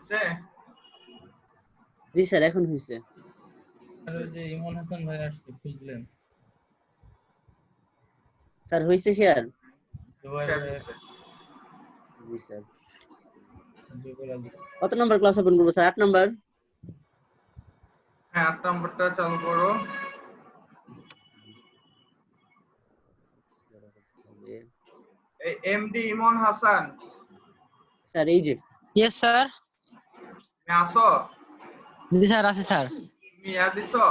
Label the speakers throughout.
Speaker 1: হয়েছে?
Speaker 2: জি স্যার এখন হয়েছে।
Speaker 3: আর ওই যে ইমন হাসান ভাই আসছে বুঝলেন
Speaker 2: স্যার হয়েছে শেয়ার?
Speaker 1: শেয়ার হয়েছে।
Speaker 2: জি স্যার।
Speaker 3: জুবের আলী
Speaker 2: কত নম্বর ক্লাস ওপেন করবো স্যার? 8 নম্বর?
Speaker 1: হ্যাঁ 8 নম্বরটা চালু করো। এই এমডি ইমন হাসান
Speaker 2: স্যার এই যে।
Speaker 4: Yes sir.
Speaker 1: তুমি আসো?
Speaker 4: জি স্যার আছি স্যার।
Speaker 1: তুমি দিছো?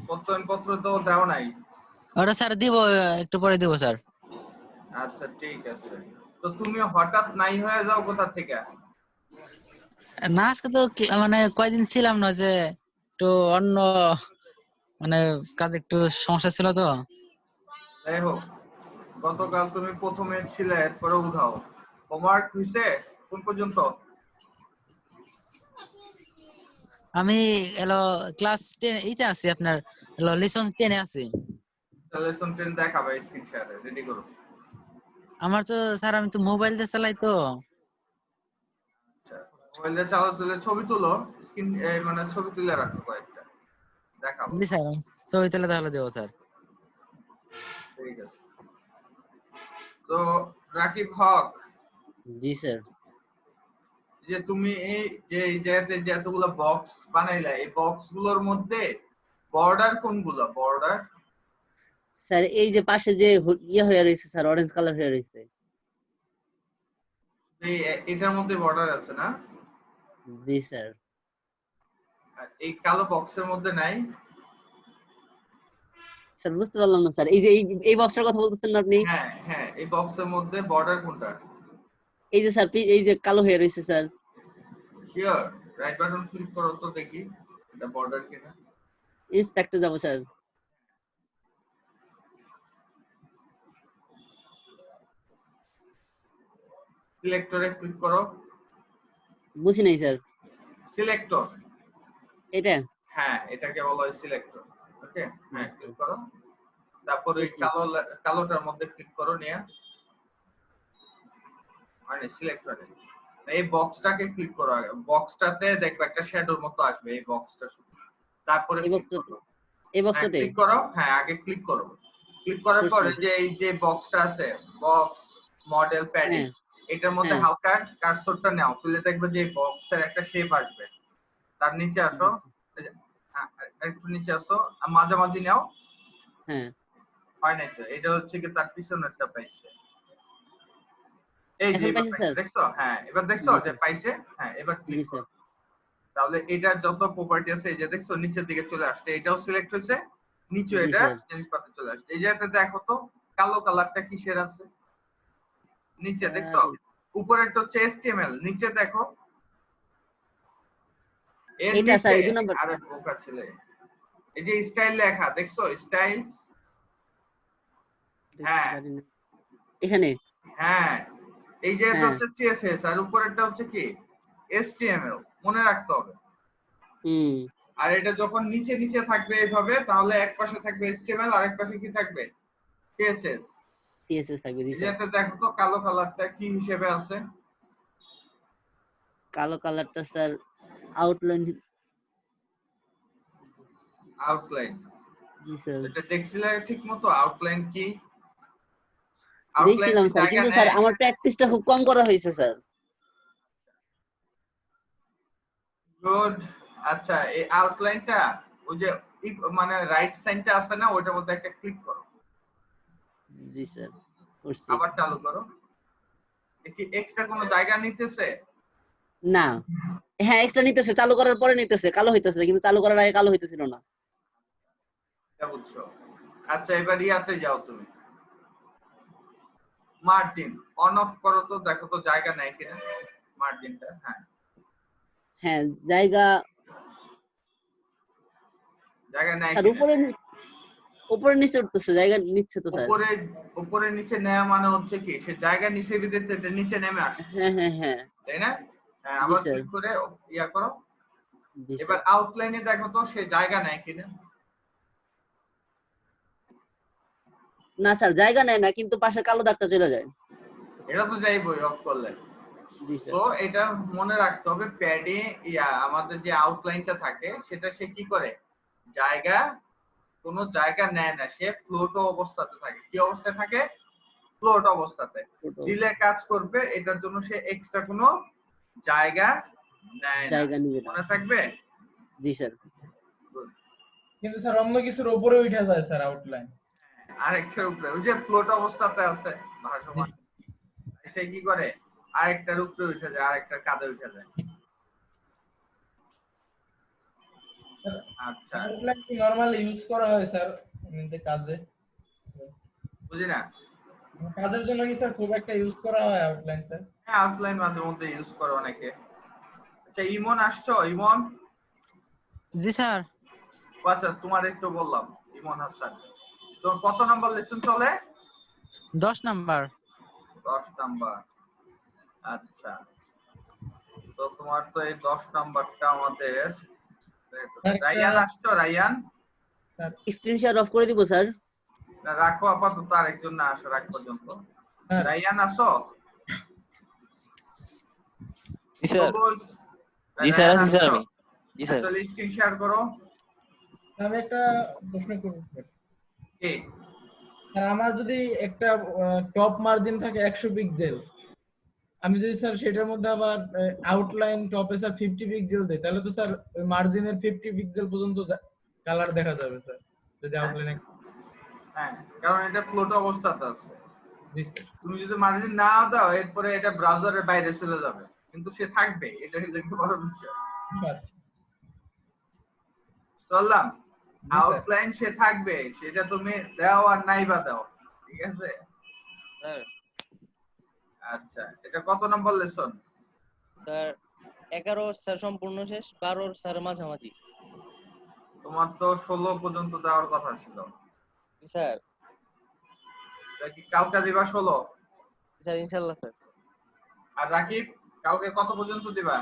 Speaker 1: প্রত্যয়নপত্র তো দাও নাই।
Speaker 4: ওটা স্যার দিব, একটু পরে দিব স্যার।
Speaker 1: আচ্ছা ঠিক আছে। তো তুমি হঠাৎ নাই হয়ে যাও কোথা থেকে?
Speaker 4: না আজকে তো মানে কয়দিন ছিলাম না, যে একটু অন্য মানে কাজে একটু সমস্যা ছিল তো।
Speaker 1: যাই হোক, গতকাল তুমি প্রথমে ছিলে, এরপরে উঠাও। হোমওয়ার্ক হইছে কোন পর্যন্ত?
Speaker 4: আমি এলো ক্লাস 10 এইতে আছি, আপনার এলো লেসন 10 এ আছি।
Speaker 1: লেসন 10 দেখাবে স্ক্রিন শেয়ারে, রেডি করো।
Speaker 4: আমার তো স্যার আমি তো মোবাইল দিয়ে চালাই তো।
Speaker 1: আচ্ছা, মোবাইলে চালাতে তুলে ছবি তুলো, স্ক্রিন মানে ছবি তুলে রাখো কয়েকটা, দেখাবো।
Speaker 4: জি স্যার ছবি তুলে তাহলে দেবো স্যার।
Speaker 1: ঠিক আছে। তো রাকিব হক,
Speaker 2: জি স্যার।
Speaker 1: যে তুমি এই যে জায়গাতে যে এতগুলো বক্স বানাইলা, এই বক্স গুলোর মধ্যে বর্ডার কোনগুলো? বর্ডার
Speaker 2: স্যার এই যে পাশে যে ইয়ে হয়ে রয়েছে স্যার, অরেঞ্জ কালার হয়ে রয়েছে।
Speaker 1: এই এটার মধ্যে বর্ডার আছে না?
Speaker 2: জি স্যার।
Speaker 1: আর এই কালো বক্সের মধ্যে নাই?
Speaker 2: স্যার বুঝতে পারলাম না স্যার, এই যে এই বক্সটার কথা বলতেছেন না আপনি?
Speaker 1: হ্যাঁ হ্যাঁ, এই বক্সের মধ্যে বর্ডার কোনটা?
Speaker 2: এই যে স্যার এই যে কালো হয়ে রয়েছে sir.
Speaker 1: Sure? Right button click করো তো দেখি এটা বর্ডার কিনা।
Speaker 2: ইন্সপেক্টে যাবো স্যার।
Speaker 1: সিলেক্টরে ক্লিক করো।
Speaker 2: বুঝি নাই স্যার।
Speaker 1: সিলেক্টর,
Speaker 2: এটা?
Speaker 1: হ্যাঁ এটাকে বলা হয় সিলেক্টর। ওকে, হ্যাঁ ক্লিক করো। তারপর এই
Speaker 2: বুঝছি।
Speaker 1: কালোটার মধ্যে ক্লিক করো নিয়ে, মানে সিলেক্টরে এই বক্সটাকে ক্লিক করো। আগে বক্সটাতে দেখবে একটা শ্যাডোর মতো আসবে, এই বক্সটা শুধু। তারপরে
Speaker 2: এই
Speaker 1: ক্লিক
Speaker 2: বক্সটাতে?
Speaker 1: করো।
Speaker 2: এই
Speaker 1: হ্যাঁ
Speaker 2: বক্সটাতে?
Speaker 1: ক্লিক করো, হ্যাঁ আগে ক্লিক করো। ক্লিক করার
Speaker 2: করছি।
Speaker 1: পরে যে এই যে বক্সটা আছে, বক্স মডেল প্যাডিং,
Speaker 2: হ্যাঁ
Speaker 1: এটার মধ্যে
Speaker 2: হ্যাঁ।
Speaker 1: হালকা কার্সরটা নাও, তুলে দেখবে যে বক্সের একটা শেপ আসবে। তার নিচে আসো, একটু নিচে আসো, আর মাঝামাঝি নাও।
Speaker 2: হ্যাঁ
Speaker 1: হয় নাই তো, এটা হচ্ছে কি তার পিছনেরটা পাইছে। এই যে
Speaker 2: এখন
Speaker 1: এবার
Speaker 2: পাইছি
Speaker 1: পাইছে,
Speaker 2: স্যার।
Speaker 1: দেখছো? হ্যাঁ এবার দেখছো
Speaker 2: জি
Speaker 1: যে
Speaker 2: স্যার।
Speaker 1: পাইছে। হ্যাঁ এবার
Speaker 2: জি
Speaker 1: ক্লিক
Speaker 2: স্যার।
Speaker 1: করো। তাহলে এটার যত প্রপার্টি আছে, এই যে দেখছো নিচের দিকে চলে আসছে, এটাও সিলেক্ট হয়েছে, নিচে
Speaker 2: জি
Speaker 1: এটা
Speaker 2: স্যার।
Speaker 1: জিনিসপত্র চলে আসছে। এই জায়গাতে দেখো তো কালো কালারটা কিসের আছে? নিচে দেখছো?
Speaker 2: স্যার
Speaker 1: উপরে একটা হচ্ছে HTML, নিচে দেখো এর
Speaker 2: এটা
Speaker 1: নিচে।
Speaker 2: স্যার এই 2 নম্বর।
Speaker 1: আরে বোকা ছেলে, এই যে স্টাইল লেখা দেখছো? স্টাইল,
Speaker 2: দেখতে
Speaker 1: হ্যাঁ
Speaker 2: পারি না। এখানে?
Speaker 1: হ্যাঁ, এই যে এটা
Speaker 2: হ্যাঁ।
Speaker 1: হচ্ছে CSS, আর উপরেরটা হচ্ছে কি HTML, মনে রাখতে হবে।
Speaker 2: হুম।
Speaker 1: আর এটা যখন নিচে নিচে থাকবে এইভাবে, তাহলে এক পাশে থাকবে HTML আর এক পাশে কি থাকবে? CSS।
Speaker 2: সিএসএস থাকবে। জি
Speaker 1: এই যে
Speaker 2: স্যার।
Speaker 1: এটা দেখো তো কালো কালারটা কি হিসেবে আছে?
Speaker 2: কালো কালারটা স্যার আউটলাইন।
Speaker 1: আউটলাইন।
Speaker 2: জি স্যার।
Speaker 1: এটা দেখছিলে ঠিক মতো? আউটলাইন কি? আউটলাইন
Speaker 2: দেখছিলাম
Speaker 1: কি
Speaker 2: স্যার,
Speaker 1: জায়গা
Speaker 2: কিন্তু স্যার
Speaker 1: নেয়?
Speaker 2: আমার প্র্যাকটিসটা খুব কম করা হয়েছে স্যার।
Speaker 1: গুড। আচ্ছা এই আউটলাইনটা, ওই যে মানে রাইট সাইনটা আছে না, ওইটার মধ্যে একটা ক্লিক করো।
Speaker 2: জি স্যার করছি।
Speaker 1: আবার চালু করো। কি এক্সট্রা কোনো জায়গা নিতেছে?
Speaker 2: না। হ্যাঁ এক্সট্রা নিতেছে, চালু করার পরে নিতেছে, কালো হইতেছে, কিন্তু চালু করার আগে কালো হইতেছিল না।
Speaker 1: এটা বুঝছো? আচ্ছা এবার ইয়াতে যাও তুমি, মার্জিন অন অফ করো তো, দেখো তো জায়গা নেয় কিনা মার্জিনটা। হ্যাঁ
Speaker 2: হ্যাঁ জায়গা।
Speaker 1: জায়গা নেয়
Speaker 2: স্যার
Speaker 1: কিনা?
Speaker 2: উপরে উপরে নিচে উঠতেছে, জায়গা নিচ্ছে তো স্যার।
Speaker 1: উপরে উপরে নিচে নেওয়া মানে হচ্ছে কি, সে জায়গা নিচে দিতে এটা নিচে নেমে আসে,
Speaker 2: হ্যাঁ হ্যাঁ হ্যাঁ।
Speaker 1: তাই না? হ্যাঁ
Speaker 2: জি
Speaker 1: আবার
Speaker 2: স্যার।
Speaker 1: ক্লিক করে ইয়া করো।
Speaker 2: জি
Speaker 1: এবার
Speaker 2: স্যার।
Speaker 1: আউটলাইনে দেখো তো সে জায়গা নেয় কিনা।
Speaker 2: না স্যার জায়গা নেয় না, কিন্তু পাশে কালো দাগটা চলে যায়।
Speaker 1: এটা তো যাইবই অফ করলে।
Speaker 2: জি স্যার।
Speaker 1: তো এটা মনে রাখতে হবে প্যাডে আমাদের যে আউটলাইনটা থাকে সেটা সে কি করে জায়গা কোনো জায়গা নেয় না, সে ফ্লোট অবস্থাতে থাকে। কি অবস্থায় থাকে? ফ্লোট অবস্থাতে। দিলে কাজ করবে, এটার জন্য সে এক্সট্রা কোনো জায়গা নেয় না।
Speaker 2: জায়গা নিবে না।
Speaker 1: মনে থাকবে?
Speaker 2: জি স্যার।
Speaker 1: Good.
Speaker 3: কিন্তু স্যার অন্য কিছুর উপরে উঠে যায় স্যার আউটলাইন।
Speaker 1: আরেকটার উপরে ওই যে ফ্লোট অবস্থাতে আছে ভাসমান, সে কি করে আরেকটার উপরে উঠে যায়, আরেকটার কাঁধে উঠে যায়। আচ্ছা,
Speaker 3: আউটলাইন কি নরমালি ইউজ করা হয় স্যার এমনিতে কাজে?
Speaker 1: বুঝি না।
Speaker 3: কাজের জন্য কি স্যার খুব একটা ইউজ করা হয় আউটলাইন স্যার?
Speaker 1: হ্যাঁ, আউটলাইন মাঝে মধ্যে ইউজ করে অনেকে। আচ্ছা, ইমন আসছো? ইমন?
Speaker 4: জি স্যার।
Speaker 1: আচ্ছা, তোমারই তো বললাম, ইমন হাসান। তোমার কত নাম্বার লেসন চলে?
Speaker 4: 10 নাম্বার।
Speaker 1: 10 নাম্বার। আচ্ছা, তো তোমার তো এই 10 নাম্বারটা আমাদের রায়ান আসছো? Rayan?
Speaker 3: Sir
Speaker 2: screen share off করে দিব স্যার।
Speaker 1: না, রাখো আপাতত, আরেকজন না আসো রাখ পর্যন্ত।
Speaker 3: স্যার
Speaker 1: রায়ান আসো?
Speaker 5: জি স্যার।
Speaker 1: সবুজ?
Speaker 5: জি স্যার,
Speaker 1: রায়ান
Speaker 5: আছি স্যার
Speaker 1: আসছো?
Speaker 5: আমি। জি স্যার।
Speaker 1: তাহলে স্ক্রিন শেয়ার করো।
Speaker 3: আমি একটা প্রশ্ন করব স্যার।
Speaker 1: কি?
Speaker 3: স্যার আমার যদি একটা টপ মার্জিন থাকে 100 পিক্সেল, আমি যদি স্যার সেটার মধ্যে আবার আউটলাইন টপে স্যার 50 পিক্সেল দেই, তাহলে তো স্যার ওই মার্জিনের 50 পিক্সেল পর্যন্ত কালার দেখা যাবে স্যার যদি আউটলাইনে।
Speaker 1: হ্যাঁ, কারণ এটা ফ্লোট অবস্থাতে আছে।
Speaker 3: জি স্যার।
Speaker 1: তুমি যদি মার্জিন না দাও এরপরে এটা ব্রাউজারের বাইরে চলে যাবে, কিন্তু সে থাকবে, এটা হচ্ছে একটা বড় বিষয়। চললাম,
Speaker 3: জি স্যার।
Speaker 1: আউটলাইন সে থাকবে, সেটা তুমি দাও আর নাই বা দাও, ঠিক আছে?
Speaker 5: স্যার।
Speaker 1: আচ্ছা, এটা কত নম্বর লেসন?
Speaker 5: স্যার 11 স্যার সম্পূর্ণ শেষ, 12 স্যার মাঝামাঝি।
Speaker 1: তোমার তো 16 পর্যন্ত দেওয়ার কথা ছিল।
Speaker 5: জি স্যার।
Speaker 1: তা কি কালকে দিবা 16?
Speaker 5: স্যার ইনশাআল্লাহ স্যার।
Speaker 1: আর রাকিব, কালকে কত পর্যন্ত দিবা?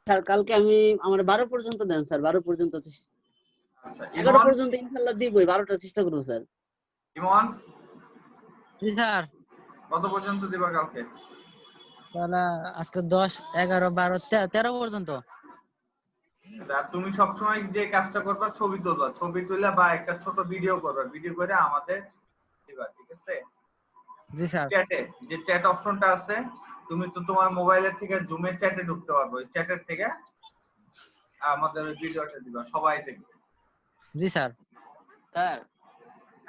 Speaker 2: স্যার কালকে আমি আমার 12 পর্যন্ত দেন স্যার, 12 পর্যন্ত।
Speaker 1: আচ্ছা,
Speaker 2: 11
Speaker 1: ইমন?
Speaker 2: পর্যন্ত ইনশাআল্লাহ দিবই, 12টা চেষ্টা করব স্যার।
Speaker 1: ইমন,
Speaker 4: জি স্যার।
Speaker 1: কত পর্যন্ত দিবা কালকে?
Speaker 4: তাহলে আজকে 10, 11, 12, 13 পর্যন্ত।
Speaker 1: আচ্ছা, আর তুমি সবসময় যে কাজটা করবা, ছবি তুলবা, ছবি তুলে বা একটা ছোট ভিডিও করবা, ভিডিও করে আমাদের দিবা, ঠিক আছে?
Speaker 4: জি স্যার।
Speaker 1: চ্যাটে যে চ্যাট অপশনটা আছে, তুমি তো তোমার মোবাইলের থেকে জুমের চ্যাটে ঢুকতে পারবে, ওই চ্যাটের থেকে আমাদের ওই ভিডিওটা দিবা, সবাই দেখবে।
Speaker 4: জি স্যার।
Speaker 5: স্যার।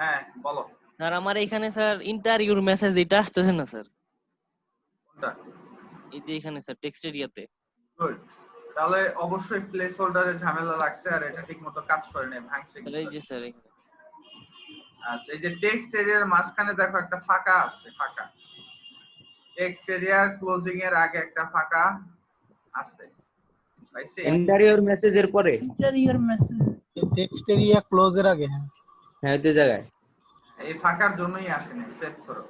Speaker 1: হ্যাঁ, বলো।
Speaker 5: স্যার আমার এখানে স্যার ইন্টারভিউর মেসেজ এটা আসতেছে না স্যার।
Speaker 1: কোনটা?
Speaker 5: এই যে এখানে স্যার টেক্সট এরিয়াতে।
Speaker 1: গুড। তাহলে অবশ্যই প্লেস হোল্ডারে ঝামেলা লাগছে আর এটা ঠিকমতো কাজ করে নাই, ভাঙছে
Speaker 5: স্যার
Speaker 1: কিছু
Speaker 5: এই যে
Speaker 1: একটা।
Speaker 5: স্যার এখানে।
Speaker 1: আচ্ছা, এই যে টেক্সট এরিয়ার মাঝখানে দেখো একটা ফাঁকা আছে, ফাঁকা। টেক্সট এরিয়ার ক্লোজিং এর আগে একটা ফাঁকা আছে, পাইছি?
Speaker 6: ইন্টারিয়র মেসেজের পরে
Speaker 3: ইন্টারিয়র মেসেজ টেক্সট এরিয়া ক্লোজের আগে।
Speaker 6: হ্যাঁ ওই জায়গায়
Speaker 1: এই ফাঁকার জন্যই আসেনি, সেভ করো।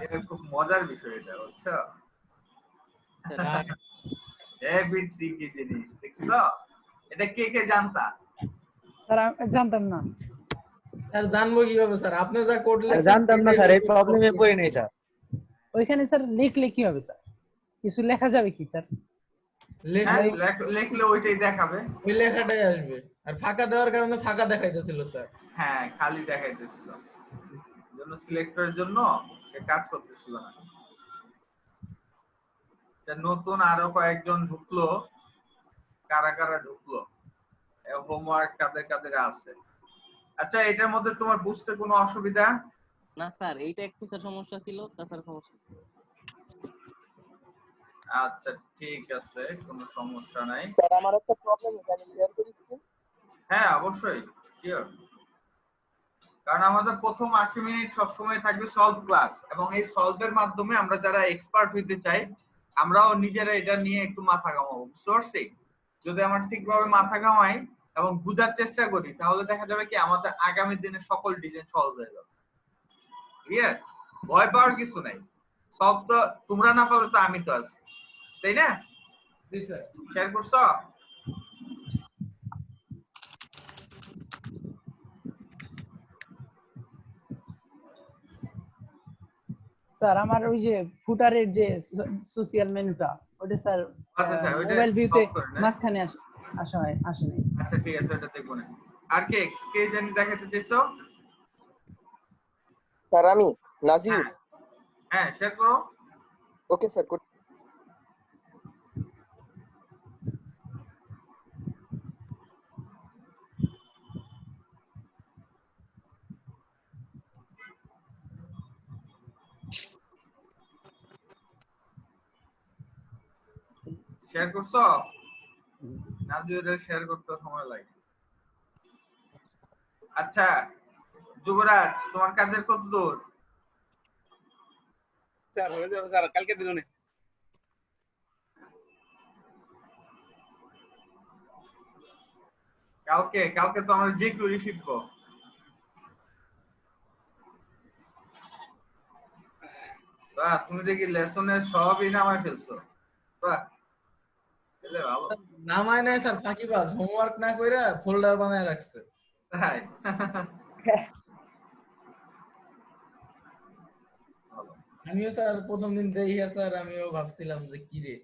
Speaker 1: এটা খুব মজার বিষয়, এটা বুঝছো?
Speaker 3: হ্যাঁ
Speaker 1: হেভি ট্রিকি জিনিস, দেখছো? এটা কে কে জানতা?
Speaker 7: স্যার আমি জানতাম না।
Speaker 3: স্যার জানবো কিভাবে স্যার? আপনি যা কোড
Speaker 6: আর
Speaker 3: লিখছেন
Speaker 6: জানতাম না স্যার, এই প্রবলেমে পড়ে নেই স্যার।
Speaker 7: ওইখানে স্যার লিখলে কি হবে স্যার? কিছু লেখা যাবে কি স্যার?
Speaker 1: হ্যাঁ,
Speaker 3: লেখলে
Speaker 1: লিখলে ওইটাই দেখাবে।
Speaker 3: ওই লেখাটাই আসবে, আর ফাঁকা দেওয়ার কারণে ফাঁকা দেখাইতেছিল স্যার।
Speaker 1: হ্যাঁ, খালি দেখাইতেছিল, জন্য সিলেক্টরের জন্য সে কাজ করতেছিল না। নতুন আরো কয়েকজন ঢুকলো, কারা কারা ঢুকলো, হোমওয়ার্ক কাদের কাদের আছে? আচ্ছা, এটার মধ্যে তোমার বুঝতে কোনো অসুবিধা?
Speaker 5: না স্যার এইটা একটু স্যার সমস্যা ছিল, তাছাড়া সমস্যা নেই।
Speaker 1: আচ্ছা, ঠিক আছে, কোনো সমস্যা নাই।
Speaker 8: স্যার আমার একটা প্রবলেম আছে, আমি শেয়ার করি স্ক্রিন।
Speaker 1: হ্যাঁ, অবশ্যই, শিওর। কারণ আমাদের প্রথম 80 মিনিট সবসময় থাকবে সলভ ক্লাস, এবং এই সলভের মাধ্যমে আমরা যারা এক্সপার্ট হইতে চাই, আমরাও নিজেরা এটা নিয়ে একটু মাথা ঘামাবো, বুঝতে পারছি? যদি আমরা ঠিকভাবে মাথা ঘামাই এবং বুঝার চেষ্টা করি, তাহলে দেখা যাবে কি আমাদের আগামী দিনে সকল ডিজাইন সহজ হয়ে যাবে। ক্লিয়ার? ভয় পাওয়ার কিছু নাই, সব তো তোমরা না পারলে তো আমি তো আছি, তাই না?
Speaker 3: জি স্যার।
Speaker 1: শেয়ার করছো?
Speaker 7: স্যার আমার ওই যে ফুটারের যে সোশ্যাল মেনুটা ওটা স্যার
Speaker 1: আচ্ছা আচ্ছা ওইটা
Speaker 7: মোবাইল ভিউতে
Speaker 1: solve করে না?
Speaker 7: মাঝখানে আসে নাই।
Speaker 1: আচ্ছা ঠিক আছে ওটা দেখবো না। আর কে কে জানি দেখাতে চাইছো?
Speaker 8: স্যার আমি নাজির।
Speaker 1: হ্যাঁ হ্যাঁ শেয়ার করো।
Speaker 8: ওকে স্যার।
Speaker 1: শেয়ার করছো? নাজিরের শেয়ার করতে সময় লাগে। আচ্ছা যুবরাজ তোমার কাজের কত দূর?
Speaker 6: স্যার হয়ে যাবে স্যার, কালকে দিলনে।
Speaker 1: কালকে তো আমরা যে কুইরি শিখবো। বাহ তুমি দেখি লেসনের সবই নামায় ফেলছো। বাহ তাহলে ভালো।
Speaker 3: নামায় নাই স্যার, ফাঁকিবাজ, হোমওয়ার্ক না কইরা ফোল্ডার বানায় রাখছে।
Speaker 1: তাই
Speaker 3: আমিও স্যার প্রথম দিন দেখিয়া স্যার আমিও ভাবছিলাম যে কি রে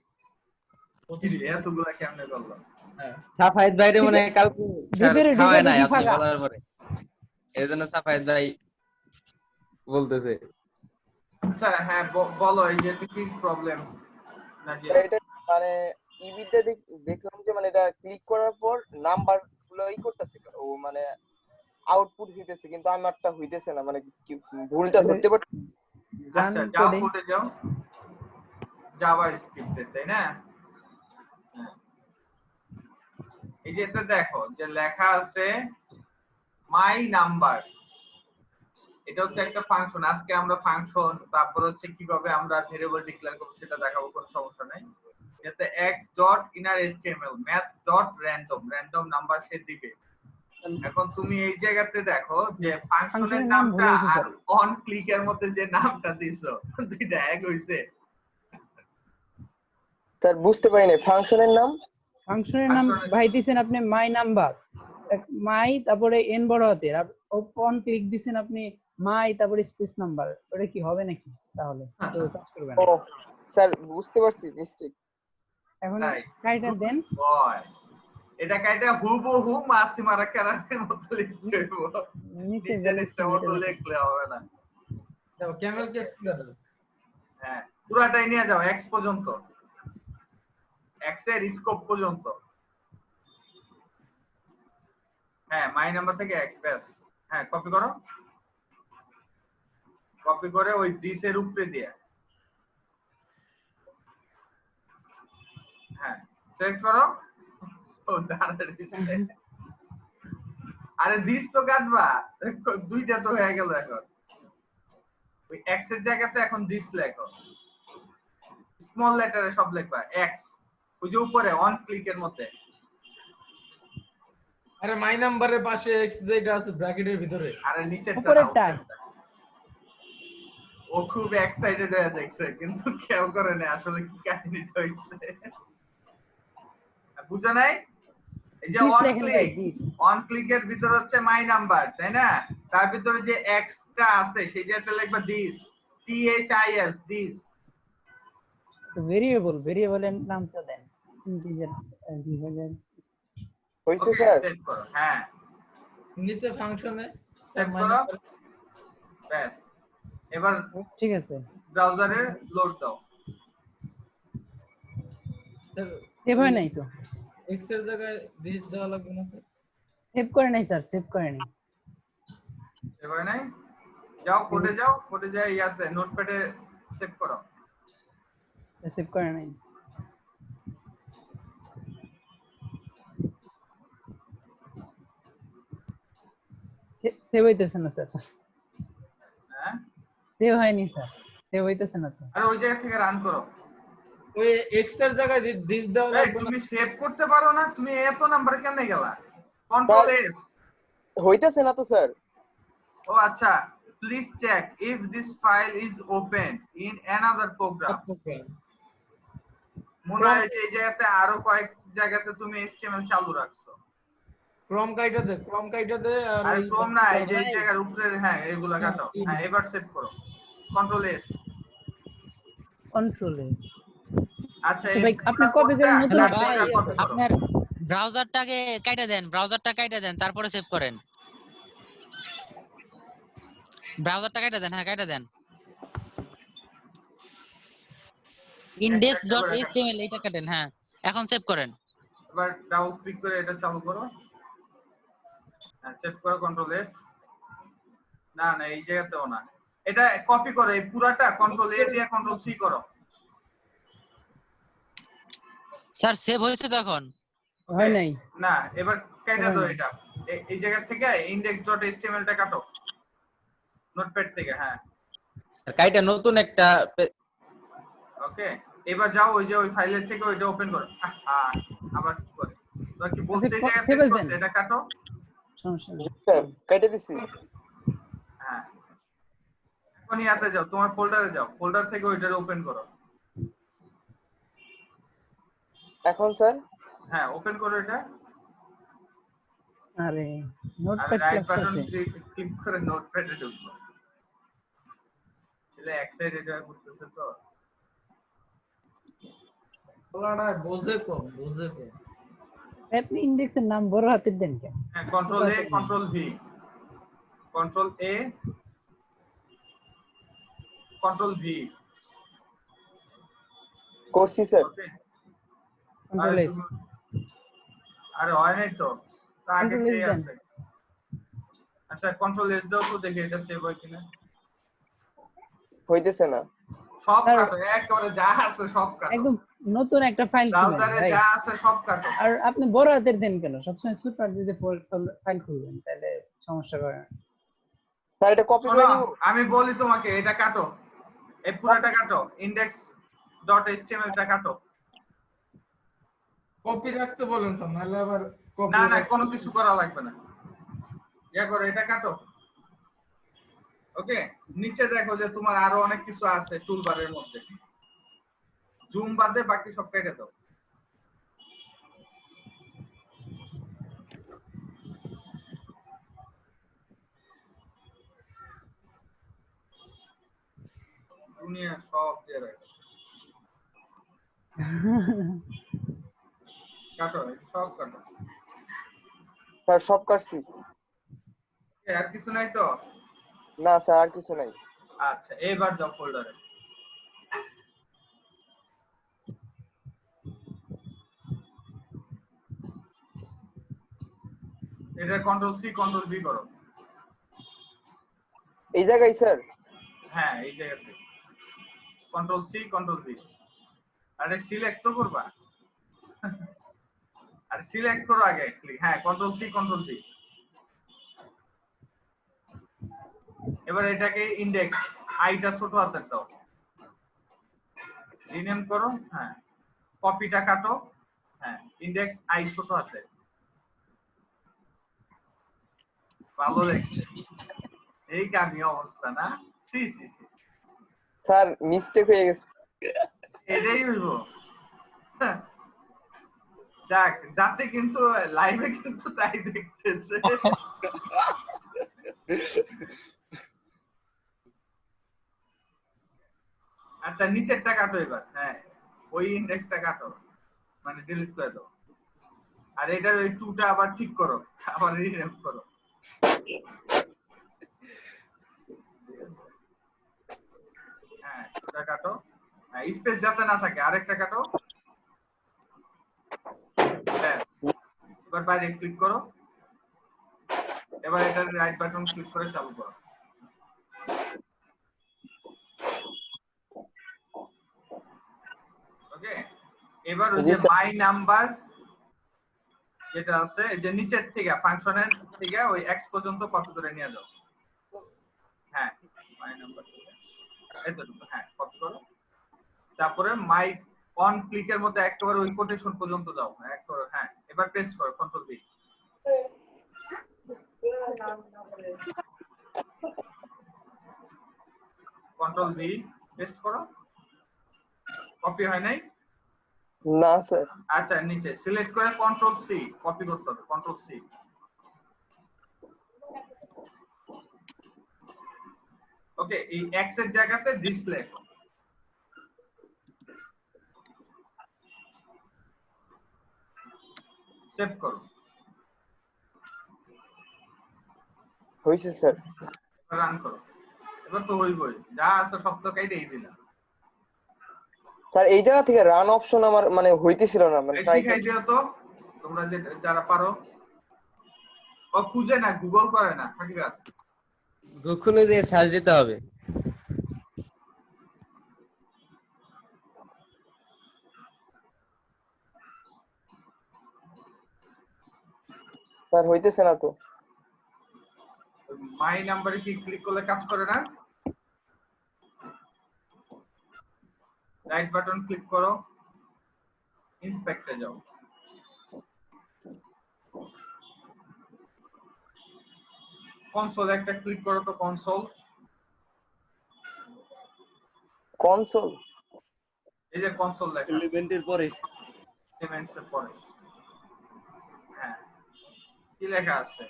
Speaker 1: এতগুলা কেমনে করলো।
Speaker 3: হ্যাঁ
Speaker 6: সাফায়েত ভাইরে মনে হয় কালকে স্যার
Speaker 7: ভিতরে
Speaker 6: খাওয়ায়
Speaker 7: ঢুকে
Speaker 6: নাই
Speaker 7: দেখি
Speaker 6: আপনি
Speaker 7: ফাঁকা।
Speaker 6: বলার পরে, এজন্য সাফায়েত ভাই বলতেছে।
Speaker 1: আচ্ছা হ্যাঁ বলো এই যে কি প্রবলেম নাকি?
Speaker 8: এটা মানে ইবিতে দেখলাম যে মানে এটা ক্লিক করার পর নাম্বার গুলো করতেছে, ও মানে আউটপুট হইতেছে, কিন্তু আমারটা হইতেছে না, মানে কি ভুলটা ধরতে পারছি।
Speaker 1: আচ্ছা যাও কোডে যাও, জাভা স্ক্রিপ্টে, তাই না? এই যে এটা দেখো যে লেখা আছে মাই নাম্বার, এটা হচ্ছে একটা ফাংশন। আজকে আমরা ফাংশন, তারপর হচ্ছে কিভাবে আমরা ভেরিয়েবল ডিক্লেয়ার করব সেটা দেখাবো, কোনো সমস্যা নাই। এতে x.innerHTML math.random নাম্বার সে দিবে। এখন তুমি এই জায়গাতে দেখো যে ফাংশনের নামটা আর অন ক্লিকের মধ্যে যে নামটা দিছো দুইটা এক হইছে।
Speaker 8: স্যার বুঝতে পারি না ফাংশনের নাম
Speaker 7: ভাই দিছেন আপনি মাই নাম্বার, মাই তারপরে এন বড় হাতের, আর অন ক্লিক দিছেন আপনি মাই তারপরে স্পেস নাম্বার, ওটা কি হবে নাকি তাহলে? তো কাজ করবে না।
Speaker 8: ও স্যার বুঝতে পারছি, মিস্টেক।
Speaker 7: এখন কাইটা দেন,
Speaker 1: এটা কাইটা হুবহু মাসিমারা ক্যারাক্টারের মতো লিখতে হইব,
Speaker 7: নিচে
Speaker 1: নিজের ইচ্ছা মতো লিখলে হবে না।
Speaker 3: দাও ক্যামেল কেস করে দাও।
Speaker 1: হ্যাঁ পুরাটাই নিয়ে যাও x পর্যন্ত, x এর স্কোপ পর্যন্ত। হ্যাঁ মাই নাম্বার থেকে x ব্যাস। হ্যাঁ কপি করো, কপি করে ওই দিস এর উপরে দিয়ে, হ্যাঁ সিলেক্ট করো। ও দাঁড়াইছে, আরে দিস তো কাটবা, দুইটা তো হয়ে গেল। এখন ওই x এর জায়গাতে এখন দিস লেখো, স্মল লেটারে সব লিখবা x, ওই যে উপরে অন ক্লিকের মধ্যে।
Speaker 3: আরে মাই নাম্বারের পাশে এক্স যেটা আছে ব্র্যাকেটের ভিতরে,
Speaker 1: আরে নিচেরটা
Speaker 7: উপরেরটা।
Speaker 1: ও খুব এক্সাইটেড হয়ে দেখছে কিন্তু খেয়াল করে না আসলে কি কাহিনীটা হইছে, বুঝা নাই? এই যে অন ক্লিকের ভিতরে হচ্ছে মাই নাম্বার, তাই না? তার ভিতরে যে এক্স টা আছে সেই জায়গাতে লিখবা দিস, THIS দিস।
Speaker 7: তো ভেরিয়েবলের নামটা দেন, ইন্টিজার
Speaker 8: হইছে স্যার?
Speaker 1: সেভ করো, হ্যাঁ
Speaker 3: নিচে ফাংশনে
Speaker 1: সেভ করো ব্যাস। এবার
Speaker 7: ঠিক আছে,
Speaker 1: ব্রাউজারে লোড দাও।
Speaker 7: সেভ হয় নাই তো,
Speaker 3: এক্স এর জায়গায় দিস দেওয়া লাগবে না স্যার?
Speaker 7: সেভ করে নাই স্যার, সেভ করে নাই।
Speaker 1: সেভ হয় নাই? যাও কোডে যাও, কোডে যাও ইয়াতে নোটপ্যাডে সেভ করো।
Speaker 7: সেভ করে নাই, সেভ হইতেছে না স্যার।
Speaker 1: হ্যাঁ
Speaker 7: সেভ হয়নি স্যার, সেভ হইতেছে না তো।
Speaker 1: আরে ওই জায়গা থেকে রান করো।
Speaker 3: ওই এক্স এর জায়গায় দিস দেওয়া
Speaker 1: এই
Speaker 3: লাগবে না?
Speaker 1: তুমি সেভ করতে পারো না? তুমি এত নাম্বার কেমনে গেলা? Control S.
Speaker 8: হইতেছে না তো স্যার।
Speaker 1: ও আচ্ছা, please check if this file is open in another program. মনে হয় যে এই জায়গাতে আরো কয়েক জায়গাতে তুমি HTML চালু রাখছো।
Speaker 3: ক্রম কাইটা দে আর
Speaker 1: আরে ক্রোম না, এই যে এই জায়গার উপরে, হ্যাঁ এগুলা কাটো। হ্যাঁ এবার সেভ করো, কন্ট্রোল এস।
Speaker 7: Control S.
Speaker 1: আচ্ছা
Speaker 7: আচ্ছা
Speaker 1: এই
Speaker 7: ভাই, আপনি
Speaker 1: পুরো
Speaker 7: কপি করেন, নতুন
Speaker 1: কোডটা
Speaker 7: একটা
Speaker 4: ভাই
Speaker 7: ইয়ে
Speaker 1: কপি
Speaker 7: করেন।
Speaker 1: করো।
Speaker 4: আপনার ব্রাউজারটাকে কাইটা দেন তারপরে সেভ করেন। ব্রাউজারটা কাইটা দেন, হ্যাঁ কাইটা দেন।
Speaker 1: একটা একটা করে কাটো।
Speaker 4: index.html এইটা কাটেন, হ্যাঁ এখন সেভ করেন।
Speaker 1: এবার ডাবল ক্লিক করে এটা চালু করো। হ্যাঁ সেভ করো, কন্ট্রোল এস। না না এই জায়গাতেও না, এটা কপি করো, এই পুরাটা কন্ট্রোল এ দিয়ে কন্ট্রোল সি করো।
Speaker 4: স্যার সেভ হয়েছে তো এখন?
Speaker 7: হয় নাই।
Speaker 1: না এবার কেটে
Speaker 7: হয়
Speaker 1: দাও
Speaker 7: নাই।
Speaker 1: এটা, এই জায়গা থেকে index.html টা কাটো নোটপ্যাড থেকে। হ্যাঁ
Speaker 6: স্যার কাইটা নতুন একটা
Speaker 1: ওকে, এবার যাও ওই যে ওই ফাইলের থেকে ওইটা ওপেন করো। আবার কি করে, তোর কি বলছে এই জায়গা
Speaker 7: সেভ
Speaker 1: পেস্ট
Speaker 7: এস দেন,
Speaker 1: করতে, এটা কাটো।
Speaker 7: সমস্যা নেই।
Speaker 8: স্যার কেটে দিছি।
Speaker 1: হ্যাঁ এখন ইয়াতে যাও, তোমার ফোল্ডারে যাও, ফোল্ডার থেকে ওইটারে ওপেন করো।
Speaker 8: এখন স্যার
Speaker 1: হ্যাঁ ওপেন করো এটা,
Speaker 7: আরে
Speaker 1: আর
Speaker 7: নোটপ্যাড
Speaker 1: রাইট
Speaker 7: প্লাস
Speaker 1: বাটন
Speaker 7: আছে।
Speaker 1: ক্লিক করে নোটপ্যাডে ঢুকবো। ছেলে এক্সাইটেড হয়ে করতেছে তো।
Speaker 3: বলাটা বোঝে কম, বোঝে কম।
Speaker 7: আপনি ইন্ডেক্সের নাম বড় হাতের দেন কেন?
Speaker 1: হ্যাঁ কন্ট্রোল এ, কন্ট্রোল ভি, কন্ট্রোল এ, কন্ট্রোল ভি।
Speaker 8: করছি স্যার।
Speaker 1: ওকে
Speaker 7: কন্ট্রোল এস।
Speaker 1: আরে হয় নাই তো, তা আগে
Speaker 7: কন্ট্রোল এস
Speaker 1: থেকে
Speaker 7: দেন।
Speaker 1: আছে। আচ্ছা কন্ট্রোল এস দাও তো দেখি এটা সেভ হয় কিনা।
Speaker 8: হইতেছে না।
Speaker 1: সব
Speaker 7: স্যার,
Speaker 1: কাটো, একেবারে যা আছে সব কাটো,
Speaker 7: একদম নতুন একটা ফাইল খুলেন
Speaker 1: ব্রাউজারে
Speaker 7: ভাই।
Speaker 1: যা আছে সব কাটো।
Speaker 7: আর আপনি বড় হাতের দেন কেন? সবসময় ছোট হাত দিয়ে ফাইল খুলবেন, তাহলে সমস্যা করে না।
Speaker 8: স্যার এটা কপি করে
Speaker 1: শোনো
Speaker 8: নিব।
Speaker 1: আমি বলি তোমাকে, এটা কাটো, এই পুরাটা কাটো, index.html টা কাটো।
Speaker 3: কপি রাখতে বলেন তো, নাহলে আবার কপি
Speaker 1: না না কোনো কিছু করা লাগবে না, ইয়া করো এটা কাটো। ওকে নিচে দেখো যে তোমার আরো অনেক কিছু আছে টুলবারের মধ্যে, জুম বাদে বাকি সব কেটে দাও। দুনিয়া সব দিয়ে রাখো, কাটো এটা সব কাটো।
Speaker 8: স্যার সব কাটছি।
Speaker 1: আর কিছু নাই তো?
Speaker 8: না স্যার আর কিছু নাই।
Speaker 1: আচ্ছা এবার যাও ফোল্ডারে, এটা কন্ট্রোল সি কন্ট্রোল ভি করো।
Speaker 8: এই জায়গায় স্যার।
Speaker 1: হ্যাঁ এই জায়গাতে কন্ট্রোল সি কন্ট্রোল ভি। আরে সিলেক্ট তো করবা, আরে সিলেক্ট করো আগে, ক্লিক, হ্যাঁ কন্ট্রোল সি কন্ট্রোল ভি। এবার এটাকে ইন্ডেক্স আইটা ছোট হাতের দাও, রিনেম করো। হ্যাঁ কপিটা কাটো, হ্যাঁ ইন্ডেক্স আই ছোট হাতে। ভালো দেখছে, এই কামি অবস্থা না? C C C,
Speaker 8: sir mistake হয়ে গেছে।
Speaker 1: এটাই হইব। যাক, যাতে কিন্তু লাইভে কিন্তু তাই দেখতেছে। আচ্ছা নিচেরটা কাটো এবার, হ্যাঁ ওই ইন্ডেক্সটা কাটো, মানে ডিলিট করে দাও। আর এটার ওই টুটা আবার ঠিক করো, আবার রিনেম করো। হ্যাঁ টুটা কাটো, হ্যাঁ স্পেস যাতে না থাকে আরেকটা কাটো। ব্যাস, এবার বাইরে ক্লিক করো, এবার এটার রাইট বাটন ক্লিক করে চালু করো। ওকে এবার ওই যে মাই নাম্বার যেটা আছে, এই যে নিচের থেকে ফাংশনের থেকে ওই এক্স পর্যন্ত কপি করে নিয়ে যাও। হ্যাঁ মাই নাম্বার এতটুকু, হ্যাঁ কপি করো। তারপরে মাই অন ক্লিকের মধ্যে একেবারে ওই কোটেশন পর্যন্ত যাও, একবারে। হ্যাঁ এবার পেস্ট করো, control V. Control V paste করো, কপি হয় নাই?
Speaker 8: না স্যার।
Speaker 1: আচ্ছা নিচে সিলেক্ট করে কন্ট্রোল সি কপি করতে হবে, কন্ট্রোল সি। ওকে এই এক্স এর জায়গাতে দিস লেখো। সেভ করো।
Speaker 8: হইছে স্যার।
Speaker 1: রান করো। এবার তো হইবই, যা আছে সব তো কাইটেই দিলাম।
Speaker 8: স্যার এই জায়গা থেকে রান অপশন আমার মানে হইতেছিল না, মানে ট্রাই
Speaker 1: শিখাই দিও তো তোমরা যে যারা পারো। ও খুঁজে না, গুগল করে না, ঠিক আছে?
Speaker 6: গুগলে দিয়ে সার্চ দিতে হবে।
Speaker 8: স্যার হইতেছে না তো।
Speaker 1: মাই নাম্বারে কি ক্লিক করলে কাজ করে না? রাইট বাটন ক্লিক করো, ইন্সপেক্টে যাও। কনসোল একটা ক্লিক করো তো, কনসোল।
Speaker 8: কনসোল
Speaker 1: এই যে কনসোল লেখা
Speaker 5: এলিমেন্টের পরে
Speaker 1: এলিমেন্টস এর পরে, হ্যাঁ কি লেখা আছে?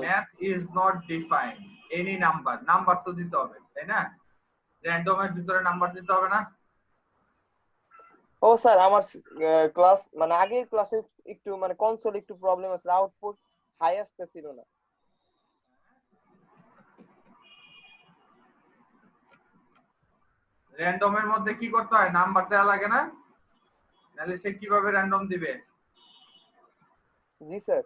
Speaker 1: Math is not defined any number. Number তো দিতে হবে, তাই না? র্যান্ডমের ভিতরে নাম্বার দিতে হবে না?
Speaker 8: ও স্যার আমার ক্লাস মানে আগের ক্লাসে একটু মানে কনসোল একটু প্রবলেম আছে, আউটপুট হাই আসতেছিল না।
Speaker 1: র্যান্ডমের মধ্যে কি করতে হয়? নাম্বার দেওয়া লাগে না? তাহলে সে কিভাবে র্যান্ডম দিবে?
Speaker 8: জি স্যার।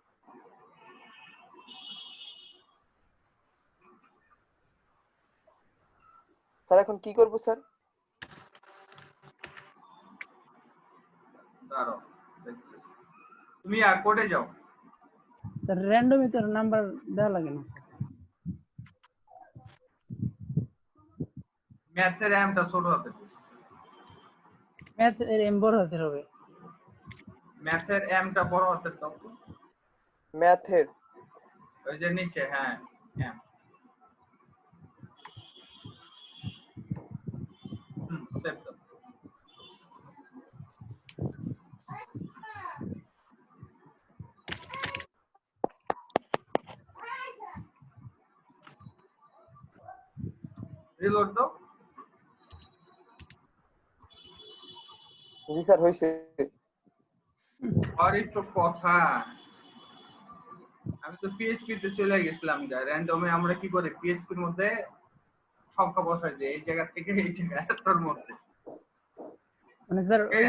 Speaker 8: স্যার এখন কি করব স্যার?
Speaker 1: দাঁড়াও দেখতেছি। তুমি কোডে যাও।
Speaker 7: স্যার র্যান্ডমই তো নাম্বার দেওয়া লাগে না স্যার।
Speaker 1: ম্যাথের এমটা ছোট হাতে দিস।
Speaker 7: ম্যাথ এর এম বড় হতে হবে।
Speaker 1: ম্যাথের এমটা বড় হাতের দাও তো।
Speaker 8: ম্যাথের
Speaker 1: ওই যে নিচে, হ্যাঁ এম। সেভ দাও। রিলোড দাও।
Speaker 8: জি স্যার হইছে।
Speaker 1: আরে তো কথা, আমি তো পিএইচপি তে চলে গেছিলাম। র্যান্ডমে আমরা কি করি, পিএইচপি এর মধ্যে সংখ্যা বসাই দিই, এই জায়গা থেকে এই জায়গা তোর মধ্যে।
Speaker 7: মানে স্যার ওই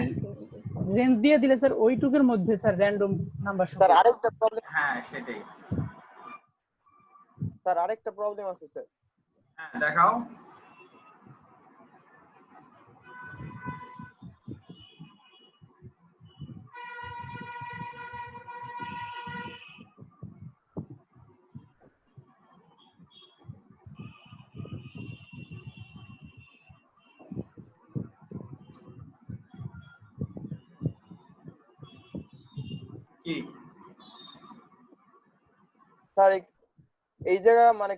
Speaker 7: রেঞ্জ দিয়ে দিলে স্যার ওইটুকের মধ্যে sir random number show
Speaker 8: sir
Speaker 7: করে।
Speaker 8: আরেকটা প্রবলেম,
Speaker 1: হ্যাঁ সেটাই।
Speaker 8: স্যার আরেকটা প্রবলেম আছে স্যার।
Speaker 1: হ্যাঁ দেখাও। কি
Speaker 8: স্যার এই জায়গা মানে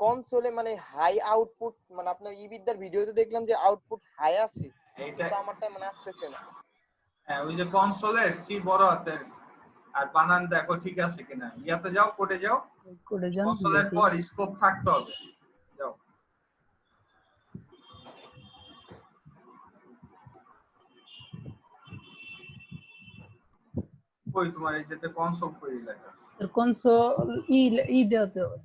Speaker 8: কনসোলে মানে হাই আউটপুট, মানে আপনার ইবিদ্যার ভিডিওতে দেখলাম যে আউটপুট হাই আসে,
Speaker 1: এইটা?
Speaker 8: কিন্তু আমারটা মানে আসতেছে না।
Speaker 1: হ্যাঁ ওই যে কনসোলের সি বড় হাতের, আর বানান দেখো ঠিক আছে কিনা। ইয়াতে যাও, কোডে যাও,
Speaker 7: কোডে যান।
Speaker 1: কনসোলের পর স্কোপ থাকতে হবে। যাও। কই তোমার এই যেতে কনসোল কই লেখা আছে?
Speaker 7: স্যার কনসোল ই দেওয়াতে হবে।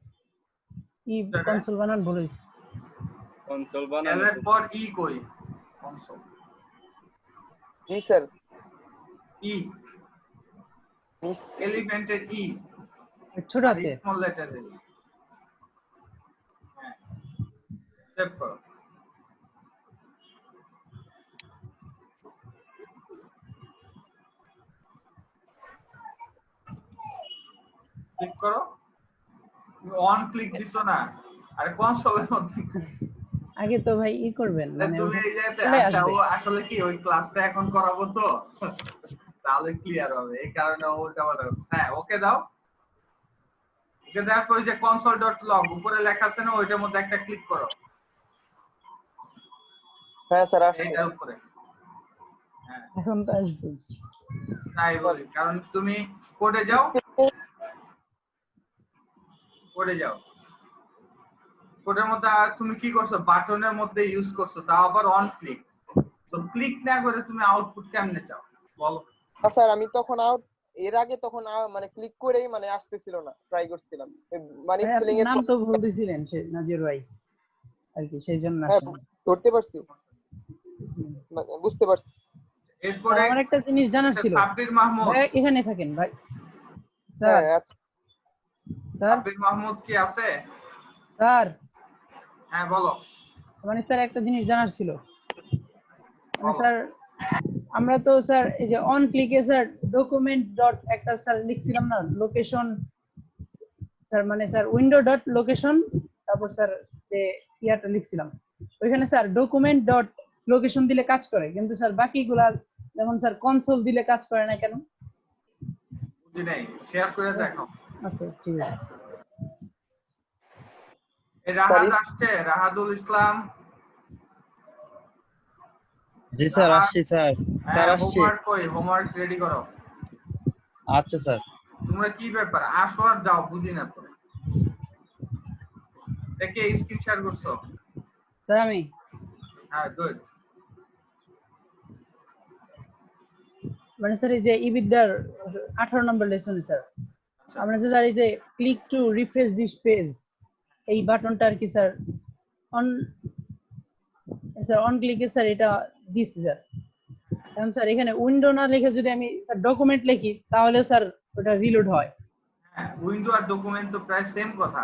Speaker 7: ই কনসোল বানান ভুল হইছে।
Speaker 5: কনসোল
Speaker 1: এল এর পর ই কই? কনসোল
Speaker 8: জি স্যার।
Speaker 1: ই এলিমেন্টের ই
Speaker 7: ছোট হাতে।
Speaker 1: স্মল লেটার এ। হ্যাঁ সেভ করো। ক্লিক করো। অন ক্লিক দিছো না? আরে কনসোলের মধ্যে
Speaker 7: আগে তো ভাই ই করবেন মানে
Speaker 1: তুমি এই জায়গাতে।
Speaker 7: চলে
Speaker 1: আচ্ছা
Speaker 7: আসবে।
Speaker 1: ও আসলে কি ওই ক্লাসটা এখন করাবো তো, তাহলে ক্লিয়ার হবে, এই কারণে ওটা বলা হচ্ছে। হ্যাঁ ওকে দাও। ওকে দেওয়ার পরে যে console.log উপরে লেখা আছে না, ওইটার মধ্যে একটা ক্লিক করো।
Speaker 8: হ্যাঁ স্যার আসছে।
Speaker 1: এইটার উপরে। হ্যাঁ
Speaker 7: এখন তো আসবে।
Speaker 1: তাই বলি, কারণ তুমি কোডে যাও, কোডে যাও। কোডের মধ্যে তুমি কি করছো, বাটনের মধ্যে ইউজ করছো, তাও আবার অন ক্লিক। তো ক্লিক না করে তুমি আউটপুট কেমনে চাও বলো?
Speaker 8: স্যার আমি তখন এর আগে তখন মানে ক্লিক করেই মানে আসতেছিল না, ট্রাই করছিলাম মানে
Speaker 7: ভাই,
Speaker 8: স্পেলিং
Speaker 7: আপনি
Speaker 8: এর
Speaker 7: নাম তো ভুল দিছিলেন সে নাজির ভাই আর কি, সেই জন্য
Speaker 8: হ্যাঁ
Speaker 7: আসেনি।
Speaker 8: ধরতে পারছি, বুঝতে পারছি।
Speaker 7: স্যার
Speaker 1: এরপরে
Speaker 7: আমার একটা জিনিস জানার ছিল।
Speaker 1: সাব্বির মাহমুদ।
Speaker 7: ভাই এখানে থাকেন ভাই।
Speaker 8: হ্যাঁ
Speaker 7: স্যার
Speaker 8: আচ্ছা
Speaker 7: স্যার
Speaker 1: সাব্বির মাহমুদ কি আছে?
Speaker 7: স্যার
Speaker 1: হ্যাঁ বলো।
Speaker 7: মানে স্যার একটা জিনিস জানার ছিল। মানে
Speaker 1: বলো।
Speaker 7: স্যার আমরা তো স্যার এই যে অন ক্লিকে স্যার ডকুমেন্ট ডট একটা স্যার লিখছিলাম না লোকেশন, স্যার মানে স্যার উইন্ডো ডট লোকেশন, তারপর স্যার যে ইয়াটা লিখছিলাম ওইখানে স্যার ডকুমেন্ট ডট লোকেশন দিলে কাজ করে, কিন্তু স্যার বাকিগুলা যেমন স্যার কনসোল দিলে কাজ করে না কেন?
Speaker 1: বুঝি নাই, শেয়ার করে দেখো।
Speaker 7: আচ্ছা ঠিক আছে।
Speaker 1: এই রাহাত আসছে, রাহাদুল ইসলাম।
Speaker 9: জি স্যার
Speaker 1: রাহাত,
Speaker 9: আসছি স্যার। স্যার আসছি।
Speaker 1: হোমওয়ার্ক কই? হোমওয়ার্ক রেডি করো।
Speaker 9: আচ্ছা স্যার।
Speaker 1: তোমরা কি ব্যাপার, আসো আর যাও, বুঝি না তো। দেখে স্ক্রিন শেয়ার করছো?
Speaker 7: স্যার আমি
Speaker 1: হ্যাঁ গুড।
Speaker 7: মানে স্যার এই যে ইবিদ্যার 18 নম্বর লেসনে স্যার আমরা যে স্যার এই যে click to refresh this page এই বাটনটা আর কি স্যার অন স্যার অন ক্লিকে স্যার এটা দিছি স্যার। এখন স্যার এখানে উইন্ডো না লিখে যদি আমি স্যার ডকুমেন্ট লিখি তাহলে স্যার ওটা রিলোড হয়।
Speaker 1: হ্যাঁ, উইন্ডো আর ডকুমেন্ট তো প্রায় সেম কথা।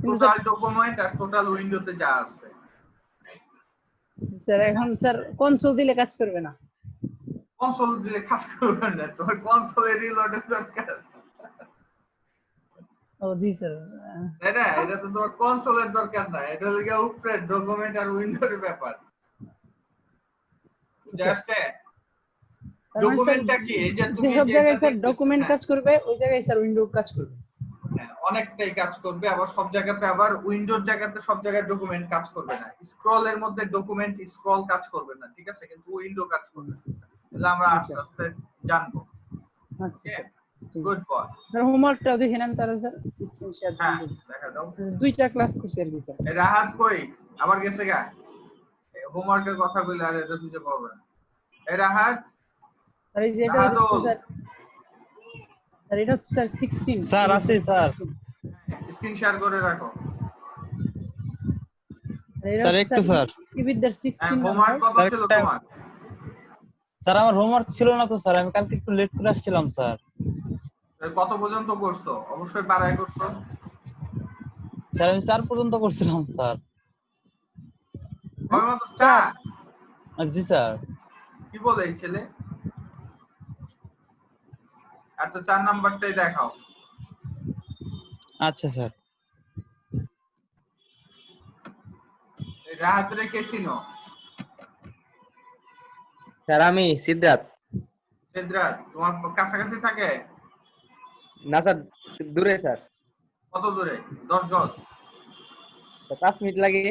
Speaker 7: কিন্তু
Speaker 1: টোটাল ডকুমেন্ট আর টোটাল উইন্ডোতে যা আছে।
Speaker 7: স্যার এখন স্যার কনসোল দিলে কাজ করবে না।
Speaker 1: কনসোল দিলে কাজ করবে না, তোমার কনসোলে রিলোডের দরকার।
Speaker 7: ও জি স্যার।
Speaker 1: তাই না? এটা তো তোমার কনসোলের দরকার না, এটা হলো গিয়ে উপরে ডকুমেন্ট আর উইন্ডোর ব্যাপার। বুঝে আসছে? ডকুমেন্টটা কি? এই যে তুমি
Speaker 7: যেসব জায়গায় স্যার
Speaker 1: দেখতেছো,
Speaker 7: ডকুমেন্ট
Speaker 1: হ্যাঁ,
Speaker 7: কাজ করবে ওই জায়গায় স্যার উইন্ডো কাজ করবে।
Speaker 1: হ্যাঁ, অনেকটাই কাজ করবে, আবার সব জায়গাতে, আবার উইন্ডোর জায়গাতে সব জায়গায় ডকুমেন্ট কাজ করবে না। স্ক্রলের মধ্যে ডকুমেন্ট স্ক্রল কাজ করবে না, ঠিক আছে, কিন্তু উইন্ডো কাজ করবে। তাহলে আমরা আস্তে আস্তে জানবো।
Speaker 7: আচ্ছা স্যার।
Speaker 1: Good boy.
Speaker 7: স্যার হোমওয়ার্কটা দেখে নেন তাহলে স্যার স্ক্রিন শেয়ার
Speaker 1: হ্যাঁ
Speaker 7: করছি।
Speaker 1: দেখা দাও।
Speaker 7: দুইটা ক্লাস করছি আর কি স্যার।
Speaker 1: এই রাহাত কই? আবার গেছে গা? হোমওয়ার্কের কথা বলে আর এটা বুঝে পাবে না। এই রাহাত,
Speaker 7: স্যার এই যে এটা হচ্ছে স্যার, স্যার এটা হচ্ছে স্যার 16।
Speaker 9: স্যার আছি স্যার।
Speaker 1: স্ক্রিন শেয়ার করে রাখো।
Speaker 9: স্যার একটু স্যার।
Speaker 7: ইবিদ্যার 16
Speaker 1: homework
Speaker 7: number.
Speaker 1: কত ছিল তোমার?
Speaker 9: স্যার আমার হোমওয়ার্ক ছিল না তো স্যার, আমি কালকে একটু লেট করে আসছিলাম স্যার।
Speaker 1: কত পর্যন্ত করছো? অবশ্যই বাড়ায় করছো।
Speaker 9: স্যার আমি 4 পর্যন্ত করছিলাম স্যার।
Speaker 1: কয় মাত্র 4?
Speaker 9: জি স্যার।
Speaker 1: কি বলে এই ছেলে? আচ্ছা 4 নাম্বারটাই দেখাও।
Speaker 9: আচ্ছা স্যার।
Speaker 1: এই রাহাতরে কে চিনো?
Speaker 6: স্যার আমি সিদ্ধার্থ।
Speaker 1: সিদ্ধার্থ তোমার কাছাকাছি থাকে?
Speaker 6: না স্যার, দূরে স্যার।
Speaker 1: কত দূরে? 10 গজ?
Speaker 6: 5 মিনিট লাগে।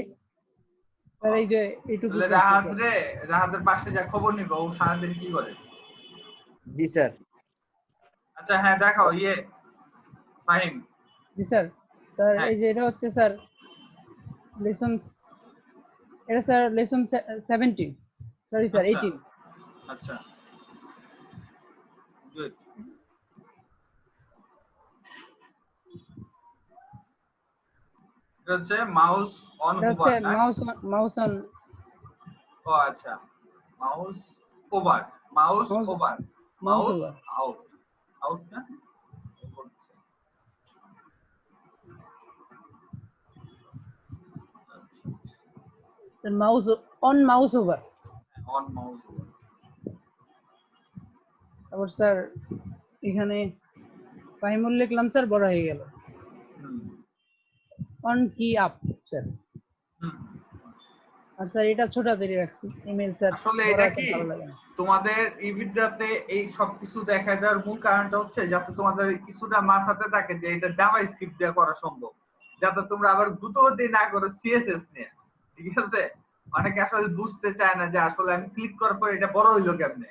Speaker 7: স্যার এই যে এইটুকু
Speaker 1: তাহলে রাহাতের পাশে যা খবর নিব, ও সারাদিন কি করে।
Speaker 6: জি স্যার।
Speaker 1: আচ্ছা হ্যাঁ দেখাও ইয়ে ফাহিম।
Speaker 7: জি স্যার। স্যার এই যে এটা হচ্ছে স্যার লেসন, এটা স্যার লেসন 17, সরি স্যার 18।
Speaker 1: আচ্ছা গুড। এটা হচ্ছে মাউস অন হোভার না?
Speaker 7: Mouse on.
Speaker 1: ও আচ্ছা, mouse over, mouse over, mouse out, out না?
Speaker 7: Sir mouse on, mouse over.
Speaker 1: On mouse over.
Speaker 7: তারপর স্যার এখানে ফাহিমুল লিখলাম স্যার, বড় হয়ে গেল। অন কি আপ স্যার। আর স্যার এটা ছোট করে রাখছি, ইমেল স্যার।
Speaker 1: আসলে এটা কি তোমাদের ইবিদ্যাতে এই সব কিছু দেখা দেওয়ার মূল কারণটা হচ্ছে যাতে তোমাদের কিছুটা মাথাতে থাকে যে এটা জাভাস্ক্রিপ্ট দিয়ে করা সম্ভব, যাতে তোমরা আবার গুতগতি না করো সিএসএস নিয়ে, ঠিক আছে? অনেকে আসলে বুঝতে চায় না যে আসলে আমি ক্লিক করার পর এটা বড় হইলো কেমনে,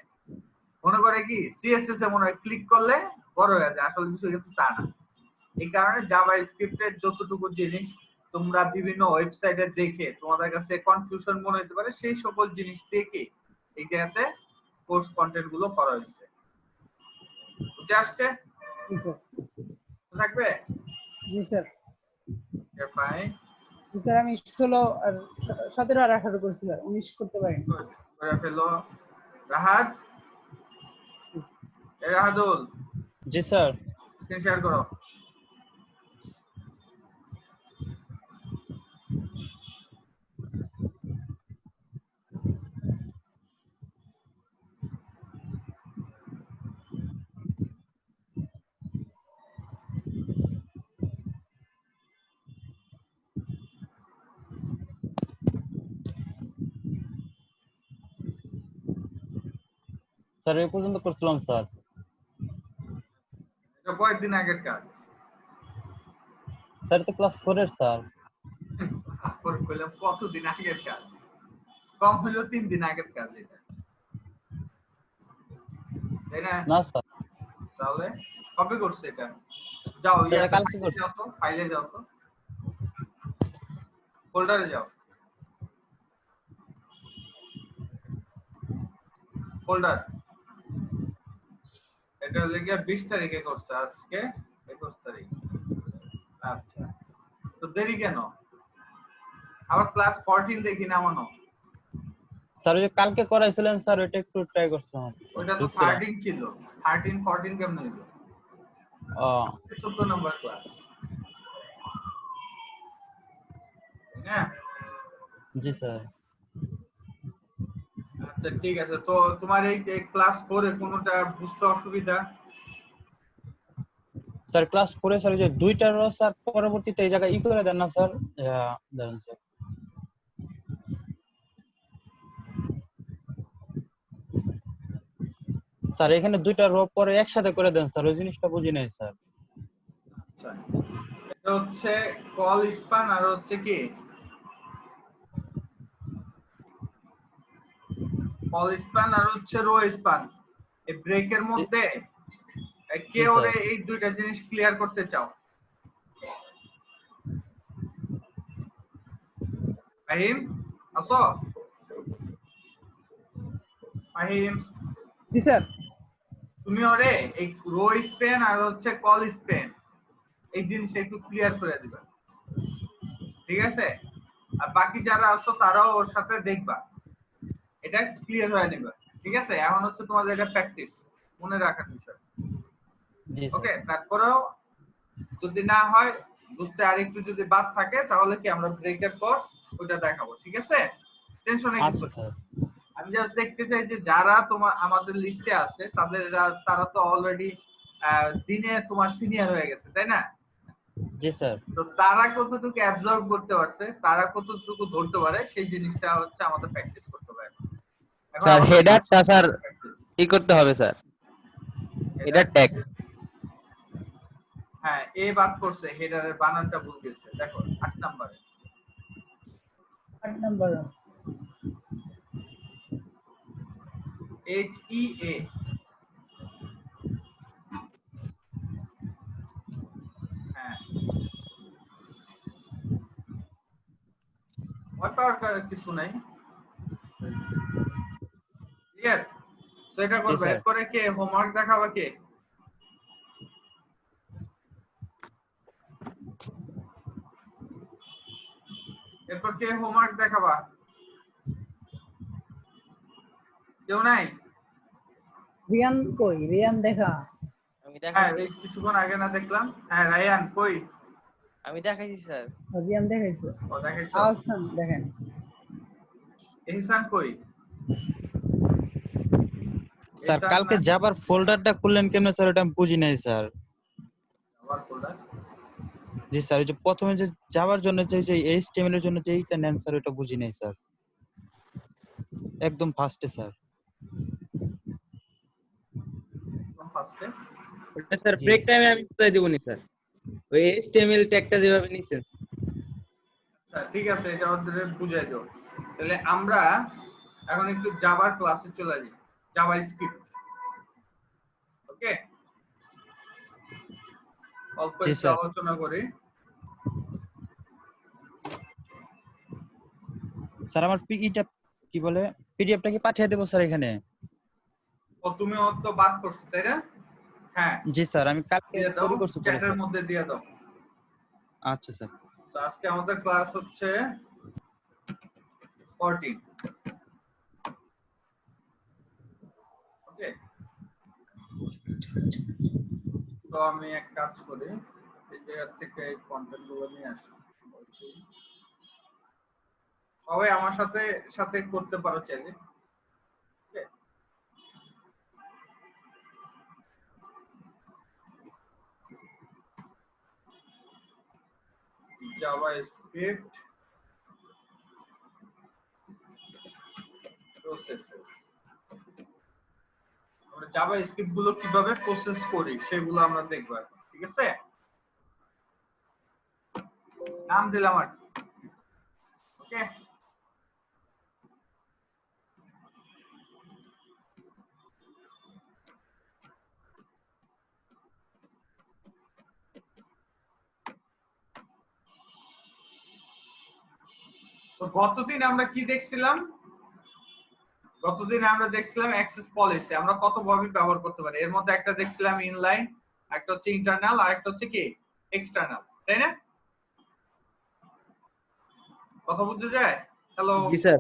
Speaker 1: মনে করে কি সিএসএস এ মনে হয় ক্লিক করলে বড় হয়ে যায়, আসলে বিষয় কিন্তু তা না। এই কারণে জাভাস্ক্রিপ্টের যতটুকু জিনিস তোমরা বিভিন্ন ওয়েবসাইটে দেখে তোমাদের কাছে কনফিউশন মনে হতে পারে, সেই সকল জিনিস দেখে এই জায়গাতে কোর্স কন্টেন্ট গুলো করা হয়েছে। বুঝে আসছে?
Speaker 7: জি স্যার।
Speaker 1: থাকবে?
Speaker 7: জি স্যার।
Speaker 1: ফাইন।
Speaker 7: জি স্যার, আমি 16 আর 17 আর 18 করছি স্যার, 19 করতে পারিনি।
Speaker 1: করে ফেলো। রাহাত, রাহাদুল,
Speaker 9: জি স্যার।
Speaker 1: স্ক্রিন শেয়ার করো।
Speaker 9: স্যার এই পর্যন্ত করছিলাম স্যার।
Speaker 1: এটা কয়েকদিন আগের কাজ।
Speaker 9: স্যার তো ক্লাস 4 এর স্যার।
Speaker 1: পাসপোর্ট কইলাম কতদিন আগের কাজ? কম হলো 3 দিন আগের কাজ এটা। তাই না?
Speaker 9: না স্যার।
Speaker 1: তাহলে কবে করছে এটা? যাও
Speaker 9: স্যার কালকে করছি।
Speaker 1: যাও তো, ফাইলে যাও তো, ফোল্ডারে যাও, ফোল্ডার। এটা লেগে 20 তারিখে করছে, আজকে 21 তারিখ। আচ্ছা, তো দেরি কেন? আবার ক্লাস 14 দেখি নামানো।
Speaker 9: স্যার ওই যে কালকে করাইছিলেন স্যার, ওইটা একটু ট্রাই করছিলাম।
Speaker 1: ওটা তো 13 ছিল, 13 14 কেমনে হইলো? 14 নম্বর ক্লাস। হ্যাঁ
Speaker 9: জি স্যার।
Speaker 1: আচ্ছা ঠিক আছে, তো তোমার এই যে ক্লাস 4 এ কোনটা বুঝতে অসুবিধা?
Speaker 9: স্যার ক্লাস 4 এ স্যার ওই যে দুইটারও স্যার পরবর্তীতে এই জায়গায় করে দেন না স্যার? দেন স্যার। স্যার এখানে দুইটা রো পরে একসাথে করে দেন স্যার, ওই জিনিসটা বুঝি নাই স্যার।
Speaker 1: আচ্ছা, এটা হচ্ছে কল স্প্যান আর হচ্ছে কি কল স্প্যান আর হচ্ছে রো স্প্যান। এই ব্রেকের মধ্যে কে ওরে এই দুইটা জিনিস ক্লিয়ার করতে চাও? ফাহিম আসো? ফাহিম,
Speaker 7: জি স্যার।
Speaker 1: তুমি ওরে এই রো স্প্যান আর হচ্ছে কল স্প্যান এই জিনিস একটু ক্লিয়ার করে দিবা, ঠিক আছে? আর বাকি যারা আছো তারাও ওর সাথে দেখবা, এটা ক্লিয়ার হয়ে নেবে, ঠিক আছে? এখন হচ্ছে তোমাদের এটা প্র্যাকটিস, মনে রাখার বিষয়।
Speaker 9: জি স্যার।
Speaker 1: ওকে, তারপরেও যদি না হয়, বুঝতে আরেকটু যদি বাদ থাকে, তাহলে কি আমরা ব্রেকের পর ওটা দেখাবো, ঠিক আছে? টেনশনে কিছু
Speaker 9: আচ্ছা স্যার।
Speaker 1: আমি জাস্ট দেখতে চাই যে যারা তোমার আমাদের লিস্টে আছে তারা তো অলরেডি দিনে তোমার সিনিয়র হয়ে গেছে, তাই না?
Speaker 9: জি স্যার।
Speaker 1: তো তারা কতটুকু অ্যাবজর্ব করতে পারছে, তারা কতটুকু ধরতে পারে, সেই জিনিসটা হচ্ছে আমাদের প্র্যাকটিস করতে হবে। এখন
Speaker 6: স্যার
Speaker 1: আমাদের
Speaker 6: হেডারটা স্যার
Speaker 1: practice।
Speaker 6: কি করতে হবে স্যার? Header tag.
Speaker 1: হ্যাঁ, এ বাদ করছে, হেডারের বানানটা ভুল গেছে, দেখো 8 নম্বরে
Speaker 7: 8 নাম্বার।
Speaker 1: HEA। হ্যাঁ, ভয় পাওয়ার কিছু নাই, ক্লিয়ার? সো এটা করবে,
Speaker 9: স্যার।
Speaker 1: এরপরে কে হোমওয়ার্ক দেখাবা? কে এরপর কে হোমওয়ার্ক দেখাবা? কেউ নাই?
Speaker 7: রিয়ান কই? রিয়ান দেখা।
Speaker 5: আমি
Speaker 1: হ্যাঁ,
Speaker 5: দেখাইছি।
Speaker 1: এই কিছুক্ষণ আগে না দেখলাম? হ্যাঁ, রায়ান কই?
Speaker 5: আমি দেখাইছি স্যার।
Speaker 7: রিয়ান দেখাইছে।
Speaker 1: ও দেখাইছো?
Speaker 7: আহসান দেখেন।
Speaker 1: ইহসান কই?
Speaker 9: স্যার
Speaker 1: ইহসান
Speaker 9: কালকে
Speaker 1: না?
Speaker 9: জাভার ফোল্ডারটা খুললেন কেমনে স্যার, ওটা আমি বুঝি নাই স্যার।
Speaker 1: আবার ফোল্ডার?
Speaker 9: জি স্যার, ওই যে প্রথমে যে যাওয়ার জন্য যে HTML এর জন্য যেইটা নেন স্যার, ওটা বুঝি নাই স্যার, একদম ফার্স্টে স্যার।
Speaker 1: ফার্স্টে
Speaker 6: ওটা স্যার
Speaker 9: জি।
Speaker 6: ব্রেক টাইমে আমি বুঝাই দেবনি স্যার। ওই HTML ট্যাগটা যেভাবে নিছেন।
Speaker 1: আচ্ছা ঠিক আছে, এটা ওদের বুঝাই দাও। তাহলে আমরা এখন একটু জাভার ক্লাসে চলে যাই, জাভা স্ক্রিপ্ট। ওকে, অল্প
Speaker 9: জি
Speaker 1: একটু
Speaker 9: স্যার।
Speaker 1: আলোচনা করি।
Speaker 9: স্যার আমার পিইটা কি বলে, পিডিএফটা কি পাঠিয়ে দেবো স্যার এখানে?
Speaker 1: ও তুমি অত বাদ করছো, তাই না? হ্যাঁ
Speaker 9: জি স্যার আমি কালকে
Speaker 1: দিয়ে দাও,
Speaker 9: তৈরি করছি পুরো
Speaker 1: চ্যাটের
Speaker 9: স্যার।
Speaker 1: মধ্যে দিয়ে দাও।
Speaker 9: আচ্ছা স্যার।
Speaker 1: তো আজকে আমাদের ক্লাস হচ্ছে 14। ওকে, তো আমি এক কাজ করি, এই জায়গা থেকে এই কন্টেন্ট গুলো নিয়ে আসি। সবাই আমার সাথে সাথে করতে পারো চাইলে। ওকে, জাভাস্ক্রিপ্ট প্রসেসেস, আমরা জাভাস্ক্রিপ্ট গুলো কিভাবে প্রসেস করি সেগুলো আমরা দেখব এখন, ঠিক আছে? নাম দিলাম আর কি। ওকে, তো গতদিন আমরা কি দেখছিলাম? গতদিন আমরা দেখছিলাম অ্যাক্সেস পলিসি আমরা কত ভাবে ব্যবহার করতে পারি। এর মধ্যে একটা দেখছিলাম ইনলাইন, একটা হচ্ছে ইন্টারনাল, আর একটা হচ্ছে কি এক্সটার্নাল, তাই না? কথা বুঝতে যায়? হ্যালো,
Speaker 6: জি স্যার।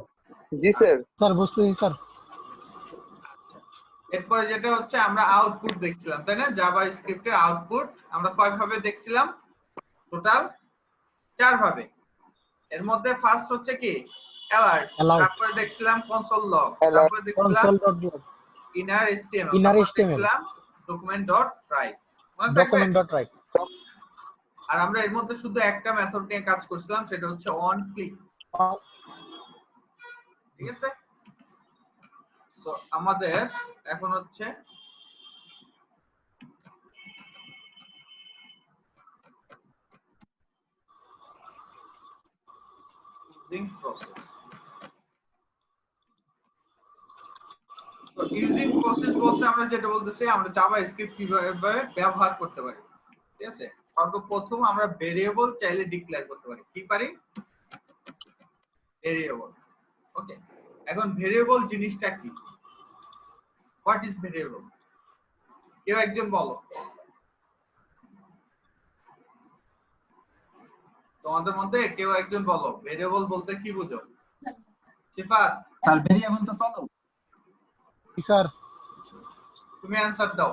Speaker 8: জি স্যার।
Speaker 3: স্যার বুঝতেছি স্যার।
Speaker 1: এরপরে যেটা হচ্ছে আমরা আউটপুট দেখছিলাম, তাই না? জাভা স্ক্রিপ্টের আউটপুট আমরা কয় ভাবে দেখছিলাম? টোটাল 4 ভাবে। এর মধ্যে ফার্স্ট হচ্ছে কি অ্যালার্ট, তারপরে দেখছিলাম কনসোল লগ, তারপরে দেখছিলাম ইনার এচটিএমএল, তারপরে দেখছিলাম document.write,
Speaker 3: document.write।
Speaker 1: আর আমরা এর মধ্যে শুধু একটা মেথড নিয়ে কাজ করছিলাম, সেটা হচ্ছে অন ক্লিক। ঠিক আছে, সো আমাদের এখন হচ্ছে ইউজিং প্রসেস। তো ইউজিং প্রসেস বলতে আমরা যেটা বলতেছি, আমরা জাভা স্ক্রিপ্ট কিভাবে ব্যবহার করতে পারি। ঠিক আছে, সর্বপ্রথম আমরা ভেরিয়েবল চাইলে ডিক্লেয়ার করতে পারি। কি পারি? ভেরিয়েবল। ওকে, এখন ভেরিয়েবল জিনিসটা কি? What is variable? কেউ একজন বলো। তোমাদের মধ্যে কেউ একজন বলো ভেরিয়েবল বলতে কি বুঝো? সিফাত।
Speaker 10: স্যার ভেরিয়েবল তো চলো।
Speaker 3: স্যার
Speaker 1: তুমি অ্যানসার দাও,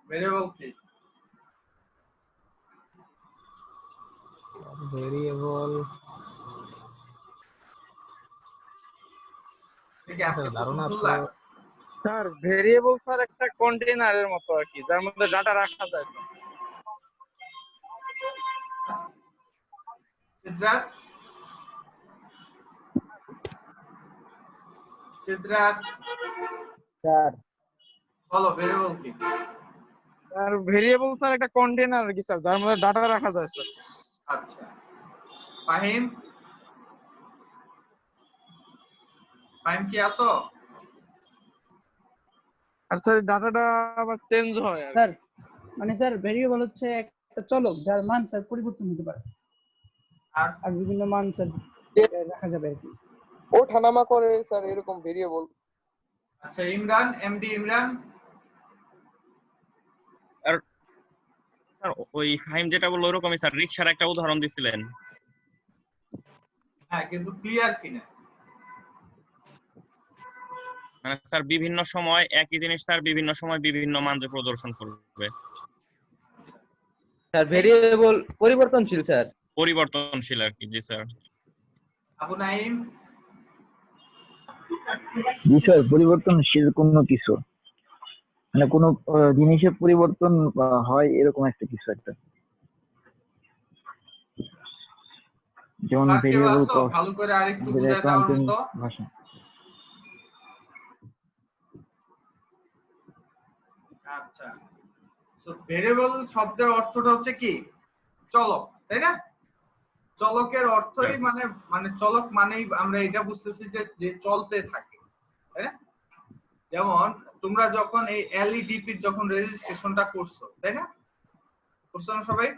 Speaker 1: ভেরিয়েবল কি?
Speaker 3: ভেরিয়েবল
Speaker 1: ঠিক আছে,
Speaker 3: ধারণা আছে
Speaker 11: স্যার ভেরিয়েবল স্যার একটা কন্টেইনারের মতো আর কি, যার মধ্যে ডাটা রাখা যায় স্যার।
Speaker 1: সিদ্ধার্থ, সিদ্ধার্থ
Speaker 7: স্যার
Speaker 1: বলো ভেরিয়েবল কি?
Speaker 11: আর ভেরিয়েবল স্যার একটা কন্টেইনার আর কি স্যার, যার মধ্যে ডাটা রাখা যায় স্যার।
Speaker 1: আচ্ছা, ফাহিম, ফাহিম কি আছো?
Speaker 11: আর স্যার ডাটাটা আবার চেঞ্জ হয় আর
Speaker 7: স্যার মানে স্যার ভেরিয়েবল হচ্ছে একটা চলক যার মান স্যার পরিবর্তন হতে পারে, আর বিভিন্ন মান স্যার রাখা যাবে আর কি।
Speaker 8: ওঠানামা করে স্যার, এরকম ভেরিয়েবল।
Speaker 1: আচ্ছা, ইমরান, এমডি ইমরান।
Speaker 12: আর স্যার ওই ফাহিম যেটা বললো ওরকমই স্যার, রিকশার একটা উদাহরণ দিছিলেন।
Speaker 1: হ্যাঁ, কিন্তু ক্লিয়ার কিনা?
Speaker 12: মানে স্যার বিভিন্ন সময় একই জিনিস স্যার বিভিন্ন সময় বিভিন্ন মান যে প্রদর্শন করবে।
Speaker 6: স্যার ভেরিয়েবল পরিবর্তনশীল স্যার।
Speaker 12: পরিবর্তনশীল আর কি। জি স্যার।
Speaker 1: আবু নাইম।
Speaker 10: জি স্যার, পরিবর্তনশীল কোনো কিছু মানে কোনো জিনিসের পরিবর্তন হয় এরকম একটা কিছু একটা, যেমন ভেরিয়েবল
Speaker 1: ভালো করে আরেকটু বুঝায় দাও তো।
Speaker 10: ভাষা।
Speaker 1: আচ্ছা, সো ভেরিয়েবল শব্দের অর্থটা হচ্ছে কি? চলক, তাই না? চলকের অর্থই মানে মানে চলক মানেই আমরা এটা বুঝতেছি যে চলতে থাকে, তাই না? যেমন তোমরা যখন এই এলইডিপি যখন রেজিস্ট্রেশনটা করছো, তাই না? করছো না সবাই?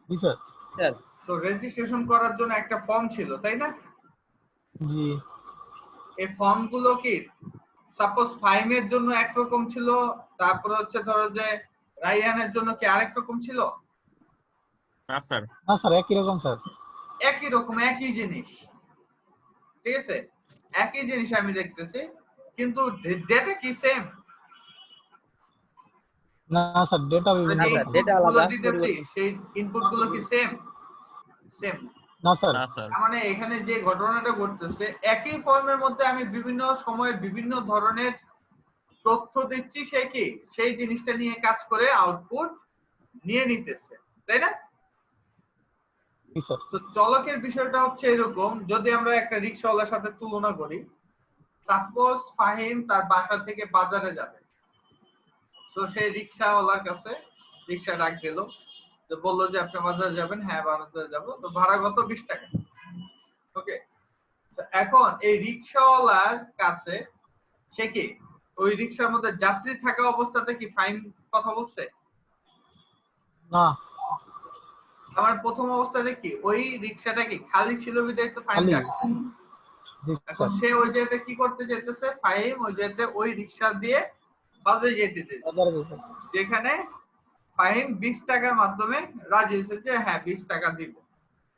Speaker 3: জি স্যার।
Speaker 6: স্যার
Speaker 1: সো রেজিস্ট্রেশন করার জন্য একটা ফর্ম ছিল, তাই না?
Speaker 3: জি।
Speaker 1: এই ফর্ম গুলো কি সাপোজ ফাহিমের জন্য একরকম ছিল, তারপর হচ্ছে ধরো যে রাইহানের জন্য কি আরেক রকম ছিল?
Speaker 12: না স্যার,
Speaker 3: না স্যার একই রকম স্যার।
Speaker 1: একই রকম, একই জিনিস, ঠিক আছে, একই জিনিস আমি দেখতেছি, কিন্তু ডেটা কি সেম?
Speaker 3: না স্যার ডেটা বিভিন্ন
Speaker 1: যে
Speaker 3: রকম।
Speaker 1: ইনপুট গুলো দিতেছি সেই ইনপুট গুলো কি সেম? সেম
Speaker 3: না স্যার।
Speaker 1: তার মানে এখানে যে ঘটনাটা ঘটতেছে, একই ফর্মের মধ্যে আমি বিভিন্ন সময়ে বিভিন্ন ধরনের তথ্য দিচ্ছি, সে কি সেই জিনিসটা নিয়ে কাজ করে আউটপুট নিয়ে নিতেছে, তাই না? তো চলকের বিষয়টা হচ্ছে এরকম, যদি আমরা একটা রিকশাওয়ালার সাথে তুলনা করি, সাপোজ ফাহিম তার বাসা থেকে বাজারে যাবে, তো সেই রিকশাওয়ালার কাছে রিকশা ডাক দিল, তো বললো যে আপনি বাজারে যাবেন, হ্যাঁ বাজারে যাব, তো ভাড়া কত? 20 টাকা। ওকে, তো এখন এই রিকশাওয়ালার কাছে সে কি ওই রিকশার মধ্যে যাত্রী থাকা অবস্থাতে কি ফাইন কথা বলছে?
Speaker 3: না।
Speaker 1: আমার প্রথম অবস্থাতে কি ওই রিকশাটা কি খালি ছিল বিধায় তো ফাইন কাটছে। এখন সে ওই জায়গাতে কি করতে যেতেছে? ফাইন ওই জায়গাতে ওই রিকশা দিয়ে বাজারে যেতে, যেখানে ফাইন 20 টাকার মাধ্যমে রাজি হয়েছে যে হ্যাঁ 20 টাকা দিব।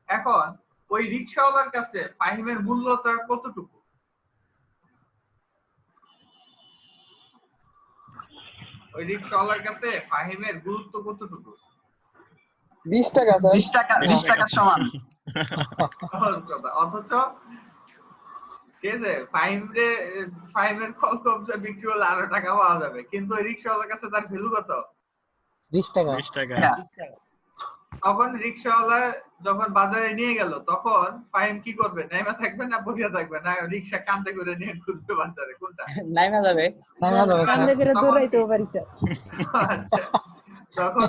Speaker 1: এখন ওই রিকশাওয়ালার কাছে ফাহিমের মূল্যটা কতটুকু? ওই রিকশাওয়ালার কাছে ফাহিমের গুরুত্ব কতটুকু?
Speaker 8: 20 টাকা স্যার।
Speaker 1: 20 টাকার সমান। অথচ ঠিক আছে, ফাহিমের কলকবজা বিক্রি হলে আরো টাকা পাওয়া যাবে, কিন্তু ওই রিকশাওয়ালার কাছে তার ভ্যালু কত?
Speaker 3: 20 টাকা।
Speaker 12: 20 টাকা।
Speaker 1: তখন রিকশাওয়ালা যখন বাজারে নিয়ে গেল, তখন ফাহিম কি করবে? নাইমা থাকবে না বসিয়া থাকবে, না রিকশা কান্দে করে নিয়ে ঘুরবে বাজারে? কোনটা?
Speaker 7: নাইমা যাবে। কান্দে করে দৌড়াইতেও পারি স্যার।
Speaker 1: আচ্ছা, তখন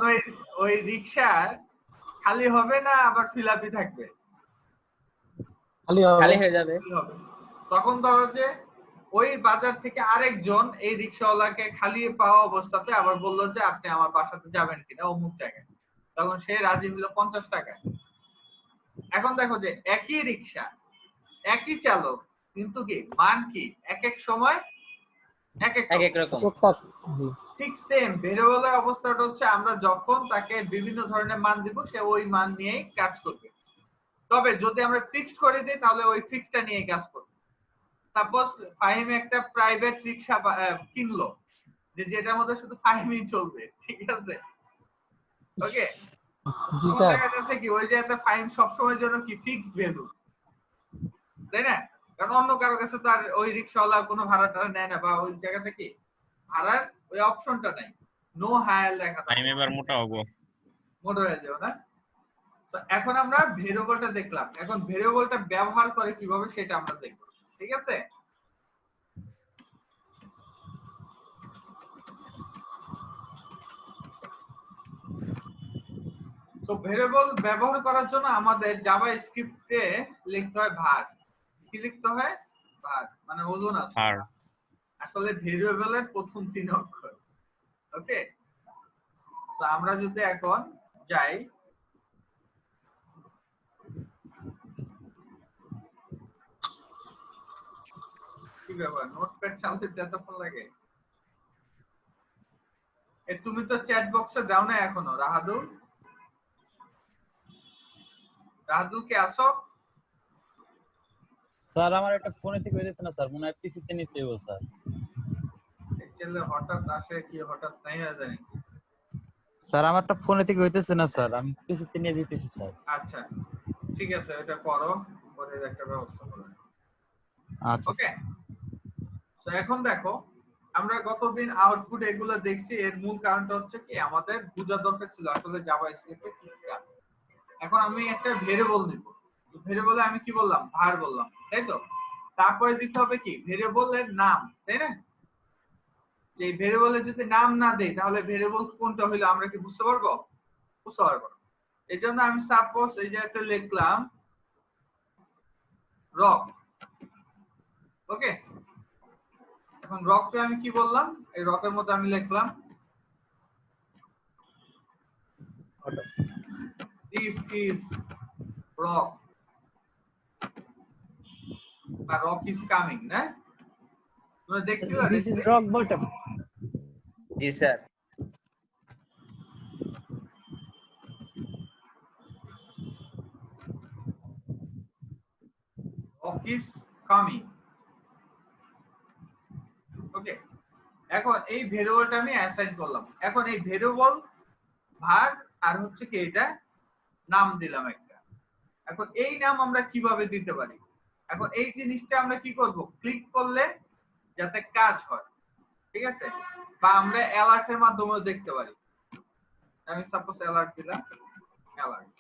Speaker 1: ওই রিকশা খালি হবে না আবার ফিলাপি থাকবে?
Speaker 3: খালি
Speaker 7: হয়ে যাবে।
Speaker 1: তখন ধরো যে ওই বাজার থেকে আরেকজন এই রিকশাওয়ালাকে খালি পাওয়া অবস্থাতে আবার বললো যে আপনি আমার বাসাতে যাবেন কিনা অমুক জায়গায়, তখন সে রাজি হলো 50 টাকায়। এখন দেখো যে একই রিকশা, একই চালক, কিন্তু কি মান কি এক এক সময় এক এক রকম। ঠিক সেম ভেরিয়েবলের অবস্থাটা হচ্ছে আমরা যখন তাকে বিভিন্ন ধরনের মান দিব, সে ওই মান নিয়েই কাজ করবে। তবে যদি আমরা ফিক্সড করে দিই তাহলে ওই ফিক্সডটা নিয়ে কাজ করবে। সাপোজ ফাহিম একটা প্রাইভেট রিকশা কিনলো, যেটার মধ্যে শুধু ফাহিমই চলবে, ঠিক আছে? ওকে, দেখা যাচ্ছে কি ওই জায়গাতে ফাহিম সবসময়ের জন্য কি ফিক্সড ভ্যালু, তাই না? কারণ অন্য কারোর কাছে তো আর ওই রিকশাওয়ালা কোনো ভাড়াটা নেয় না, বা ওই জায়গাতে কি ভাড়ার ওই অপশনটা নাই, নো হায়ার লেখা থাকে।
Speaker 12: টাইম এবার মোটা হবো,
Speaker 1: মোটা হয়ে যাবে না? তো এখন আমরা ভেরিয়েবলটা দেখলাম, এখন ভেরিয়েবলটা ব্যবহার করে কিভাবে সেটা আমরা দেখব, ঠিক আছে? তো ভেরিয়েবল ব্যবহার করার জন্য আমাদের জাভা স্ক্রিপ্টে লিখতে হয় var। কি লিখতে হয়? var, মানে ওজন আছে। আসলে ভেরিয়েবলের প্রথম 3 অক্ষর। ওকে, তো আমরা যদি এখন যাই, কি ব্যাপার নোটপ্যাড চালাতে এতক্ষণ লাগে? তুমি তো চ্যাট বক্সে দাও না এখনো। রাহাদুল, রাহাদুল কে আসো?
Speaker 13: স্যার আমার একটা ফোনে থেকে হইতেছে না স্যার, মনে হয় পিসি তে নিতে হবে স্যার।
Speaker 1: চলে হঠাৎ আসে কি হঠাৎ নাই জানি।
Speaker 9: স্যার আমারটা ফোনে থেকে হইতেছে না স্যার, আমি পিসি তে নিয়ে দিতেছি স্যার।
Speaker 1: আচ্ছা ঠিক আছে, এটা করো, পরে একটা ব্যবস্থা করো।
Speaker 9: আচ্ছা
Speaker 1: ওকে, সো এখন দেখো আমরা গতদিন আউটপুট এগুলো দেখছি, এর মূল কারণটা হচ্ছে কি আমাদের বোঝা দরকার ছিল আসলে জাভা স্ক্রিপ্টে কি কাজ। এখন আমি একটা ভেরিয়েবল নিব, তো ভেরিয়েবলে আমি কি বললাম? var বললাম, তাই তো? তারপরে দিতে হবে কি ভেরিয়েবলের নাম, তাই না? যে ভেরিয়েবলে যদি নাম না দেই তাহলে ভেরিয়েবল কোনটা হইলো আমরা কি বুঝতে পারবো? বুঝতে পারবো না। এজন্য আমি সাপোজ এই জায়গাতে লিখলাম রক। ওকে, এখন রকটা আমি কি বললাম? এই রকের মধ্যে আমি লিখলাম this is rock, বা rock is coming, না? তোমরা দেখছিলা?
Speaker 7: This is rock bottom.
Speaker 6: G sir.
Speaker 1: Rock is coming. ওকে, এখন এই ভেরিয়েবলটা আমি অ্যাসাইন করলাম। এখন এই ভেরিয়েবল ভাগ আর হচ্ছে কি এটা নাম দিলাম একটা। এখন এই নাম আমরা কিভাবে দিতে পারি? এখন এই জিনিসটা আমরা কি করব? ক্লিক করলে যাতে কাজ হয়, ঠিক আছে? বা আমরা অ্যালার্টের মাধ্যমে দেখতে পারি। আমি সাপোজ অ্যালার্ট দিলাম, অ্যালার্ট।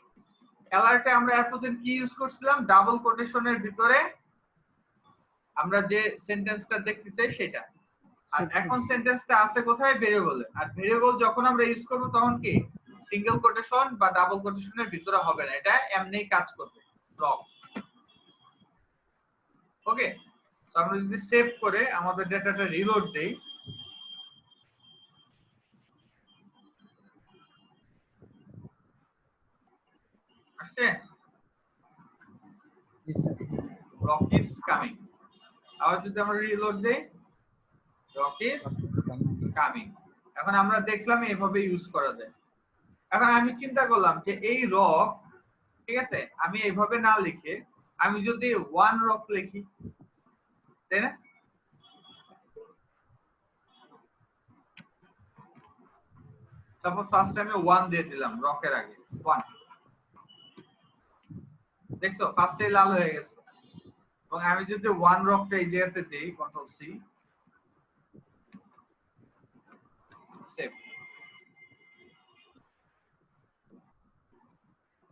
Speaker 1: অ্যালার্টে আমরা এতদিন কি ইউজ করছিলাম? ডাবল কোটেশনের ভিতরে আমরা যে সেন্টেন্সটা দেখতে চাই সেটা। আর এখন সেন্টেন্সটা আছে কোথায়? ভেরিয়েবলে। আর ভেরিয়েবল যখন আমরা ইউজ করব তখন কি সিঙ্গেল কোটেশন বা ডাবল কোটেশনের ভিতরে হবে না, এটা এমনিই কাজ করবে। রক। ওকে, তো আমরা যদি সেভ করে আমাদের ডেটাটা রিলোড দেই, আসছে রক ইজ কামিং। আবার যদি আমরা রিলোড দেই, রক ইজ কামিং। এখন আমরা দেখলাম এভাবে ইউজ করা যায়। এখন আমি চিন্তা করলাম যে এই রক, ঠিক আছে, আমি এইভাবে না লিখে আমি যদি ওয়ান রক লিখি, তাই না? সাপোজ ফার্স্ট আমি 1 দিয়ে দিলাম রকের আগে 1, দেখছো ফার্স্টে লাল হয়ে গেছে। এবং আমি যদি 1 রকটা এই জায়গাতে দেই, কন্ট্রোল সি, সেভ।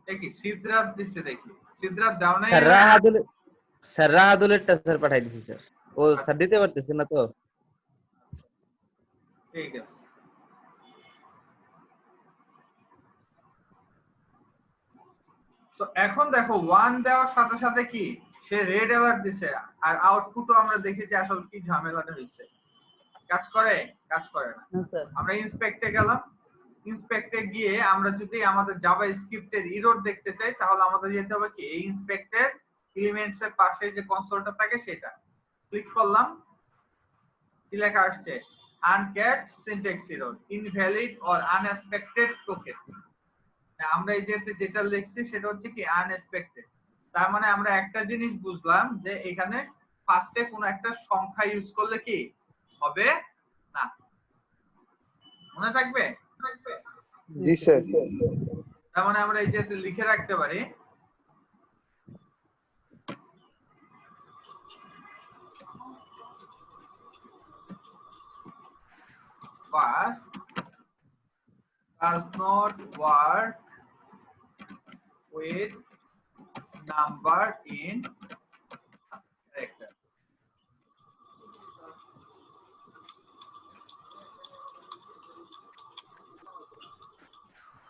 Speaker 1: দেখি সিদ্ধার্থ দিছে, দেখি সিদ্ধার্থ দাও নাই।
Speaker 6: স্যার রাহাদুলেরটা স্যার পাঠাই দিছি স্যার। ও স্যার দিতে পারতেছে না তো।
Speaker 1: ঠিক আছে, তো এখন দেখো 1 দেওয়ার সাথে সাথে কি সে রেড অ্যালার্ট দিছে, আর আউটপুটও আমরা দেখেছি আসলে কি ঝামেলাটা হইছে। কাজ করে? কাজ করে না। আমরা ইন্সপেক্টে গেলাম, ইন্সপেক্টে গিয়ে আমরা যদি আমাদের জাভা স্ক্রিপ্টের এরর দেখতে চাই তাহলে আমাদের যেতে হবে কি এই ইন্সপেক্টের এলিমেন্টস এর পাশে যে কনসোলটা থাকে সেটা ক্লিক করলাম। কি লেখা আসছে? Uncaught syntax error, invalid or unexpected token. আমরা এই যেটা লিখছি সেটা হচ্ছে কি আনএক্সপেক্টেড। তার মানে আমরা একটা জিনিস বুঝলাম যে এখানে ফার্স্টে কোনো একটা সংখ্যা ইউজ করলে কি হবে না। মনে থাকবে?
Speaker 8: জি স্যার।
Speaker 1: তার মানে আমরা এই যে লিখে রাখতে পারি first does not work with number in character.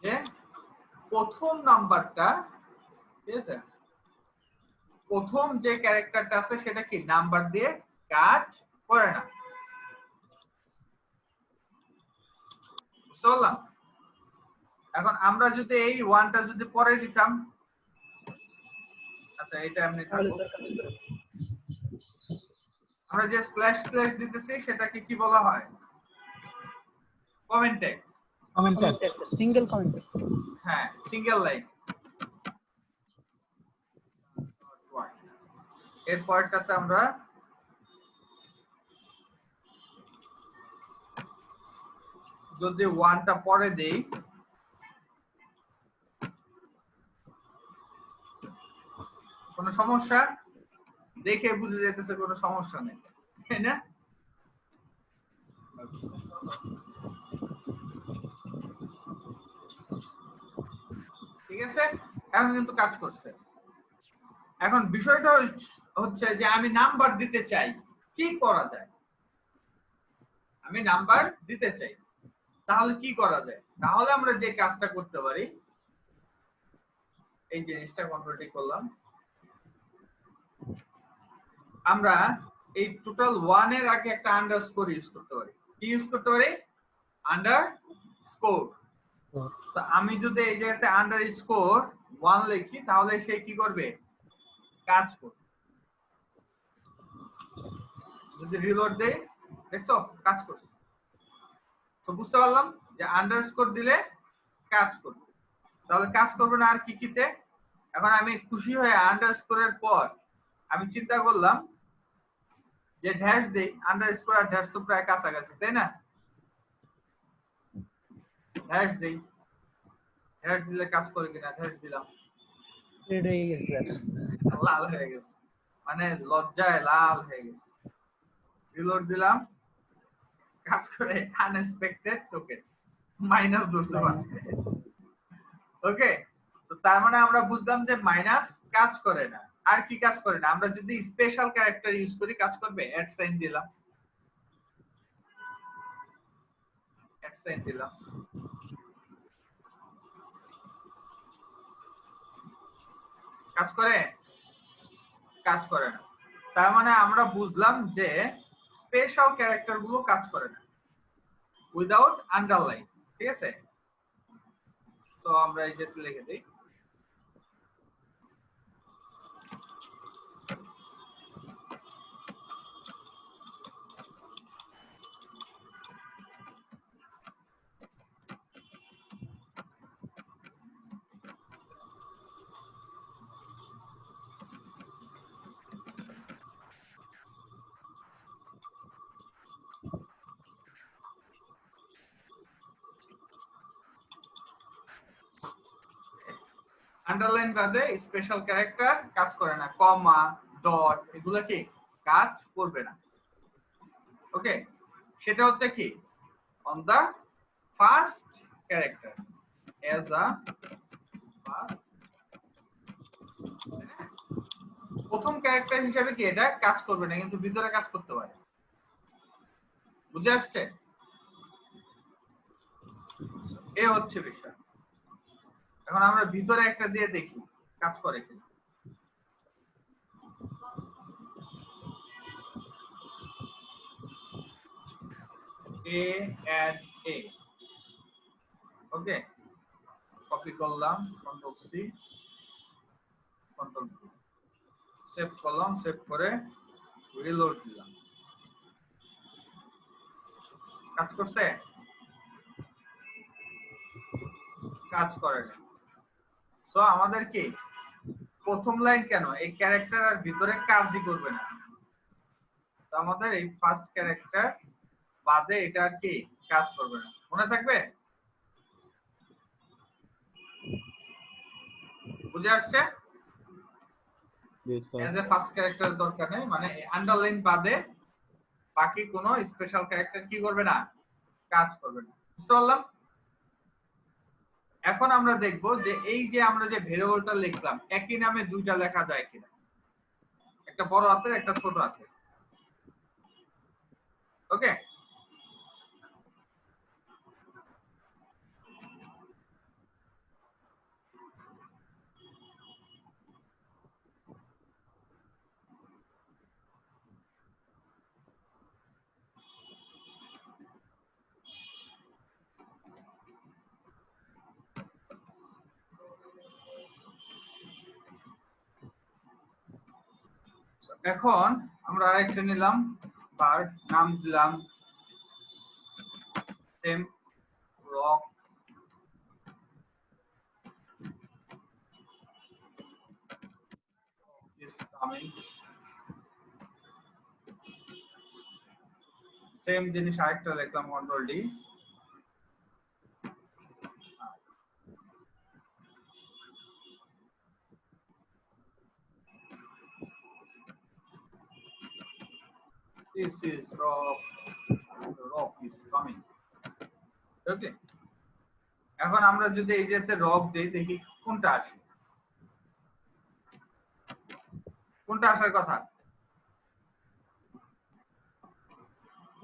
Speaker 1: যে প্রথম নাম্বারটা, ঠিক আছে, প্রথম যে ক্যারেক্টারটা আছে সেটা কি নাম্বার দিয়ে কাজ করে না। বুঝলাম? এখন আমরা যদি এই 1টা যদি পরে দিতাম, আচ্ছা এটা এমনি থাকবে। আমরা যে স্ল্যাশ স্ল্যাশ দিতেছি সেটাকে কি বলা হয়? Comment tag.
Speaker 7: Comment tag, single comment tag.
Speaker 1: হ্যাঁ, সিঙ্গেল লাইন। এর পরেরটাতে আমরা যদি 1টা পরে দেই, কোনো সমস্যা? দেখে বুঝে যেতেছে কোনো সমস্যা নেই, তাই না? ঠিক আছে, এখন কিন্তু কাজ করছে। এখন বিষয়টা হচ্ছে যে আমি নাম্বার দিতে চাই, কি করা যায়? আমি নাম্বার দিতে চাই, তাহলে কি করা যায়? তাহলে আমরা যে কাজটা করতে পারি, এই জিনিসটা কন্ট্রোল টি করলাম, আমরা এই টোটাল 1 এর আগে একটা আন্ডারস্কোর ইউজ করতে পারি। কি ইউজ করতে পারি? আন্ডারস্কোর। তো আমি যদি এই জায়গাতে আন্ডারস্কোর 1 লিখি তাহলে সে কি করবে? কাজ করবে। যদি রিলোড দেই দেখছো কাজ করছে। তো বুঝতে পারলাম যে আন্ডারস্কোর দিলে কাজ করবে। তাহলে কাজ করবে না আর কিতে। এখন আমি খুশি হয়ে আন্ডারস্কোরের পর আমি চিন্তা করলাম যে ড্যাশ দেই, আন্ডারস্কোর আর ড্যাশ তো প্রায় কাছাকাছি, তাই না? ড্যাশ দেই, ড্যাশ দিলে কাজ করে কিনা, ড্যাশ দিলাম,
Speaker 7: রেড হয়ে গেছে স্যার।
Speaker 1: লাল হয়ে গেছে, মানে লজ্জায় লাল হয়ে গেছে। রিলোড দিলাম, কাজ করে, আনএক্সপেক্টেড টোকেন মাইনাস ধরছে পাশে। ওকে, তো তার মানে আমরা বুঝলাম যে মাইনাস কাজ করে না। আর কি কাজ করে না? আমরা যদি স্পেশাল ক্যারেক্টার ইউজ করি কাজ করবে। এট সাইন দিলাম, এট সাইন দিলাম, কাজ করে? কাজ করে না। তার মানে আমরা বুঝলাম যে স্পেশাল ক্যারেক্টার গুলো কাজ করে না উইদাউট আন্ডারলাইন। ঠিক আছে, তো আমরা এই যে লিখে দিই আন্ডারলাইন বাদে স্পেশাল ক্যারেক্টার কাজ করে না, কমা ডট এগুলো কি কাজ করবে না। ওকে, সেটা হচ্ছে কি on the first character as a first, প্রথম ক্যারেক্টার হিসেবে কি এটা কাজ করবে না, কিন্তু ভিতরে কাজ করতে পারে। বুঝে আসছে? এ হচ্ছে বিষয়। এখন আমরা ভিতরে একটা দিয়ে দেখি কাজ করে কিনা। A add A, okay, copy করলাম, control C, control V, save করলাম, সেভ করে রিলোড দিলাম। কাজ করছে? কাজ করে না। সো আমাদের কি প্রথম লাইন কেন এই ক্যারেক্টার আর ভিতরে কাজই করবে না, তো আমাদের এই ফার্স্ট ক্যারেক্টার বাদে এটা আর কি কাজ করবে না। মনে থাকবে? বুঝে আসছে? এজ এ ফার্স্ট ক্যারেক্টার দরকার নেই, মানে আন্ডারলাইন বাদে বাকি কোনো স্পেশাল ক্যারেক্টার কি করবে না, কাজ করবে না। বুঝতে পারলাম? এখন আমরা দেখব যে এই যে আমরা যে ভেরিয়েবলটা লিখলাম একই নামে দুইটা লেখা যায় কিনা, একটা বড় হাতের একটা ছোট হাতের। ওকে, এখন আমরা আরেকটা নিলাম, তার নাম দিলাম same rock is coming, same জিনিস আরেকটা লিখলাম control D, this is rock, the rock is coming. ওকে, এখন আমরা যদি এই যেতে রক দেই দেখি কোনটা আসে, কোনটা আসার কথা?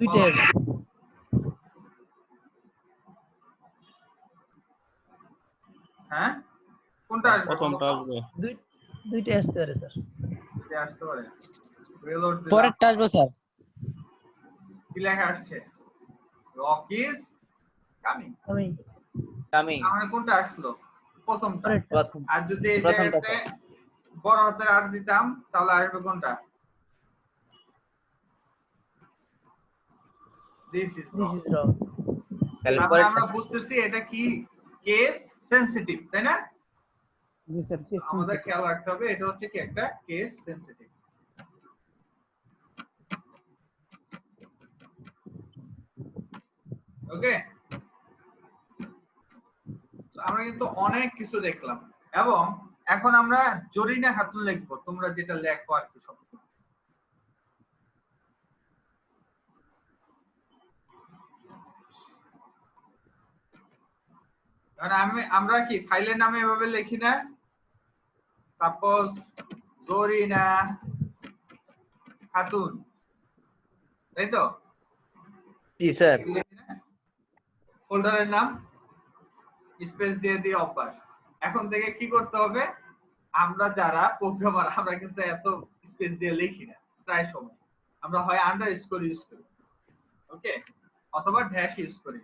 Speaker 7: দুইটার
Speaker 1: হ্যাঁ, কোনটা আসবে?
Speaker 12: প্রথমটা আসবে,
Speaker 7: দুইটা আসতে পারে স্যার।
Speaker 1: দুইটা আসতে পারে। রিলোড দিলাম,
Speaker 4: পরেরটা আসবে স্যার।
Speaker 1: কি লেখা আসছে? Rock is coming.
Speaker 6: কামিং,
Speaker 1: মানে কোনটা আসলো? প্রথমটা।
Speaker 6: প্রথম।
Speaker 1: আর যদি এই
Speaker 6: প্রথমটা
Speaker 1: জায়গাতে বড় হাতের আর দিতাম তাহলে আসবে কোনটা? This is
Speaker 7: this is wrong.
Speaker 6: তাহলে
Speaker 1: তাহলে
Speaker 6: পরে
Speaker 1: আমরা বুঝতেছি এটা কি কেস সেনসিটিভ, তাই না?
Speaker 7: জি স্যার কেস
Speaker 1: আমাদের
Speaker 7: সেনসিটিভ।
Speaker 1: খেয়াল রাখতে হবে এটা হচ্ছে কি একটা কেস সেনসিটিভ। ওকে, আমরা কিন্তু অনেক কিছু দেখলাম এবং এখন আমরা জরিনা খাতুন লিখবো, তোমরা যেটা লেখো আর কি সব। কারণ আমরা কি ফাইলের নামে এভাবে লিখি না, সাপোজ জরিনা খাতুন, তাই তো?
Speaker 6: জি স্যার।
Speaker 1: ফোল্ডারের নাম স্পেস দিয়ে দিয়ে অভ্যাস। এখন থেকে কি করতে হবে, আমরা যারা প্রোগ্রামার আমরা কিন্তু এত স্পেস দিয়ে লিখি না, প্রায় সময় আমরা হয় আন্ডারস্কোর ইউজ করি, ওকে, অথবা ড্যাশ ইউজ করি।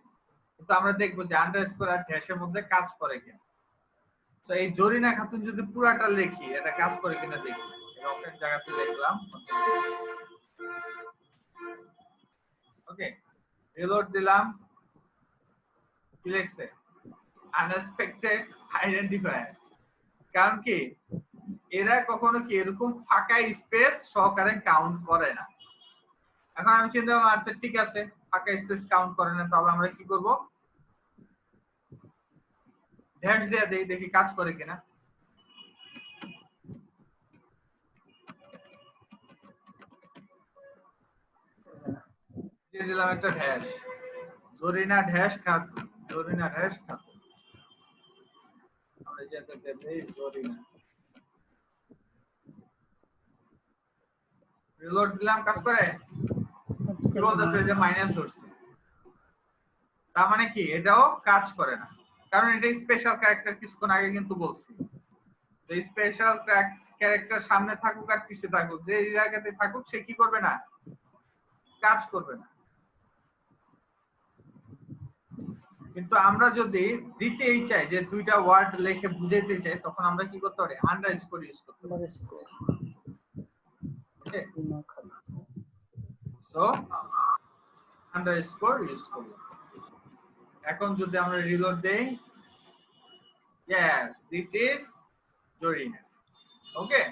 Speaker 1: কিন্তু আমরা দেখবো যে আন্ডারস্কোর আর ড্যাশের মধ্যে কাজ করে কিনা। তো এই জরিনা খাতুন যদি পুরাটা লিখি এটা কাজ করে কিনা দেখি। রকেট জায়গাতে লিখলাম, ওকে, রিলোড দিলাম, কি লিখছে আনএক্সপেক্টেড আইডেন্টিফায়ার। কারণ কি এরা কখনো কি এরকম ফাঁকা স্পেস সহকারে কাউন্ট করে না। এখন আমি চিন্তা করলাম আচ্ছা ঠিক আছে ফাঁকা স্পেস কাউন্ট করে না, তাহলে আমরা কি করব, ড্যাশ দিয়ে দেই, দেখি কাজ করে কিনা। দিয়ে দিলাম একটা dash, Jarina dash Khatun, Jarina dash Khatun. আমরা যেটা দেই জরিনা, রিলোড দিলাম, কাজ করে? কি বলতেছে যে মাইনাস ধরছে, তার মানে কি এটাও কাজ করে না, কারণ এটা স্পেশাল ক্যারেক্টার। কিছুক্ষণ আগে কিন্তু বলছি যে স্পেশাল ক্যারেক্টার সামনে থাকুক আর পিছে থাকুক, যে জায়গাতে থাকুক সে কি করবে না, কাজ করবে না। কিন্তু আমরা যদি দিতেই চাই যে দুইটা ওয়ার্ড লিখে বুঝাইতে চাই, তখন আমরা কি করতে পারি, আন্ডারস্কোর ইউজ করতে পারি। ওকে, সো আন্ডারস্কোর ইউজ করব। এখন যদি আমরা রিলোড দেই, yes this is Zarina. Okay,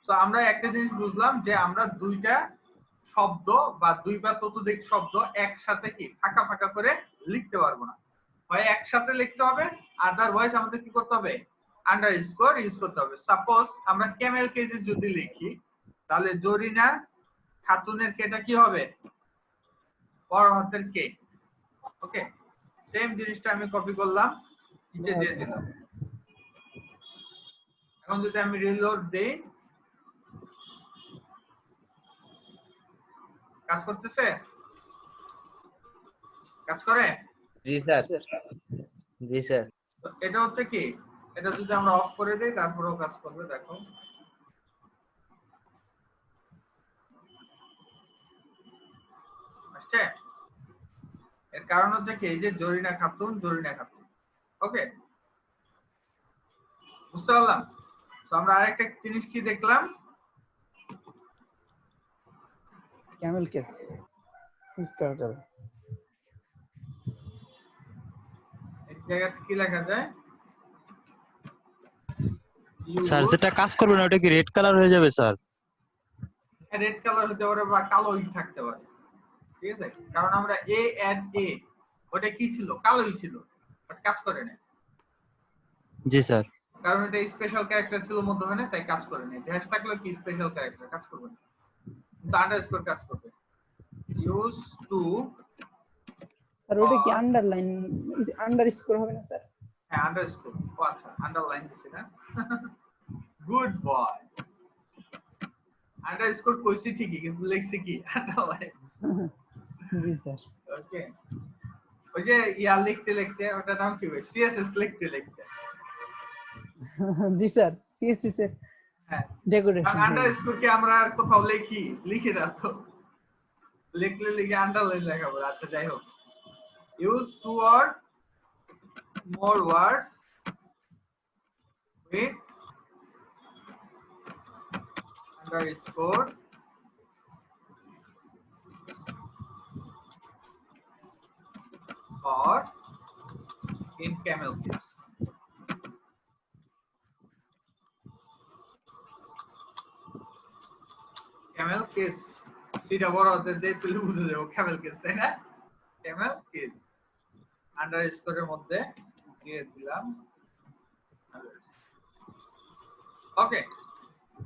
Speaker 1: so আমরা একটা জিনিস বুঝলাম যে আমরা দুইটা শব্দ বা দুই বা ততোধিক শব্দ একসাথে কি ফাঁকা ফাঁকা করে লিখতে পারবো না, হয় একসাথে লিখতে হবে, আদারওয়াইজ আমাদের কি করতে হবে, আন্ডারস্কোর ইউজ করতে হবে। সাপোজ আমরা ক্যামেল কেসে যদি লিখি, তাহলে জরিনা খাতুনের কেটা কি হবে, বড় হাতের কে। ওকে, সেম জিনিসটা আমি কপি করলাম, নিচে দিয়ে দিলাম। এখন যদি আমি রিলোড দেই, কাজ করতেছে, কাজ করে?
Speaker 6: জি স্যার। জি স্যার।
Speaker 1: এটা হচ্ছে কি, এটা যদি আমরা অফ করে দেই তারপরেও কাজ করবে। দেখো আসছে, এর কারণ হচ্ছে কি এই যে জরিনা খাতুন, জরিনা খাতুন। ওকে, বুঝতে পারলাম? তো আমরা আরেকটা জিনিস কি দেখলাম,
Speaker 7: ক্যামেল কেস ইউজ করা যাবে।
Speaker 1: এই জায়গাতে কি লেখা যায়,
Speaker 9: স্যার যেটা কাজ করবে না ওটা কি রেড কালার হয়ে যাবে স্যার?
Speaker 1: রেড কালার হতে পারে বা কালোই থাকতে পারে, ঠিক আছে? কারণ আমরা এ এন্ড এ ওটা কি ছিল, কালোই ছিল, বাট কাজ করে না।
Speaker 9: জি স্যার।
Speaker 1: কারণ এটা স্পেশাল ক্যারেক্টার ছিল মধ্যখানে, তাই কাজ করে না। ড্যাশ থাকলে কি স্পেশাল ক্যারেক্টার কাজ করবে না, কিন্তু আন্ডারস্কোর কাজ করবে। ইউজ টু,
Speaker 7: স্যার ওটা কি আন্ডারলাইন আন্ডারস্কোর হবে না স্যার?
Speaker 1: হ্যাঁ আন্ডারস্কোর, ও আচ্ছা আন্ডারলাইন দিছি না, গুড বয়। আন্ডারস্কোর কইছি ঠিকই, কিন্তু লিখছি কি আন্ডারলাইন।
Speaker 7: জি স্যার।
Speaker 1: ওকে, ওই যে ইয়া লিখতে লিখতে, ওটা নাম কি হয়, সিএসএস লিখতে লিখতে।
Speaker 7: জি স্যার, সিএসএস এর
Speaker 1: হ্যাঁ,
Speaker 7: ডেকোরেশন।
Speaker 1: আন্ডারস্কোর কি আমরা আর কোথাও লিখি না তো, লিখলে লিখে আন্ডারলাইন লেখা পড়ে। আচ্ছা যাই হোক, use to or more words with underscore camel case. Camel case. সেটা বড় হতে দিয়ে তুলে বুঝে যাবো camel case, তাই না? Camel case. আন্ডারস্কোরের মধ্যে দিয়ে দিলাম। ওকে,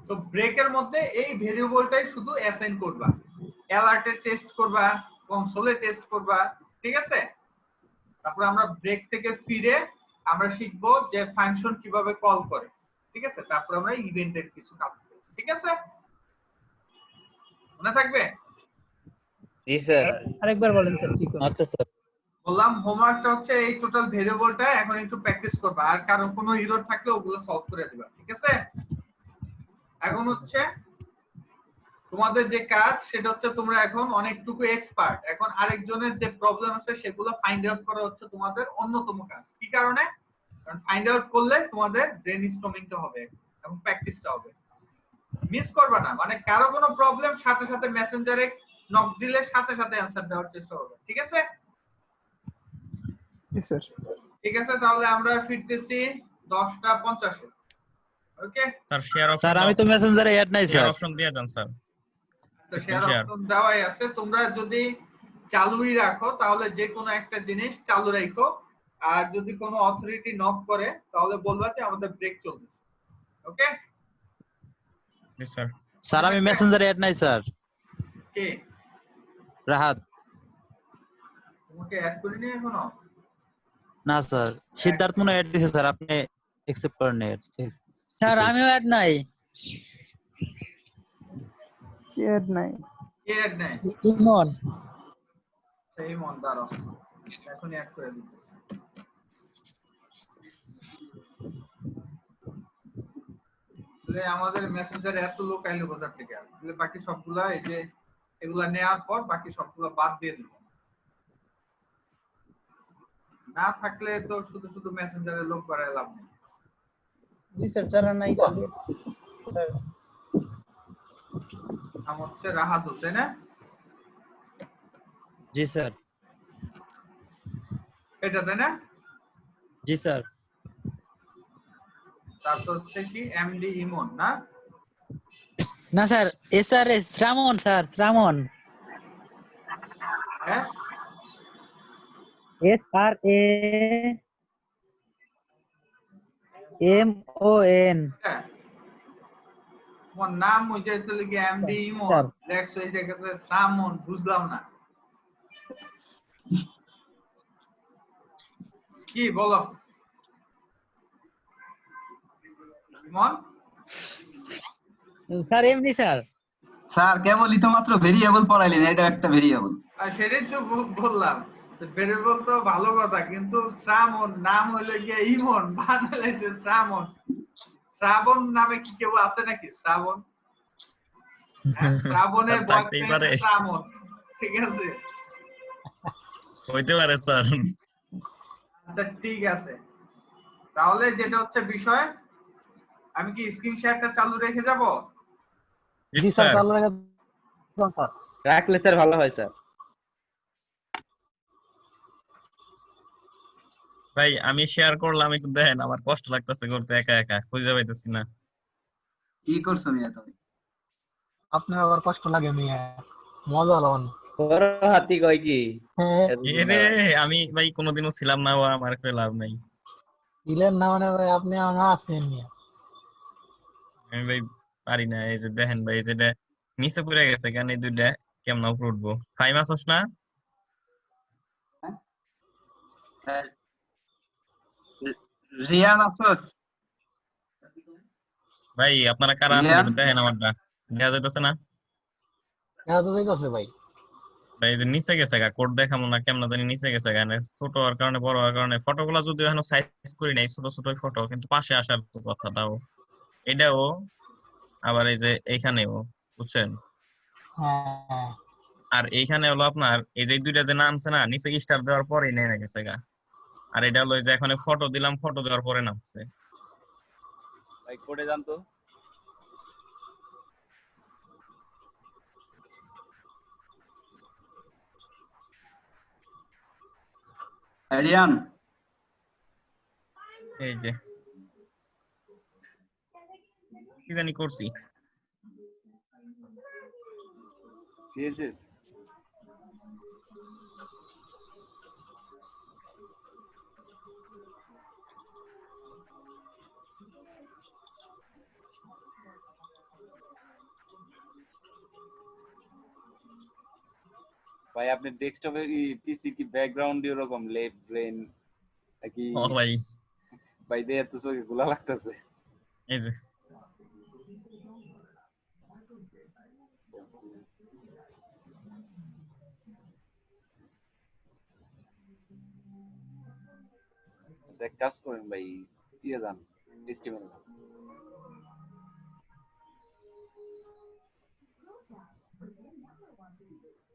Speaker 1: তো ব্রেকের মধ্যে এই ভেরিয়েবলটাই শুধু অ্যাসাইন করবা, অ্যালার্টে টেস্ট করবা, কনসোলে টেস্ট করবা, ঠিক আছে? তারপর আমরা ব্রেক থেকে ফিরে আমরা শিখবো যে ফাংশন কিভাবে কল করে, ঠিক আছে? তারপর আমরা ইভেন্টের কিছু কাজ করব, ঠিক আছে? মনে থাকবে?
Speaker 6: জি স্যার।
Speaker 7: আরেকবার বলেন স্যার কি করব?
Speaker 9: আচ্ছা স্যার।
Speaker 1: বললাম হোমওয়ার্কটা হচ্ছে এই টোটাল ভেরিয়েবলটা এখন একটু প্র্যাকটিস করবা, আর কারণ কোনো এরর থাকলে ওগুলো সলভ করে দিবা, ঠিক আছে? এখন হচ্ছে তোমাদের যে কাজ সেটা হচ্ছে তোমরা এখন অনেকটুকু এক্সপার্ট, এখন আরেকজনের যে প্রবলেম আছে সেগুলো ফাইন্ড আউট করা হচ্ছে তোমাদের অন্যতম কাজ। কি কারণে? কারণ ফাইন্ড আউট করলে তোমাদের ব্রেন স্টর্মিংটা হবে এবং প্র্যাকটিসটা হবে। মিস করবে না, মানে কারো কোনো প্রবলেম সাথে সাথে মেসেঞ্জারে নক দিলে সাথে সাথে অ্যানসার দেওয়ার চেষ্টা করবে, ঠিক আছে?
Speaker 7: জি স্যার।
Speaker 1: ঠিক আছে, তাহলে আমরা ফিরতেছি 10:50 এ। Okay
Speaker 12: sir share option
Speaker 9: sir আমি তো মেসেঞ্জারে অ্যাড নাই
Speaker 12: শেয়ার
Speaker 9: স্যার।
Speaker 12: অপশন দিয়ে দেন স্যার।
Speaker 1: তো শেয়ার অপশন দেওয়াই আছে, তোমরা যদি চালুই রাখো তাহলে যে কোনো একটা জিনিস চালু রাখো, আর যদি কোনো অথরিটি নক করে তাহলে বলবা যে আমাদের ব্রেক চলতেছে। ওকে
Speaker 12: জি স্যার।
Speaker 9: স্যার আমি মেসেঞ্জারে অ্যাড নাই স্যার।
Speaker 1: কে
Speaker 9: রাহাত।
Speaker 1: তোমাকে অ্যাড করিনি এখনো?
Speaker 9: না স্যার, সিদ্ধার্থ মনে অ্যাড দিয়েছে স্যার, আপনি অ্যাকসেপ্ট করেন নাই।
Speaker 4: স্যার আমিও অ্যাড নাই।
Speaker 7: কি অ্যাড নাই?
Speaker 1: কে অ্যাড নাই?
Speaker 4: ইমন।
Speaker 1: সেই মন দাঁড়াও, এখনই অ্যাড করে দিতেছি। আমাদের মেসেঞ্জারে এত লোক আইলো কোথা থেকে? তাহলে বাকি সবগুলা এই যে এগুলা নেওয়ার পর বাকি সবগুলা বাদ দিয়ে দিব। না থাকলে তো শুধু শুধু মেসেঞ্জারে লোক বাড়ায় লাভ নেই।
Speaker 7: জি স্যার, যারা নাই তাহলে স্যার
Speaker 1: নাম হচ্ছে রাহাত, তাই না?
Speaker 9: জি স্যার।
Speaker 1: এটা তাই না?
Speaker 9: জি স্যার।
Speaker 1: তারপর হচ্ছে কি এমডি ইমন না?
Speaker 4: না স্যার এসআরএস শ্রামন স্যার, শ্রামন।
Speaker 1: হ্যাঁ
Speaker 4: SRAMON।
Speaker 1: তোমার নাম ওই যে চলে কি এমডি ইমন, লেখছো এই জায়গাতে সামন, বুঝলাম না কি বলো ইমন?
Speaker 4: স্যার এমনি স্যার।
Speaker 14: স্যার কেবলই তো মাত্র ভেরিয়েবল পড়াইলেন, এটা একটা ভেরিয়েবল।
Speaker 1: আর সেটাই তো বললাম, ভেরিয়েবল তো ভালো কথা, কিন্তু শ্রাবণ নাম হলো গিয়ে ইমন, বানাইছে শ্রাবণ। শ্রাবণ নামে কি কেউ আছে নাকি? শ্রাবণ, শ্রাবণের বয়ফ্রেন্ড শ্রাবণ, ঠিক আছে?
Speaker 12: হইতে পারে স্যার।
Speaker 1: আচ্ছা ঠিক আছে, তাহলে যেটা হচ্ছে বিষয়, আমি কি স্ক্রিন শেয়ারটা চালু রেখে যাব?
Speaker 9: জি স্যার, চালু রেখে স্যার।
Speaker 6: রাখলে স্যার ভালো হয় স্যার।
Speaker 12: ভাই আমি শেয়ার করলাম, একটু দেখেন, আমার কষ্ট লাগতেছে করতে, একা একা খুঁজে পাইতেছি না।
Speaker 14: কি করছো মিয়া তুমি?
Speaker 3: আপনার আবার কষ্ট লাগে মিয়া, মজা লন।
Speaker 6: বড় হাতি কয় কি?
Speaker 12: এরে আমি ভাই কোনোদিনও ছিলাম না, ও আমার কই লাভ নাই।
Speaker 3: দিলেন না মানে ভাই আপনি না আছেন মিয়া।
Speaker 12: আমি ভাই পারি না। এই যে দেখেন ভাই, এই যেটা নিচে পড়ে গেছে কেন, এই দুইটা কেমন উপরে উঠবো? ফাইম আসছ না
Speaker 14: রিয়ান আসছ?
Speaker 12: ভাই আপনারা কারা আছেন একটু দেখেন, আমারটা দেখা যাইতেছে না?
Speaker 3: দেখা তো যাইতেছে ভাই।
Speaker 12: ভাই এই যে নিচে গেছে গা, কোড দেখামো না কেমন জানি নিচে গেছে গা, ছোট হওয়ার কারণে বড় হওয়ার কারণে ফটোগুলো যদিও এখনো সাইজ করি নাই, ছোট ছোট ফটো, কিন্তু পাশে আসার তো কথা। তাও এটাও আবার এই যে এইখানেও, বুঝছেন?
Speaker 3: হ্যাঁ।
Speaker 12: আর এইখানে হলো আপনার এই যে দুইটা যে নামছে না, নিচে স্টার দেওয়ার পরেই নেমে গেছে গা। আর এটা হলো যে এখানে ফটো দিলাম, ফটো দেওয়ার পরে নামছে।
Speaker 13: ভাই কোডে যান তো।
Speaker 14: রিয়ান
Speaker 12: এই যে কি জানি করছি
Speaker 15: সিএসএস ভাই আপনার ডেস্কটপে পিসি কি ব্যাকগ্রাউন্ড এরকম লেফট ব্রেন নাকি
Speaker 12: ও ভাই
Speaker 15: ভাই দে এত চোখে গোলা লাগতেছে
Speaker 12: এই যে
Speaker 15: এক কাজ করেন ভাই ইয়ে যান ডিস্ট্রিবিউটর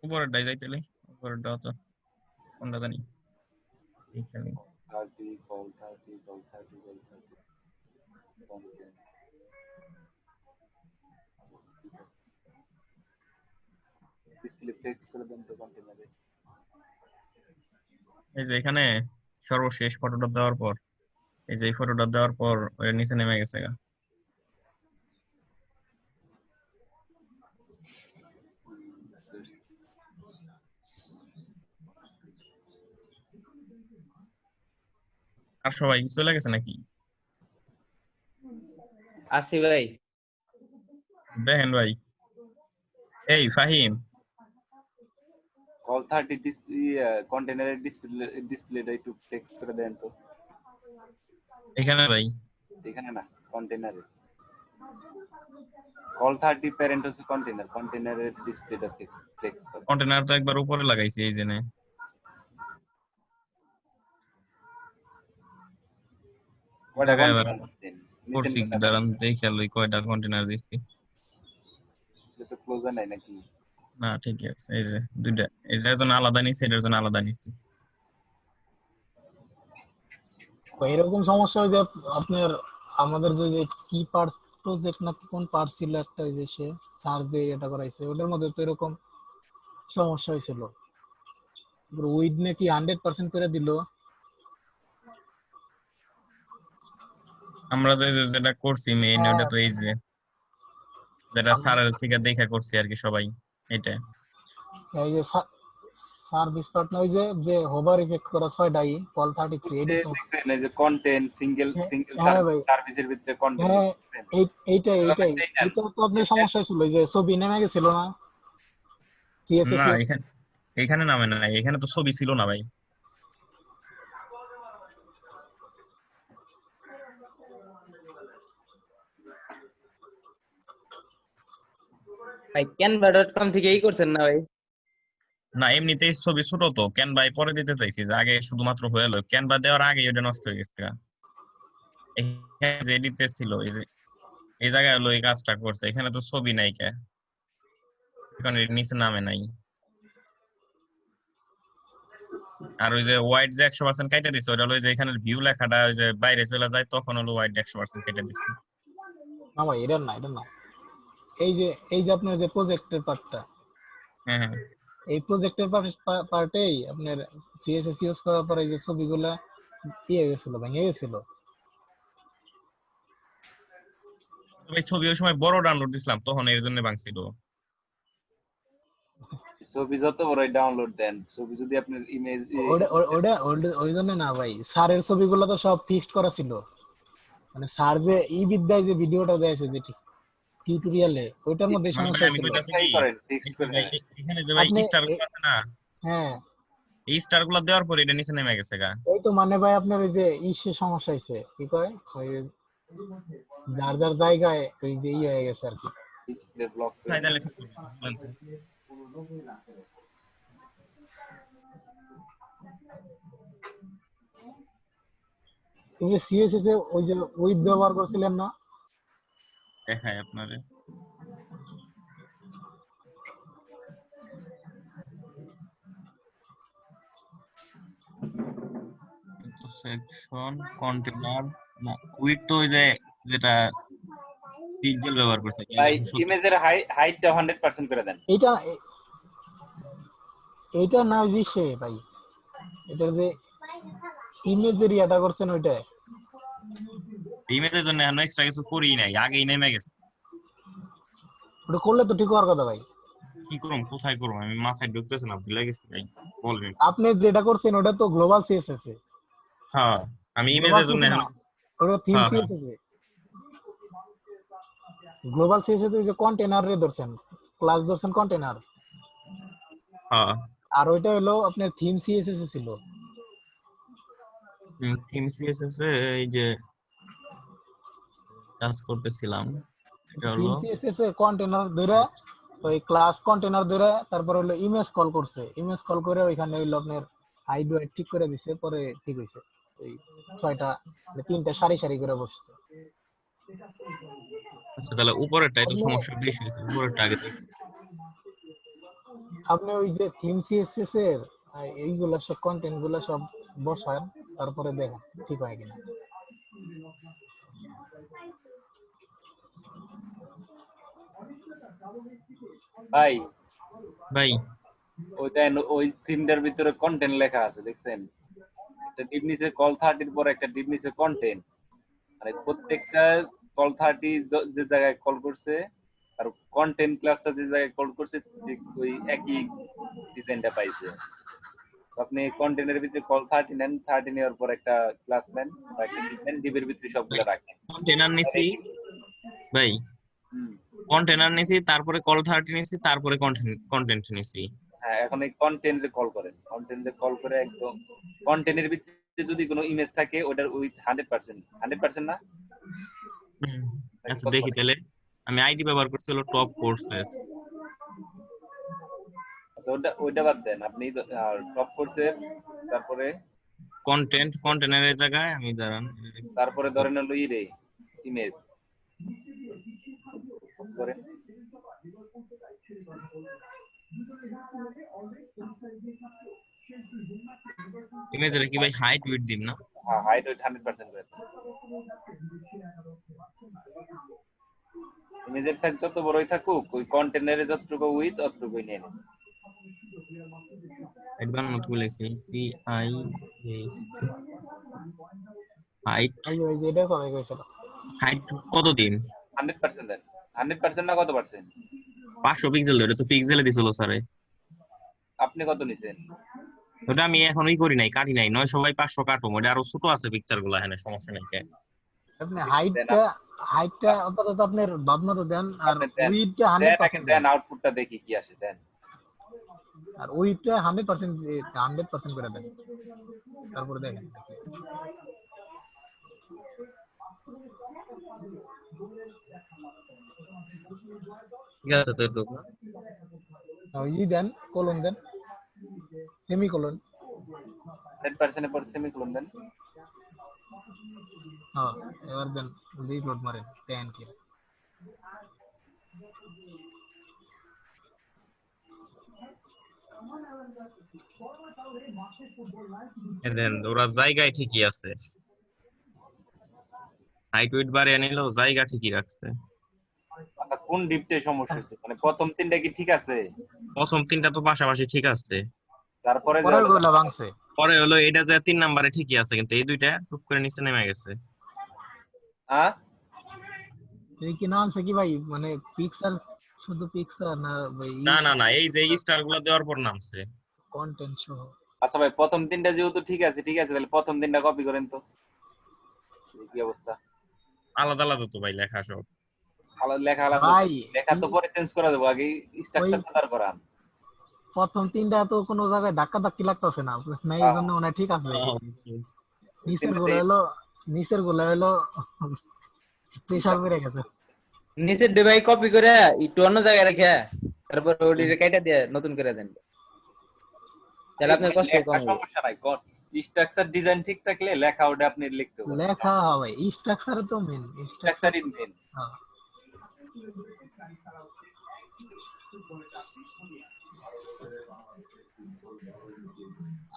Speaker 12: উপরের ডাই যাইতেলে উপরের দাও তো কোনটা জানি এইখানে
Speaker 15: 30 call 30 call 30 call 30 display text করে দেন তো কন্টেনারে
Speaker 12: এই যে এখানে সর্বশেষ ফটোটা দেওয়ার পর এই যে এই ফটোটা দেওয়ার পর এর নিচে নেমে গেছে গা আর সবাই চলে গেছে নাকি
Speaker 6: আসি ভাই
Speaker 12: দেখেন ভাই এই ফাহিম
Speaker 15: কল 30 ডিসপ্লে কন্টেনারের ডিসপ্লেটা একটু টেক্সট করে দেন তো
Speaker 12: এখানে ভাই
Speaker 15: এখানে না কন্টেনারে কল 30 প্যারেন্ট হচ্ছে কন্টেনারের ডিসপ্লেটা টেক্সট করে
Speaker 12: কন্টেনার তো একবার উপরে লাগাইছি এই জেনে
Speaker 15: কয়টা
Speaker 12: এবার
Speaker 15: কন্টেনার
Speaker 12: করছি দাঁড়ান দেখে লই কয়টা কন্টেনার দিছি
Speaker 15: এটা ক্লোজার নাই নাকি
Speaker 12: না ঠিক আছে এই যে দুইটা এটার জন্য আলাদা নিছি এটার জন্য আলাদা নিছি
Speaker 3: এরকম সমস্যা হয় যে আপনার আমাদের যে কি পার্ট প্রজেক্ট না কোন পার্ট ছিল একটা যে সে সার্ভে এটা করাইছে ওটার মধ্যে তো এরকম সমস্যা হয়েছিল উইড নাকি 100% করে দিল
Speaker 12: আমরা যেটা করছি মেইন ওটা তো এই যে যেটা স্যারের থেকে দেখা করছি আর কি সবাই এটা
Speaker 3: এই যে সার্ভিস পার্ট না ওই যে হোভার ইফেক্ট করা 6টাই কল 33 এটা তো
Speaker 15: দেখেন এই যে কন্টেন্ট সিঙ্গেল সার্ভিসের ভিতরে কন্টেন্ট
Speaker 3: এইটাই এটা তো আপনার সমস্যা ছিল যে ছবি নেমে গেছিল না সিএসএস
Speaker 12: না এখানে নামে না এখানে তো ছবি ছিল না ভাই
Speaker 6: ভাই canva.com থেকে এই করছেন না ভাই
Speaker 12: না এমনিতেই ছবি ছোট তো ক্যানভায় পরে দিতে চাইছি যে আগে শুধুমাত্র হয়ে গেল ক্যানভা দেওয়ার আগে ওটা নষ্ট হয়ে গেছে এখানে যে এডিট ছিল এই যে এই জায়গায় হলো এই কাজটা করছে এখানে তো ছবি নাই কে এখন এর নিচে নামে নাই আর ওই যে হোয়াইট যে 100% কেটে দিছে ওটা হলো যে এখানে ভিউ লেখাটা ওই যে বাইরে চলে যায় তখন হলো হোয়াইট 100% কেটে দিছে
Speaker 3: না ভাই এটা না এই যে আপনার যে প্রজেক্টের পার্টটা
Speaker 12: হ্যাঁ
Speaker 3: এই প্রজেক্টের পার্টেই আপনার সিএসএস ইউজ করার পরে এই যে ছবিগুলা ভেঙে গেছিল
Speaker 12: ভাই ছবি ওই সময় বড় ডাউনলোড দিছিলাম তখন এর জন্য ভাঙছিল
Speaker 15: ছবি যত বড়ই ডাউনলোড দেন ছবি যদি আপনার ইমেজ
Speaker 3: ওটা ওই জন্য না ভাই স্যারের ছবিগুলো তো সব ফিক্সড করা ছিল মানে স্যার যে এই বিদ্যায় যে ভিডিওটা দেয়ছে যে টিউটোরিয়ালে ওইটার মধ্যে সমস্যা ছিল
Speaker 12: এখানে যে ভাই স্টারগুলো আছে না
Speaker 3: হ্যাঁ
Speaker 12: এই স্টারগুলো দেওয়ার পরে এটা নিচে নেমে গেছে গা
Speaker 3: ওই তো মানে ভাই আপনার ওই যে ইসে সমস্যা হইছে কি কয় ওই যার জায়গায় ওই যে হয়ে গেছে আর কি
Speaker 15: ডিসপ্লে ব্লক
Speaker 12: তাই তাহলে ঠিক বলেন তো
Speaker 3: তুমি সিএসএস এ ওই যে উইথ ব্যবহার করছিলেন না
Speaker 12: দেখাই আপনারে সেকশন কন্টেইনার না উইথ তো ওই যে যেটা পিক্সেল ব্যবহার করছে
Speaker 15: ভাই ইমেজের হাইটটা 100% করে দেন
Speaker 3: এইটা না ওই যে ভাই এটার যে ইমেজ এরিয়াটা করছেন ওইটা
Speaker 12: ইমেজের জন্য এখন এক্সট্রা কিছু করি নাই, আগেই নেমে গেছে।
Speaker 16: ওটা করলে তো ঠিক হওয়ার কথা ভাই।
Speaker 12: কি করুম, কোথায় করুম, আমি মাথায় ঢুকতেছে না, ভুলে গেছি ভাই, বলবেন।
Speaker 16: আপনি যেটা করছেন ওটা তো গ্লোবাল সিএসএস এ।
Speaker 12: হ্যাঁ আমি
Speaker 16: গ্লোবাল
Speaker 12: ইমেজের জন্য
Speaker 16: সিএসএস
Speaker 12: এখন
Speaker 16: ওটা থিম
Speaker 12: হ্যাঁ হ্যাঁ
Speaker 16: সিএসএস এ। গ্লোবাল সিএসএস এ যে কন্টেইনার রে ধরছেন, ক্লাস ধরছেন কন্টেইনার,
Speaker 12: হ্যাঁ
Speaker 16: আর ওইটা হলো আপনার থিম সিএসএস এ ছিল।
Speaker 12: থিম সিএসএস এ এই যে কাজ করতেছিলাম, এটা
Speaker 16: থিম
Speaker 12: হলো
Speaker 16: সিএসএস এ কন্টেইনার ধরে ওই ক্লাস কন্টেইনার ধরে তারপর হলো ইমেজ কল করছে, ইমেজ কল করে ওইখানে হইলো আপনার হাইড ওয়েট ঠিক করে দিছে, পরে ঠিক হইছে। ওই 6টা 3টা সারি সারি করে বসছে।
Speaker 12: আচ্ছা তাহলে উপরেরটাই তো
Speaker 16: আপনি
Speaker 12: সমস্যা বেশি হয়েছে, উপরেরটা আগে দেখি।
Speaker 16: আপনি ওই যে থিম সিএসএস এর এইগুলা সব কন্টেন্ট গুলা সব বসান, তারপরে দেখেন ঠিক হয় কিনা।
Speaker 15: ভাই
Speaker 12: ভাই
Speaker 15: ওই দেন ওই থিমটার ভিতরে কন্টেন্ট লেখা আছে দেখছেন, একটা ডিপনিসের কল 30 পর একটা ডিপনিসের কন্টেন্ট, মানে প্রত্যেকটা কল 30 যে জায়গায় কল করছে আর কন্টেন্ট ক্লাসটা যে জায়গায় কল করছে ঠিক ওই একই ডিজাইনটা পাইছে। তো আপনি কন্টেন্টের ভিতরে কল 30 নেন, 30 নেওয়ার পর একটা ক্লাস নেন বা একটা ডিজাইন ডিবের ভিতরে সবগুলো রাখেন।
Speaker 12: কন্টেনার নিছি ভাই, কন্টেনার নিছি, তারপরে কল 30 নিছি, তারপরে কন্টেন্ট নিছি।
Speaker 15: হ্যাঁ এখন এই কন্টেন্টে কল করেন, কন্টেন্টে কল করে একদম কন্টেন্টের ভিতরে যদি কোনো ইমেজ থাকে ওটার উইথ 100% না।
Speaker 12: আচ্ছা দেখি তাহলে, আমি আইডি ব্যবহার করছি হলো টপ কোর্সেস।
Speaker 15: ওইটা বাদ দেন, আপনি টপ কোর্সের তারপরে
Speaker 12: কন্টেনারের জায়গায় আমি দাঁড়ান,
Speaker 15: তারপরে ধরেন হলো ইরে ইমেজ করেন।
Speaker 12: ইমেজের কি ভাই হাইট উইডথ দিন না?
Speaker 15: হ্যাঁ হাইট ওইট 100% করে। ইমেজের সাইজ যত বড়ই থাকুক ওই কন্টেনারে যতটুকু উইথ অতটুকুই নিয়ে নেন।
Speaker 12: একবার মত বলেছি সি আই এস হাইট,
Speaker 16: ওই যে এটা কমে গেছে।
Speaker 12: হাইট কত দিন?
Speaker 15: 100% দেন। 100% না কত পার্সেন্ট?
Speaker 12: 500 পিক্সেল ধরে তো পিক্সেলে দিছিল স্যারে।
Speaker 15: আপনি কত নিছেন?
Speaker 12: ওটা আমি এখনই করি নাই, কাটি নাই, 900 বাই 500 কাটুম, ওটা আরো ছোট আছে পিকচারগুলো, এখানে সমস্যা নাই।
Speaker 16: আপনি হাইটটা আপাতত আপনার ভাবমতো দেন, আর উইডটা 100%
Speaker 15: দেন, আউটপুটটা দেখি কি আসে দেন।
Speaker 16: আর উইডটা 100% করে দেন, তারপরে দেখেন।
Speaker 12: ঠিক আছে তো একটু
Speaker 16: ওই দেন, কোলন দেন, সেমিকোলন
Speaker 15: 10% এর পর সেমিকোলন দেন।
Speaker 16: হ্যাঁ এবার দেন রিলোড মারেন 10 কে।
Speaker 12: দেন ওরা জায়গায় ঠিকই আছে, হাইট উইডথ বাড়িয়ে নিলো, জায়গা ঠিকই রাখছে।
Speaker 15: আচ্ছা কোন ডিপটে সমস্যা হচ্ছে, মানে প্রথম তিনটা কি ঠিক আছে?
Speaker 12: প্রথম তিনটা তো পাশাপাশি ঠিক আছে,
Speaker 15: তারপরে
Speaker 16: পরেরগুলো ভাঙছে।
Speaker 12: পরে হলো এটা যে 3 নম্বরে ঠিকই আছে, কিন্তু এই দুইটা টুপ করে নিচে নেমে গেছে।
Speaker 15: হ্যাঁ
Speaker 16: এই কি নাম আছে কি ভাই, মানে পিক্সেল শুধু পিক্সেল না ভাই?
Speaker 12: না এই যে স্টার গুলো দেওয়ার পর নামছে
Speaker 16: কন্টেন্ট সহ।
Speaker 15: আচ্ছা ভাই প্রথম তিনটা যেহেতু ঠিক আছে তাহলে প্রথম তিনটা কপি করেন তো, কি অবস্থা?
Speaker 12: আলাদা আলাদা তো ভাই লেখা সব
Speaker 15: আলাদা লেখা
Speaker 16: ভাই,
Speaker 15: লেখা তো পরে চেঞ্জ করা দেবো, আগে স্ট্রাকচার তৈরি করান।
Speaker 16: প্রথম তিনটা তো কোনো জায়গায় ধাক্কা ধাক্কি লাগতেছে না, না এই জন্য মনে ঠিক আছে। নিচের গুলো হলো প্রেসার বেড়ে গেছে।
Speaker 6: নিচের ডিভাইস কপি করে একটু অন্য জায়গায় রেখে তারপর ওডিরে কেটে দিয়ে নতুন করে দেন, তাহলে আপনার কষ্ট কম হবে।
Speaker 15: সমস্যা নাই, স্ট্রাকচার ডিজাইন ঠিক থাকলে লেখা ওটা আপনি লিখতে পারবেন।
Speaker 16: লেখা হবে স্ট্রাকচার তো মেইন,
Speaker 15: স্ট্রাকচার ইজ মেইন।
Speaker 16: হ্যাঁ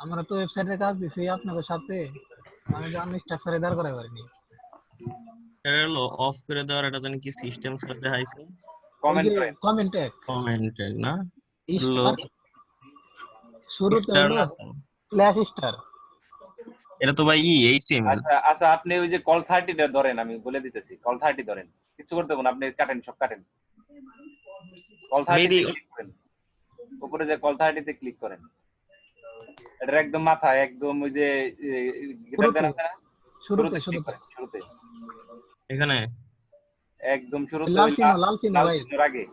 Speaker 16: আমরা তো ওয়েবসাইটে কাজ দিছি আপনাদের সাথে, আমি জানি স্ট্রাকচারে দাঁড় করাই পারিনি।
Speaker 12: হ্যালো অফ করে দেওয়ার এটা জানি কি সিস্টেম সাথে দেখাইছে,
Speaker 16: কমেন্ট
Speaker 12: ট্যাগ না
Speaker 16: শুরুতে হলো স্ল্যাশ স্টার,
Speaker 12: এটা তো ভাই HTML।
Speaker 15: আচ্ছা আচ্ছা, আপনি ওই যে কল 30 টা ধরেন, আমি বলে দিতেছি, কল 30 ধরেন, কিছু করতে হবে না, আপনি কাটেন, সব কাটেন, কল 30 তে ক্লিক করেন, উপরে যে কল 30 তে ক্লিক করেন, এটা একদম মাথায়, একদম ওই যে গিটার দেন আছে না,
Speaker 16: শুরুতে
Speaker 15: শুরুতে
Speaker 12: এখানে
Speaker 15: একদম শুরুতে
Speaker 16: লাল
Speaker 15: ওই
Speaker 16: চিহ্ন
Speaker 15: লাল
Speaker 16: ভাই,
Speaker 15: চিহ্নের আগে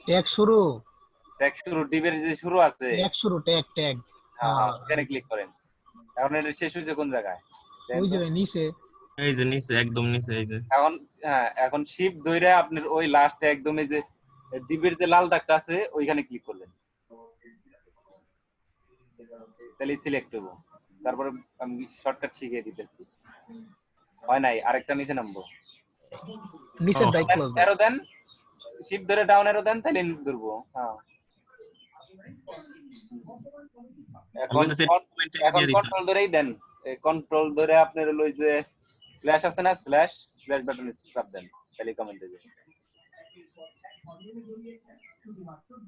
Speaker 16: ট্যাগ শুরু,
Speaker 15: ডিবের যে শুরু আছে,
Speaker 16: ট্যাগ শুরু, ট্যাগ
Speaker 15: হ্যাঁ এখানে ক্লিক করেন। এখন এটা শেষ হয়েছে কোন জায়গায়?
Speaker 16: ওই যে নিচে,
Speaker 12: এই যে নিচে, একদম নিচে, এই যে
Speaker 15: এখন হ্যাঁ, এখন শিফট ধরে আপনার ওই লাস্টে একদম এই যে ডিবের যে লাল দাগটা আছে ওইখানে ক্লিক করলেন, তাহলে সিলেক্ট হবো। তারপরে আমি শর্টকাট শিখিয়ে দিতেছি। হয় নাই, আরেকটা নিচে নামবো,
Speaker 16: নিচে টাইপ ক্লোজ
Speaker 15: এরো দেন, শিফট ধরে ডাউন এরো দেন, তাহলে ধরবো। হ্যাঁ, এখন কন্ট্রোল ধরেই দেন, কন্ট্রোল ধরে আপনার হলো ওই যে স্ল্যাশ আছে না, স্ল্যাশ বাটন চাপ দেন, তাহলে কমেন্টে যাবে।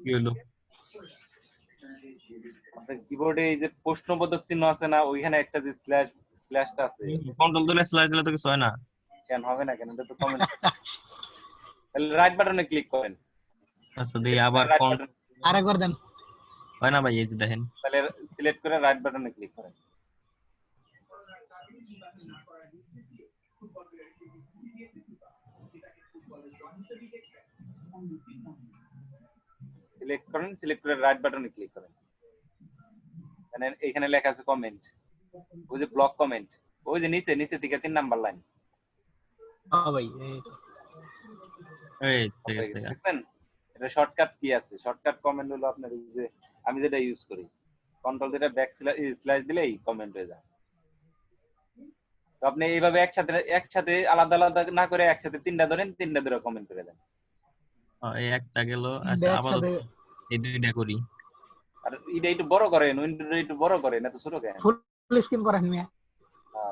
Speaker 12: কি হলো?
Speaker 15: আপনার কিবোর্ডে এই যে প্রশ্নবোধক চিহ্ন আছে না, ওইখানে একটা যে স্ল্যাশটা আছে,
Speaker 12: কন্ট্রোল ধরে স্ল্যাশ দিলে তো কিছু হয় না।
Speaker 15: কেন হবে না, কেন? এটা তো কমেন্ট। তাহলে রাইট বাটনে ক্লিক করেন।
Speaker 12: আচ্ছা দেই আবার
Speaker 16: আরেকবার দেন।
Speaker 12: হয় না ভাই, এই যে দেখেন,
Speaker 15: তাহলে সিলেক্ট করে রাইট বাটনে ক্লিক করেন। সিলেক্ট করে রাইট বাটনে ক্লিক করেন। এখানে লেখা আছে কমেন্ট, ওই যে ব্লক কমেন্ট, ওই যে নিচে থেকে 3 নাম্বার লাইন।
Speaker 16: ভাই
Speaker 12: এই
Speaker 15: দেখেন, এটা শর্টকাট কি আছে? শর্টকাট কমেন্ট হলো আপনার এই যে আমি যেটা ইউজ করি, কন্ট্রোল যেটা ব্যাক স্ল্যাশ দিলেই কমেন্ট হয়ে যায়। তো আপনি এইভাবে একসাথে আলাদা আলাদা না করে একসাথে 3টা ধরেন, 3টা ধরে কমেন্ট করে দেন।
Speaker 12: এই একটা গেল। আচ্ছা আবার এই দুইটা করি।
Speaker 15: আর এটা একটু বড় করেন, উইন্ডোটা একটু বড় করেন, এত ছোট কেন?
Speaker 16: ফুল স্ক্রিন করেন মিয়া।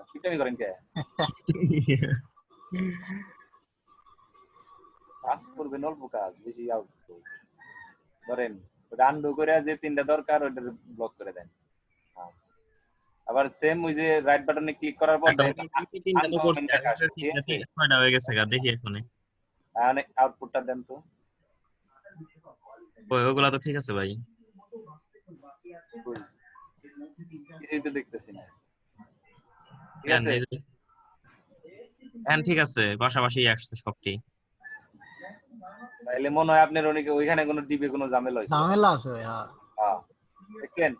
Speaker 15: কিটামি করেন কে? কাজ করবেন অল্প কাজ, বেশি আউট ধরেন, ওটা আনডু করে যে 3টা দরকার ওটা ব্লক করে দেন। আবার সেম ওই যে রাইট বাটনে ক্লিক করার পর
Speaker 12: তিনটা তো করতে ছয়টা হয়ে গেছে গা, দেখি এখনই
Speaker 15: আউটপুটটা দেন তো।
Speaker 12: ওগুলা তো ঠিক আছে ভাই,
Speaker 15: কিছুই তো দেখতেছি না।
Speaker 12: ঠিক আছে, পাশাপাশি আসছে সবটি।
Speaker 15: তাইলে মনে হয় আপনার ওইখানে কোনো ডিবে কোনো ঝামেলা
Speaker 16: আছে।
Speaker 15: হ্যাঁ দেখেন,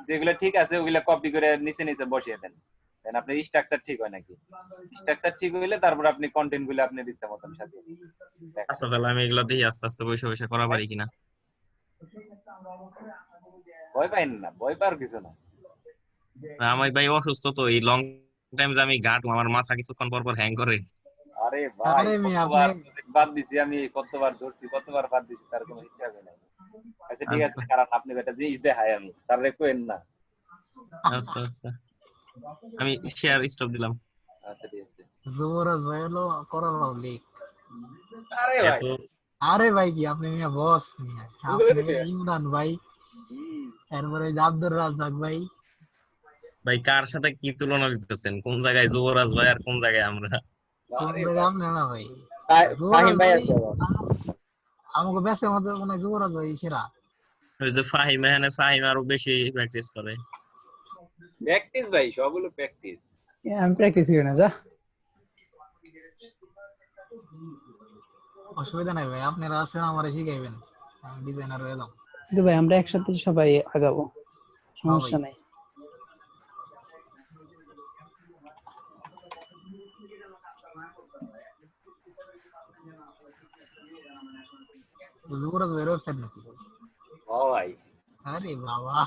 Speaker 15: যেগুলো ঠিক আছে ওগুলা কপি করে নিচে বসিয়ে দেন। আপনার স্ট্রাকচার ঠিক হয় নাকি? স্ট্রাকচার ঠিক হইলে তারপর আপনি কন্টেন্ট গুলো আপনার ইচ্ছা মতন সাজিয়ে দিন।
Speaker 12: আচ্ছা তাহলে আমি এগুলো দেখি আস্তে আস্তে বসে করা পারি কিনা।
Speaker 15: ভয় পাইন না, ভয় পাওয়ার কিছু না।
Speaker 12: আমার ভাই অসুস্থ তো, এই লং টাইম যে আমি গাঁট, আমার মাথা কিছুক্ষণ পর হ্যাং করে।
Speaker 15: আরে ভাই, কতবার বাদ দিছি আমি, কতবার ধরছি, কতবার বাদ দিছি, তার কোনো হিসাব নাই। আচ্ছা ঠিক আছে, কারণ আপনি এটা জিনিস দেখাই আমি, তারপরে কোয়েন না।
Speaker 12: আচ্ছা আচ্ছা, আমি শেয়ার স্টপ দিলাম।
Speaker 15: আচ্ছা ঠিক আছে।
Speaker 16: জোরাজ ভাই হলো করোনা লিক।
Speaker 15: আরে
Speaker 16: ভাই কি আপনি মিয়া বস মিয়া, আপনি ইমরান ভাই, এরপরে আব্দুর রাজ্জাক ভাই।
Speaker 12: ভাই কার সাথে কি তুলনা দিতেছেন? কোন জায়গায় যুবরাজ ভাই আর কোন জায়গায় আমরা?
Speaker 16: না ভাই,
Speaker 6: ফাহিম ভাই আছে,
Speaker 16: আমাকে বেসের মধ্যে মনে হয় যুবরাজ ভাই সেরা।
Speaker 12: ওই যে ফাহিম, এখানে ফাহিম আরো বেশি প্র্যাকটিস করে।
Speaker 15: প্র্যাকটিস ভাই, সবগুলো প্র্যাকটিস।
Speaker 7: আমি প্র্যাকটিস করি না, যা।
Speaker 16: অসুবিধা নাই ভাই, আপনারা আছেন, আমারে শিখাইবেন, আমি ডিজাইনার হয়ে যাবো।
Speaker 7: কিন্তু ভাই আমরা একসাথে সবাই আগাবো, সমস্যা নাই।
Speaker 16: যুবরাজ ভাইয়ের ওয়েবসাইট নাকি?
Speaker 15: ও ভাই,
Speaker 16: আরে বাবা,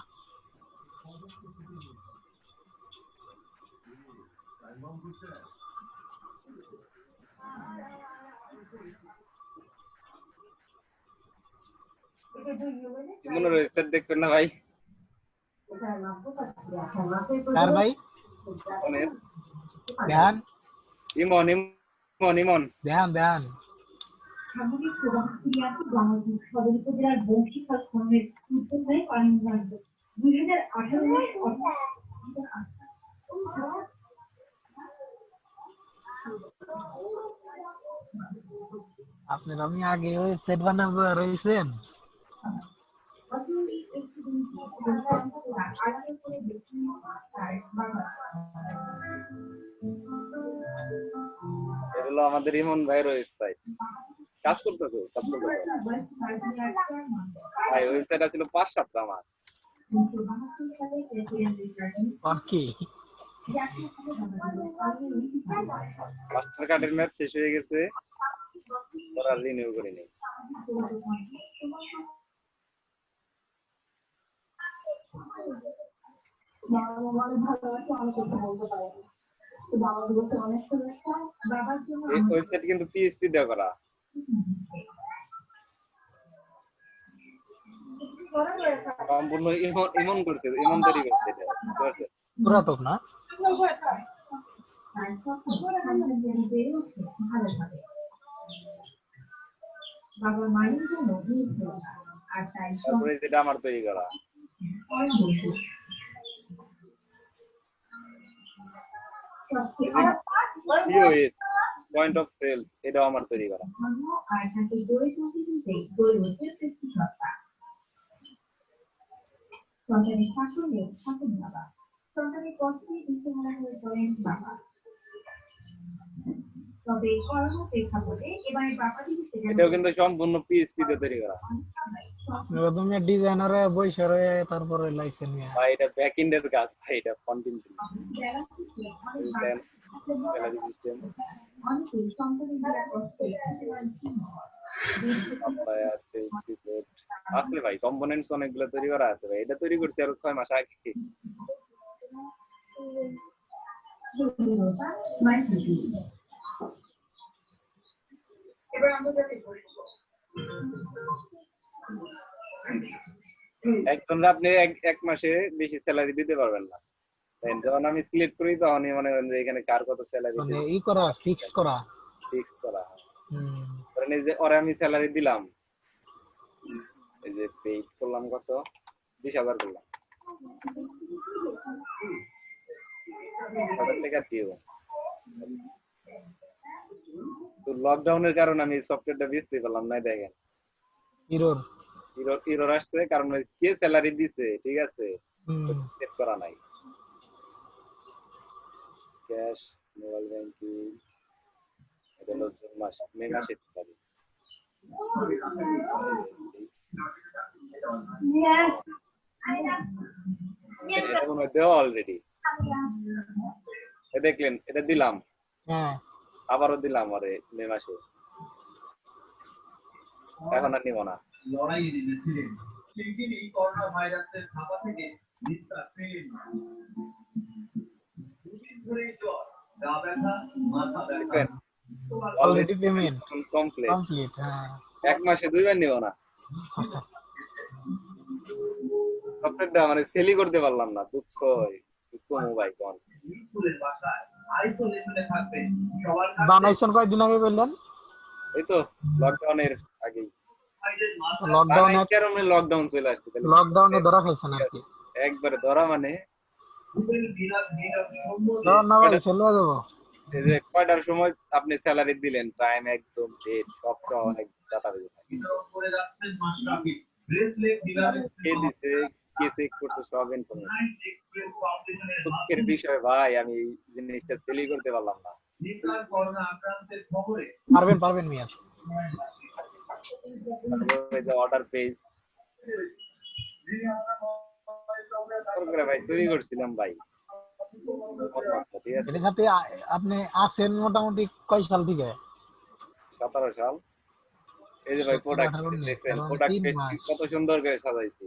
Speaker 15: ইমনের ওয়েবসাইট দেখবেন না ভাই?
Speaker 16: কার ভাই? ধ্যান
Speaker 15: ইমন
Speaker 16: ধ্যান আপনার আমি আগে ওয়েবসাইট বানাবো রয়েছেন
Speaker 15: এটা হলো আমাদের ইমন ভাইয়ের ওয়েবসাইট। কাজ করতেছো? কাজ করতেছো? ভাই ওয়েবসাইট ছিল 5 সপ্তাহ আমার।
Speaker 16: আর কি
Speaker 15: মাস্টার কার্ডের ম্যাচ শেষ হয়ে গেছে, ওরা রিনিউ করে নেই। এই ওয়েবসাইট কিন্তু পিএইচপি দিয়ে করা। সম্পূর্ণ ইমন করছে, ইমন তৈরি করছে এটা, বুঝতে পারছেন?
Speaker 16: পুরা টপ না
Speaker 15: তারপরে যেটা আমার তৈরি করা। পয়েন্ট অফ সেলস এটাও আমার তৈরি করা। এটাও কিন্তু সম্পূর্ণ পিএইচপি তে তৈরি করা।
Speaker 16: তুমি ডিজাইনারে বইসরে তারপরে লাইসেন্স নিয়ে
Speaker 15: ভাই এটা ব্যাকএন্ডের কাজ, ভাই এটা কন্টেন্ট স্যালারি সিস্টেম আসলে ভাই কম্পোনেন্টস অনেকগুলো তৈরি করা আছে ভাই। এটা তৈরি করছি আরো 6 মাস আগে। একজন আপনি এক মাসে বেশি স্যালারি দিতে পারবেন না। যখন আমি সিলেক্ট করি তখনই মনে করেন যে এখানে কার কত স্যালারি
Speaker 16: মানে ই করা ফিক্স করা
Speaker 15: ধরেন এই যে ওরে আমি স্যালারি দিলাম, এই যে পেইড করলাম কত 20,000 করলাম, 1000 টাকা দিও। তো লকডাউনের কারণে আমি সফটওয়্যারটা বেচতে পারলাম না। দেখেন এরর আসছে, কারণ কে স্যালারি দিছে, ঠিক আছে, সেট করা নাই। ক্যাশ, মোবাইল ব্যাংকিং, এটা হলো জুন মাস, মে মাসে স্যালারি। এটা মনে হয় দেওয়া অলরেডি। দেখলেন এটা দিলাম, আবারও দিলাম আরে মে মাসে। এখন আর নিব না।
Speaker 16: Already payment
Speaker 15: complete. এক মাসে 2 বার নিব না। সফটওয়্যারটা মানে সেলই করতে পারলাম না। দুঃখ মোবাইল কোন
Speaker 16: বানাইছেন কয়দিন আগে বললেন?
Speaker 15: এই তো লকডাউনের আগেই। লকডাউন চলে আসছে,
Speaker 16: লকডাউনে ধরা খাইছেন আর কি।
Speaker 15: একবারে ধরা মানে
Speaker 16: না ভাই চলে যাব।
Speaker 15: এই যে কয়টার সময় আপনি স্যালারি দিলেন, টাইম একদম ডেট সবটা অনেক ডাটাবেজে থাকে। কে দিছে, কে চেক করছে, সব ইনফরমেশন। দুঃখের বিষয় ভাই, আমি এই জিনিসটা সেলই করতে পারলাম না।
Speaker 16: পারবেন মিয়া।
Speaker 15: অর্ডার পেজ ভাই তৈরি করছিলাম ভাই।
Speaker 16: এর সাথে আপনি আছেন মোটামুটি কয় সাল থেকে?
Speaker 15: 17 সাল। এই যে ভাই প্রোডাক্ট দেখেন, প্রোডাক্ট পেজ কত সুন্দর করে সাজাইছি।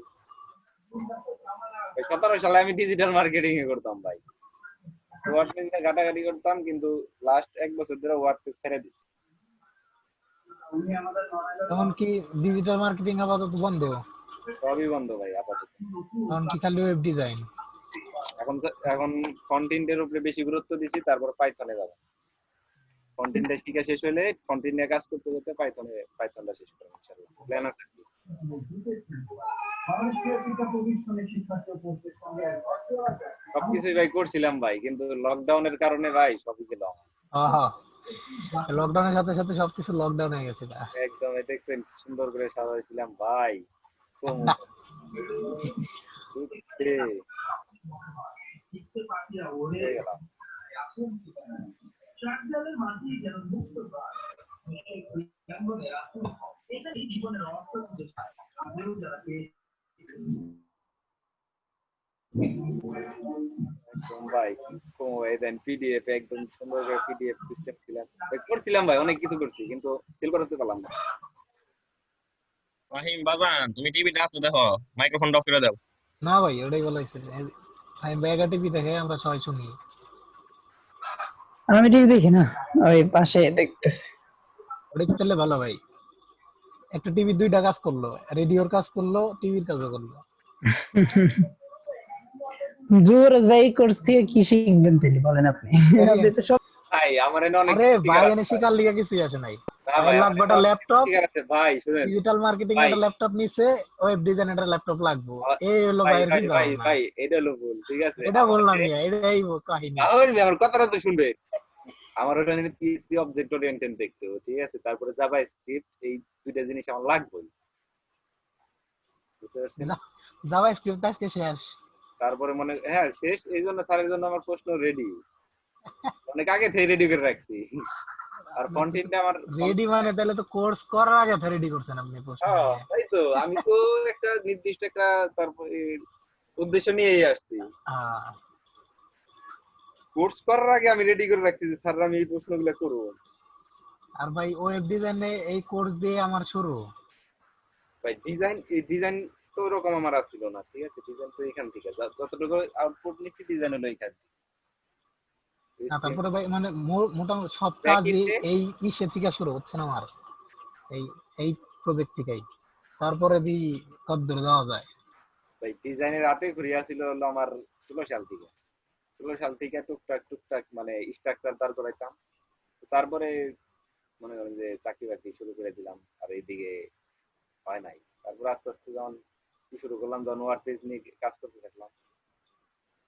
Speaker 15: 17 সালে আমি ডিজিটাল মার্কেটিং এ করতাম ভাই। ওয়ার্ডপ্রেস নিয়ে ঘাটাঘাটি করতাম, কিন্তু লাস্ট 1 বছর ধরে ওয়ার্ডপ্রেস ছেড়ে দিছি।
Speaker 16: এখন কি ডিজিটাল মার্কেটিং আপাতত বন্ধ?
Speaker 15: সবই বন্ধ ভাই আপাতত।
Speaker 16: এখন কি খালি ওয়েব ডিজাইন?
Speaker 15: এখন কন্টেন্টের উপরে বেশি গুরুত্ব দিছি, তারপর পাইথনে যাব। কন্টেন্টটা শিখা শেষ হলে কন্টেন্ট নিয়ে কাজ করতে করতে পাইথনটা শেষ করব ইনশাআল্লাহ। প্ল্যান আছে। সবকিছুই ভাই করছিলাম ভাই, কিন্তু লকডাউনের কারণে ভাই সবই ছিল
Speaker 16: হ্যাঁ, লকডাউনের সাথে সাথে সবকিছু লকডাউন হয়ে গেছে না।
Speaker 15: একদম। দেখছেন সুন্দর করে সাজাইছিলাম ভাই, গেলাম। একদম ভাই পিডিএফ একদম সুন্দর করে পিডিএফ সিস্টেম ছিলাম করছিলাম ভাই, অনেক কিছু করছি কিন্তু ফিল করতে পারলাম না।
Speaker 12: রাহিম বাজান, তুমি টিভিতে আসতে দেখো, মাইক্রোফোন অফ করে দাও।
Speaker 16: না ভাই ওটাই বলাইছে, আমি ব্যাগা টিভি দেখে আমরা সবাই শুনি।
Speaker 7: আমি টিভি দেখি না, ওই পাশে দেখতেছে।
Speaker 16: ওটা কি তাহলে ভালো ভাই, একটা টিভি দুইটা কাজ করলো, রেডিওর কাজ করলো, টিভির কাজও করলো।
Speaker 7: জুরাজ ভাই কোর্স থেকে কি শিখবেন তাহলে বলেন আপনি? আপনি তো সব
Speaker 15: ভাই আমার এনে অনেক
Speaker 16: আরে ভাই এনে শিকার লিগা কিছু আসে নাই। ভাই লাগবে একটা ল্যাপটপ,
Speaker 15: ঠিক আছে ভাই শুনেন,
Speaker 16: ডিজিটাল মার্কেটিং এর একটা ল্যাপটপ নিছে, ওয়েব ডিজাইন এর ল্যাপটপ লাগবে, এই হলো ভাই কি
Speaker 15: ভাই ভাই এটা হলো ভুল, ঠিক আছে
Speaker 16: এটা বললাম না, এটাই কাহিনী।
Speaker 15: আমার কথাটা তো শুনবে। আমার ওখানে পিএইচপি অবজেক্ট ওরিয়েন্টেড দেখতে হবে, ঠিক আছে, তারপরে জাভাস্ক্রিপ্ট, এই দুইটা জিনিস আমার লাগবে, বুঝতে পারছেন?
Speaker 16: জাভাস্ক্রিপ্ট আজকে শেষ,
Speaker 15: তারপরে মনে হ্যাঁ শেষ, এই জন্য স্যারের জন্য আমার প্রশ্ন রেডি, অনেক আগে থেকে রেডি করে রাখছি। আর কন্টেন্টটা আমার
Speaker 16: রেডি মানে তাহলে তো কোর্স করার আগে তো রেডি করছেন আপনি প্রশ্ন।
Speaker 15: হ্যাঁ তাই তো, আমি তো একটা নির্দিষ্ট একটা তারপরে উদ্দেশ্য নিয়েই আসছি। কোর্স করার আগে আমি রেডি করে রাখছি যে স্যার আমি এই প্রশ্নগুলো করব।
Speaker 16: আর ভাই ওয়েব ডিজাইনে এই কোর্স দিয়ে আমার শুরু।
Speaker 15: ভাই ডিজাইন তো এরকম আমার আসছিল না, ঠিক আছে, ডিজাইন তো এখান থেকে যতটুকু আউটপুট নিচ্ছি ডিজাইন হলো এখান থেকে।
Speaker 16: তারপরে ভাই মানে মোটামুটি সব কাজ এই ইসে থেকে শুরু হচ্ছে না আমার, এই প্রজেক্ট থেকেই। তারপরে দি কত দূর যাওয়া যায়
Speaker 15: ভাই, ডিজাইনের রাতে ঘুরিয়া ছিল হলো আমার 16 সাল থেকে টুকটাক মানে স্ট্রাকচার দাঁড় করাইতাম। তারপরে মনে করেন যে চাকরি বাকরি শুরু করে দিলাম, আর এইদিকে হয় নাই। তারপর আস্তে আস্তে যখন শুরু করলাম, যখন ওয়ার্ডপ্রেস নিয়ে কাজ করতে থাকলাম।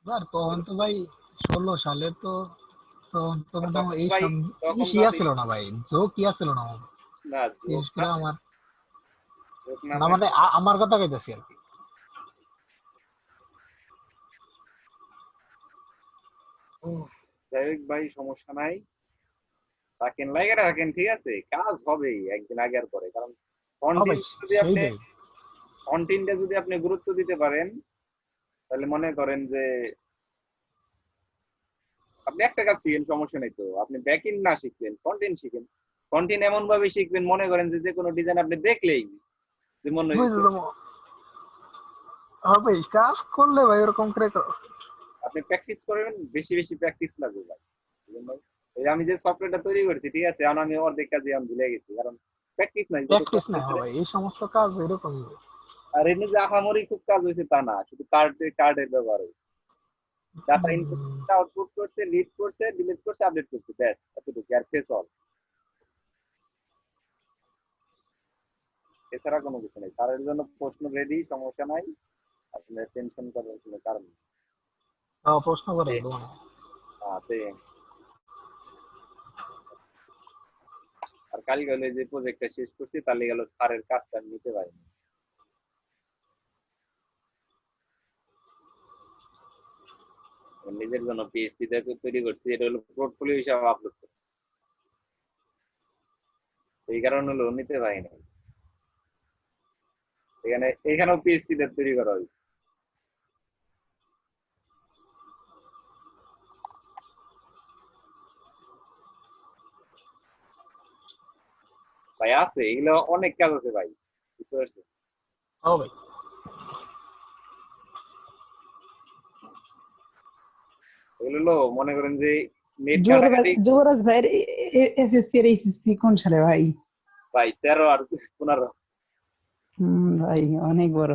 Speaker 16: আর তখন তো ভাই 16 সালে তো তখন তো মোটামুটি এই সব ইয়া ছিল না ভাই, জোক ইয়া ছিল না
Speaker 15: না,
Speaker 16: বিশেষ করে মানে আমার কথা কইতেছি আর কি।
Speaker 15: যাই হোক ভাই, সমস্যা নাই, থাকেন লাগে রাখেন, ঠিক আছে, কাজ হবেই একদিন আগে আর পরে। কারণ কন্টেন্টটা যদি আপনি গুরুত্ব দিতে পারেন, তাহলে মনে করেন যে আপনি একটা কাজ শিখেন, সমস্যা নেই তো, আপনি ব্যাকএন্ড না শিখবেন, কন্টেন্ট শিখেন। কন্টেন্ট এমন ভাবে শিখবেন, মনে করেন যে কোনো ডিজাইন আপনি দেখলেই যে মনে
Speaker 16: হবে কাজ করলে ভাই এরকম করে
Speaker 15: আপনি প্র্যাকটিস করবেন, বেশি বেশি প্র্যাকটিস লাগবে ভাই। এই আমি যে সফটওয়্যারটা তৈরি করেছি, ঠিক আছে, এখন আমি অর্ধেক কাজে আমি ভুলে গেছি, কারণ প্র্যাকটিস নাই
Speaker 16: ভাই। এই সমস্ত কাজ এরকমই।
Speaker 15: আর এমনি যে আহামরি খুব কাজ হয়েছে তা না, শুধু কার্ডের ব্যবহার হয়েছে। ডাটা ইনপুট আউটপুট করছে, লিড করছে, ডিলিট করছে, আপডেট করছে, ব্যাস এতটুকু, আর ফেস অল, এছাড়া কোনো কিছু নেই। তার জন্য প্রশ্ন রেডি, সমস্যা নাই, আপনি টেনশন করার কোনো কারণ নেই।
Speaker 16: প্রশ্ন করে
Speaker 15: আর কাল গেলে যে প্রজেক্টটা শেষ করছি, তাহলে গেল স্যারের কাজটা নিতে পারিনি। নিজের জন্য পিএইচপি তৈরি করছি, এটা হলো পোর্টফোলিও হিসাবে আপলোড করছি, এই কারণে হলো নিতে পারি না। এখানেও পিএইচপি তৈরি করা হয়েছে। ভাই আছে, এগুলো অনেক কাজ আছে ভাই, বুঝতে পারছি।
Speaker 16: ভাই
Speaker 15: এগুলো মনে করেন যে
Speaker 7: যুবরাজ ভাইয়ের এসএসসি এর এইচএসসি কোন সালে ভাই?
Speaker 15: ভাই 13 আর 15।
Speaker 7: ভাই অনেক বড়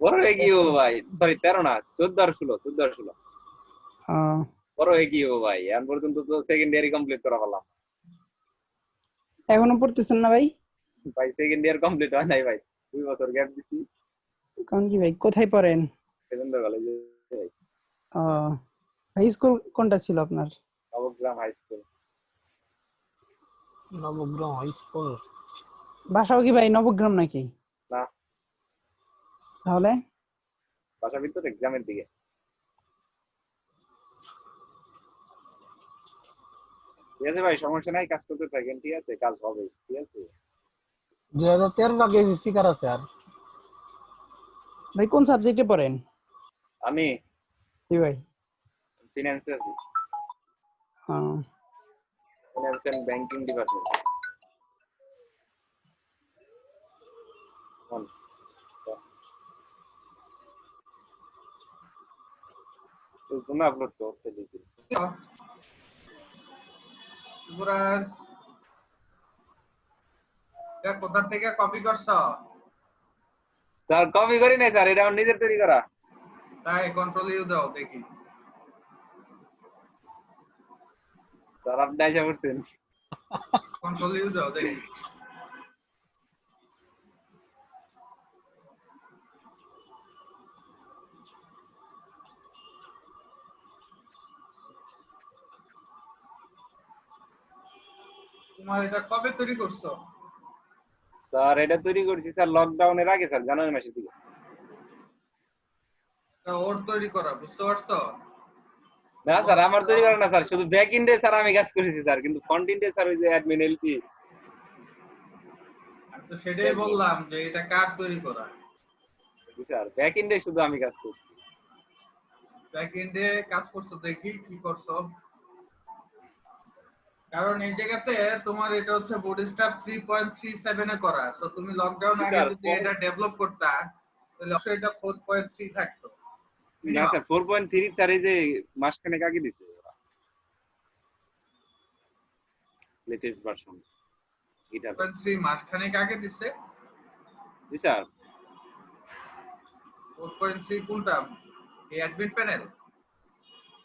Speaker 15: হয়ে গিয়েও ভাই, সরি 13 না, 14 আর 16 বড় হয়ে গিয়েও ভাই এখন পর্যন্ত তো সেকেন্ড ইয়ারই কমপ্লিট করা হলাম।
Speaker 7: এখনো পড়তেছেন না ভাই?
Speaker 15: ভাই সেকেন্ড ইয়ার কমপ্লিট হয় নাই ভাই, 2 বছর গ্যাপ দিছি।
Speaker 7: কোন কি ভাই, কোথায় পড়েন?
Speaker 15: সেকেন্ড কলেজে ভাই,
Speaker 7: ও, হাই স্কুল কোনটা ছিল আপনার?
Speaker 15: Nabagram high school.
Speaker 16: Nabagram high school.
Speaker 7: বাসাও কি ভাই নবগ্রাম নাকি?
Speaker 15: না,
Speaker 7: তাহলে
Speaker 15: বাসা ভিতরে গ্রামের দিকে। ঠিক আছে ভাই, সমস্যা নাই, কাজ করতে থাকেন, ঠিক আছে, কাজ হবে, ঠিক আছে।
Speaker 16: 2013 আগে স্টিকার আছে। আর
Speaker 7: ভাই কোন সাবজেক্টে পড়েন?
Speaker 15: আমি
Speaker 7: জি ভাই।
Speaker 15: ফিনান্সে আছি,
Speaker 7: হ্যাঁ,
Speaker 15: ফিনান্স এন্ড ব্যাংকিং ডিপার্টমেন্ট। তুমি আপলোড করতে দিতে।
Speaker 1: যুবরাজ, এটা কোথা থেকে কপি করছো?
Speaker 15: স্যার কপি করি নাই স্যার, এটা আমার নিজের তৈরি করা।
Speaker 1: তাই কন্ট্রোল ইউ দাও দেখি।
Speaker 15: স্যার আপনি আইসা করছেন,
Speaker 1: কন্ট্রোল ইউ দাও দেখি। তোমার এটা কবে তৈরি করছো?
Speaker 15: স্যার এটা তৈরি করছি স্যার লকডাউনের আগে স্যার, জানুয়ারি মাসের দিকে।
Speaker 1: এটা ওর তৈরি করা, বুঝতে পারছো?
Speaker 15: না স্যার আমার তৈরি করা না স্যার, শুধু ব্যাক এন্ডে স্যার আমি কাজ করেছি স্যার, কিন্তু ফ্রন্ট এন্ডে স্যার ওই যে অ্যাডমিন এলপি।
Speaker 1: আমি তো সেটাই বললাম যে এটা কার তৈরি করা।
Speaker 15: স্যার ব্যাক এন্ডে শুধু আমি কাজ করছি।
Speaker 1: ব্যাক এন্ডে কাজ করছো, দেখি কি করছো। কারণ এই জায়গাতে তোমার এটা হচ্ছে বুটস্ট্র্যাপ 3.37 এ করা, সো তুমি লকডাউন আগে যদি এটা ডেভেলপ করতা তাহলে অবশ্যই এটা 4.3 থাকতো।
Speaker 15: না স্যার 4.3 স্যার এই যে মাসখানেক আগে দিছে ওরা, লেটেস্ট ভার্সন এটা
Speaker 1: 4.3 মাসখানেক আগে দিছে।
Speaker 15: জি স্যার।
Speaker 1: 4.3 কোনটা? এই অ্যাডমিন প্যানেল?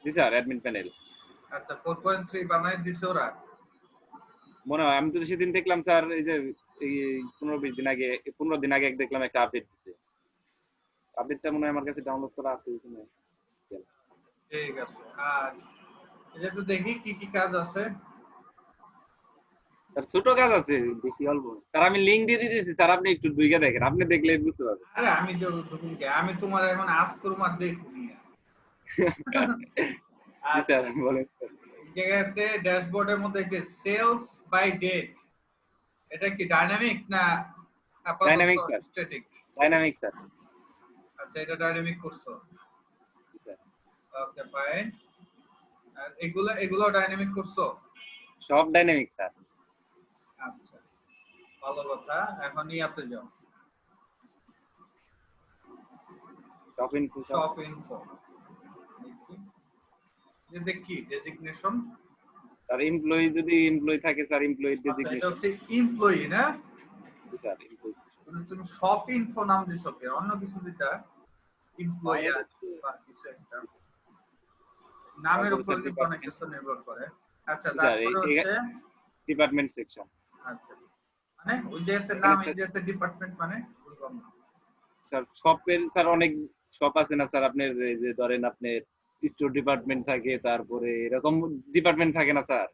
Speaker 15: জি স্যার অ্যাডমিন প্যানেল।
Speaker 1: আচ্ছা 4.3 বানাই দিছে ওরা
Speaker 15: মনে হয়, আমি তো সেদিন দেখলাম স্যার এই যে এই 15-20 দিন আগে, 15 দিন আগে দেখলাম একটা আপডেট দিছে। আপডেটটা মনে হয় আমার কাছে ডাউনলোড করা আছে এখানে।
Speaker 1: ঠিক আছে। আর এটা তো দেখি কি কি কাজ আছে।
Speaker 15: স্যার ছোট কাজ আছে, বেশি অল্প স্যার। আমি লিংক দিয়ে দিতেছি স্যার, আপনি একটু দুইটা দেখেন, আপনি দেখলে বুঝতে পারবেন।
Speaker 1: আরে আমি তো আমি তোমার এখন আজ করব আর দেখুনি।
Speaker 15: আচ্ছা বলেন।
Speaker 1: এই জায়গাতে ড্যাশবোর্ডের মধ্যে যে সেলস বাই ডেট, এটা কি ডাইনামিক না
Speaker 15: dynamic sir?
Speaker 1: Static?
Speaker 15: Dynamic sir.
Speaker 1: আচ্ছা এটা ডাইনামিক করছো,
Speaker 15: স্যার
Speaker 1: ওকে ফাইন। আর এগুলো ডাইনামিক করছো?
Speaker 15: সব ডাইনামিক স্যার।
Speaker 1: আচ্ছা ভালো কথা। এখন ইয়াতে যাও,
Speaker 15: শপ ইনফো।
Speaker 1: শপ ইনফো এটা কি ডেজিগনেশন?
Speaker 15: স্যার এমপ্লয়ি যদি এমপ্লয়ি থাকে স্যার, এমপ্লয়ি
Speaker 1: এটা
Speaker 15: ডেজিগনেশন।
Speaker 1: হচ্ছে এমপ্লয়ি না?
Speaker 15: Sir employee.
Speaker 1: তুমি শপ ইনফো নাম দিছো কি অন্য কিছু দিতা? এমপ্লয়ি বা কিছু একটা নামের উপর কিন্তু অনেক কিছু নির্ভর করে। আচ্ছা তারপরে হচ্ছে
Speaker 15: ডিপার্টমেন্ট সেকশন।
Speaker 1: আচ্ছা মানে ওই যে একটা নাম, এই যে একটা ডিপার্টমেন্ট, মানে বুঝলাম না
Speaker 15: স্যার। শপের স্যার অনেক শপ আছে না স্যার, আপনার এই যে ধরেন আপনার স্টোর ডিপার্টমেন্ট থাকে, তারপরে এরকম ডিপার্টমেন্ট থাকে না স্যার,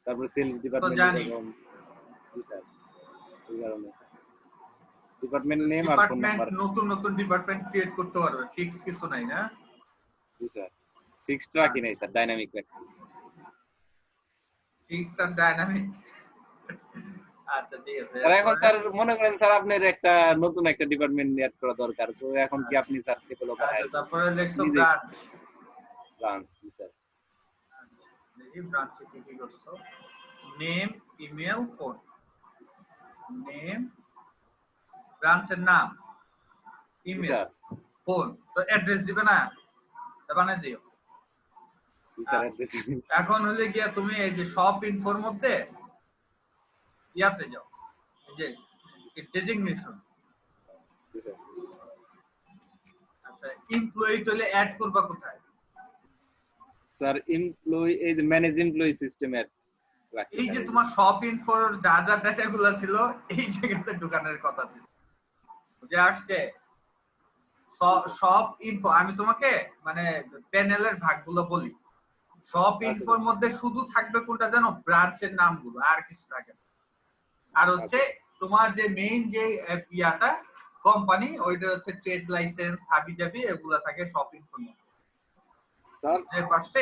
Speaker 15: তারপরে সেলস ডিপার্টমেন্ট এরকম। জি স্যার এই কারণে ডিপার্টমেন্ট নেম আর ফোন নাম্বার।
Speaker 1: নতুন নতুন ডিপার্টমেন্ট ক্রিয়েট করতে পারবে, ফিক্স কিছু নাই না?
Speaker 15: জি স্যার ফিক্সড রাখি নাই স্যার, ডাইনামিক রাখি।
Speaker 1: ফিক্সড আর ডাইনামিক। আচ্ছা ঠিক আছে।
Speaker 15: স্যার এখন স্যার মনে করেন স্যার আপনার একটা নতুন একটা ডিপার্টমেন্ট এড করা দরকার, তো এখন কি আপনি স্যার ডেভেলপার হায়ার?
Speaker 1: তারপরে লেখছো ব্রাঞ্চ।
Speaker 15: ব্রাঞ্চ জি স্যার।
Speaker 1: আচ্ছা দেখি ব্রাঞ্চে কি কি করছো। Name, email, phone. নেম, ব্রাঞ্চের নাম, ইমেল, ফোন, তো অ্যাড্রেস দিবে না? বানিয়ে দিও। এখন হলে গিয়া তুমি এই যে শপ ইনফোর মধ্যে ইয়াতে যাও, এই যে ডেজিগনেশন। আচ্ছা এমপ্লয়ি তাহলে অ্যাড করবা কোথায়?
Speaker 15: স্যার এমপ্লয়ি এই যে ম্যানেজ এমপ্লয়ি সিস্টেম অ্যাড
Speaker 1: এই যে তোমার শপ ইনফোর যা যা ডেটা গুলো ছিল এই জায়গাতে ঢুকানোর কথা ছিল, বুঝে আসছে? শপ ইনফো আমি তোমাকে মানে প্যানেলের ভাগগুলো বলি। শপ ইনফোর মধ্যে শুধু থাকবে কোনটা জানো? ব্রাঞ্চের নামগুলো, আর কিছু থাকে না। আর হচ্ছে তোমার যে মেইন যে ইয়াটা কোম্পানি, ওইটা হচ্ছে ট্রেড লাইসেন্স হাবিজাবি এগুলা থাকে শপ ইনফোর মধ্যে। যে পারছে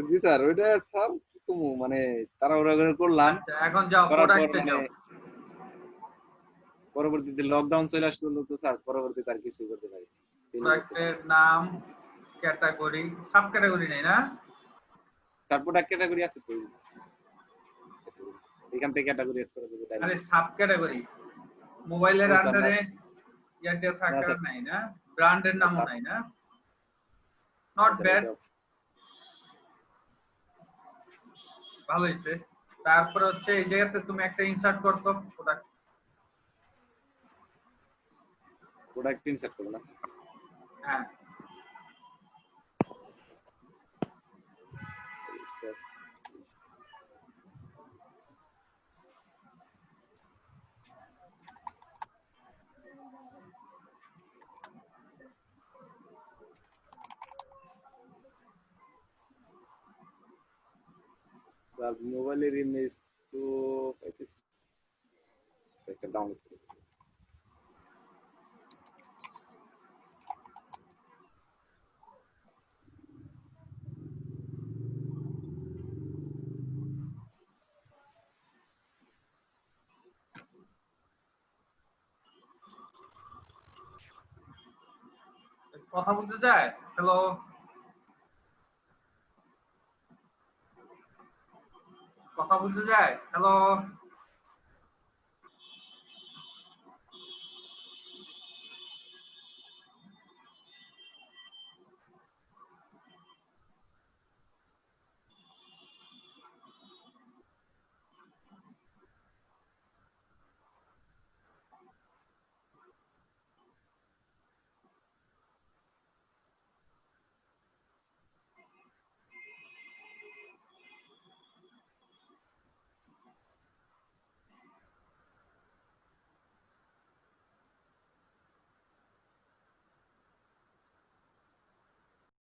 Speaker 15: জি স্যার, ওইটা স্যার তুমি মানে তারা ওরা করলাম।
Speaker 1: আচ্ছা এখন যাও প্রোডাক্টে যাও।
Speaker 15: পরবর্তীতে লকডাউন চলে আসলো তো স্যার, পরবর্তীতে আর কিছু করতে পারি।
Speaker 1: প্রোডাক্টের নাম, ক্যাটাগরি, সাব ক্যাটাগরি নাই না?
Speaker 15: স্যার প্রোডাক্ট ক্যাটাগরি আছে তো, এখান থেকে ক্যাটাগরি এড করে দেবো।
Speaker 1: আরে সাব ক্যাটাগরি মোবাইলের
Speaker 15: ও, স্যার,
Speaker 1: আন্ডারে ইয়াতে থাকার নাই না? ব্র্যান্ডের নামও নাই না? নট ব্যাড, ভালো হইছে। তারপর হচ্ছে এই জায়গাতে তুমি একটা ইনসার্ট করতো
Speaker 15: প্রোডাক্ট ইনসার্ট করব না?
Speaker 1: হ্যাঁ
Speaker 15: স্যার মোবাইলের ইমেজ তো একটা ডাউনলোড করে
Speaker 1: কথা বলতে যায়। হ্যালো কথা বলতে যায়। হ্যালো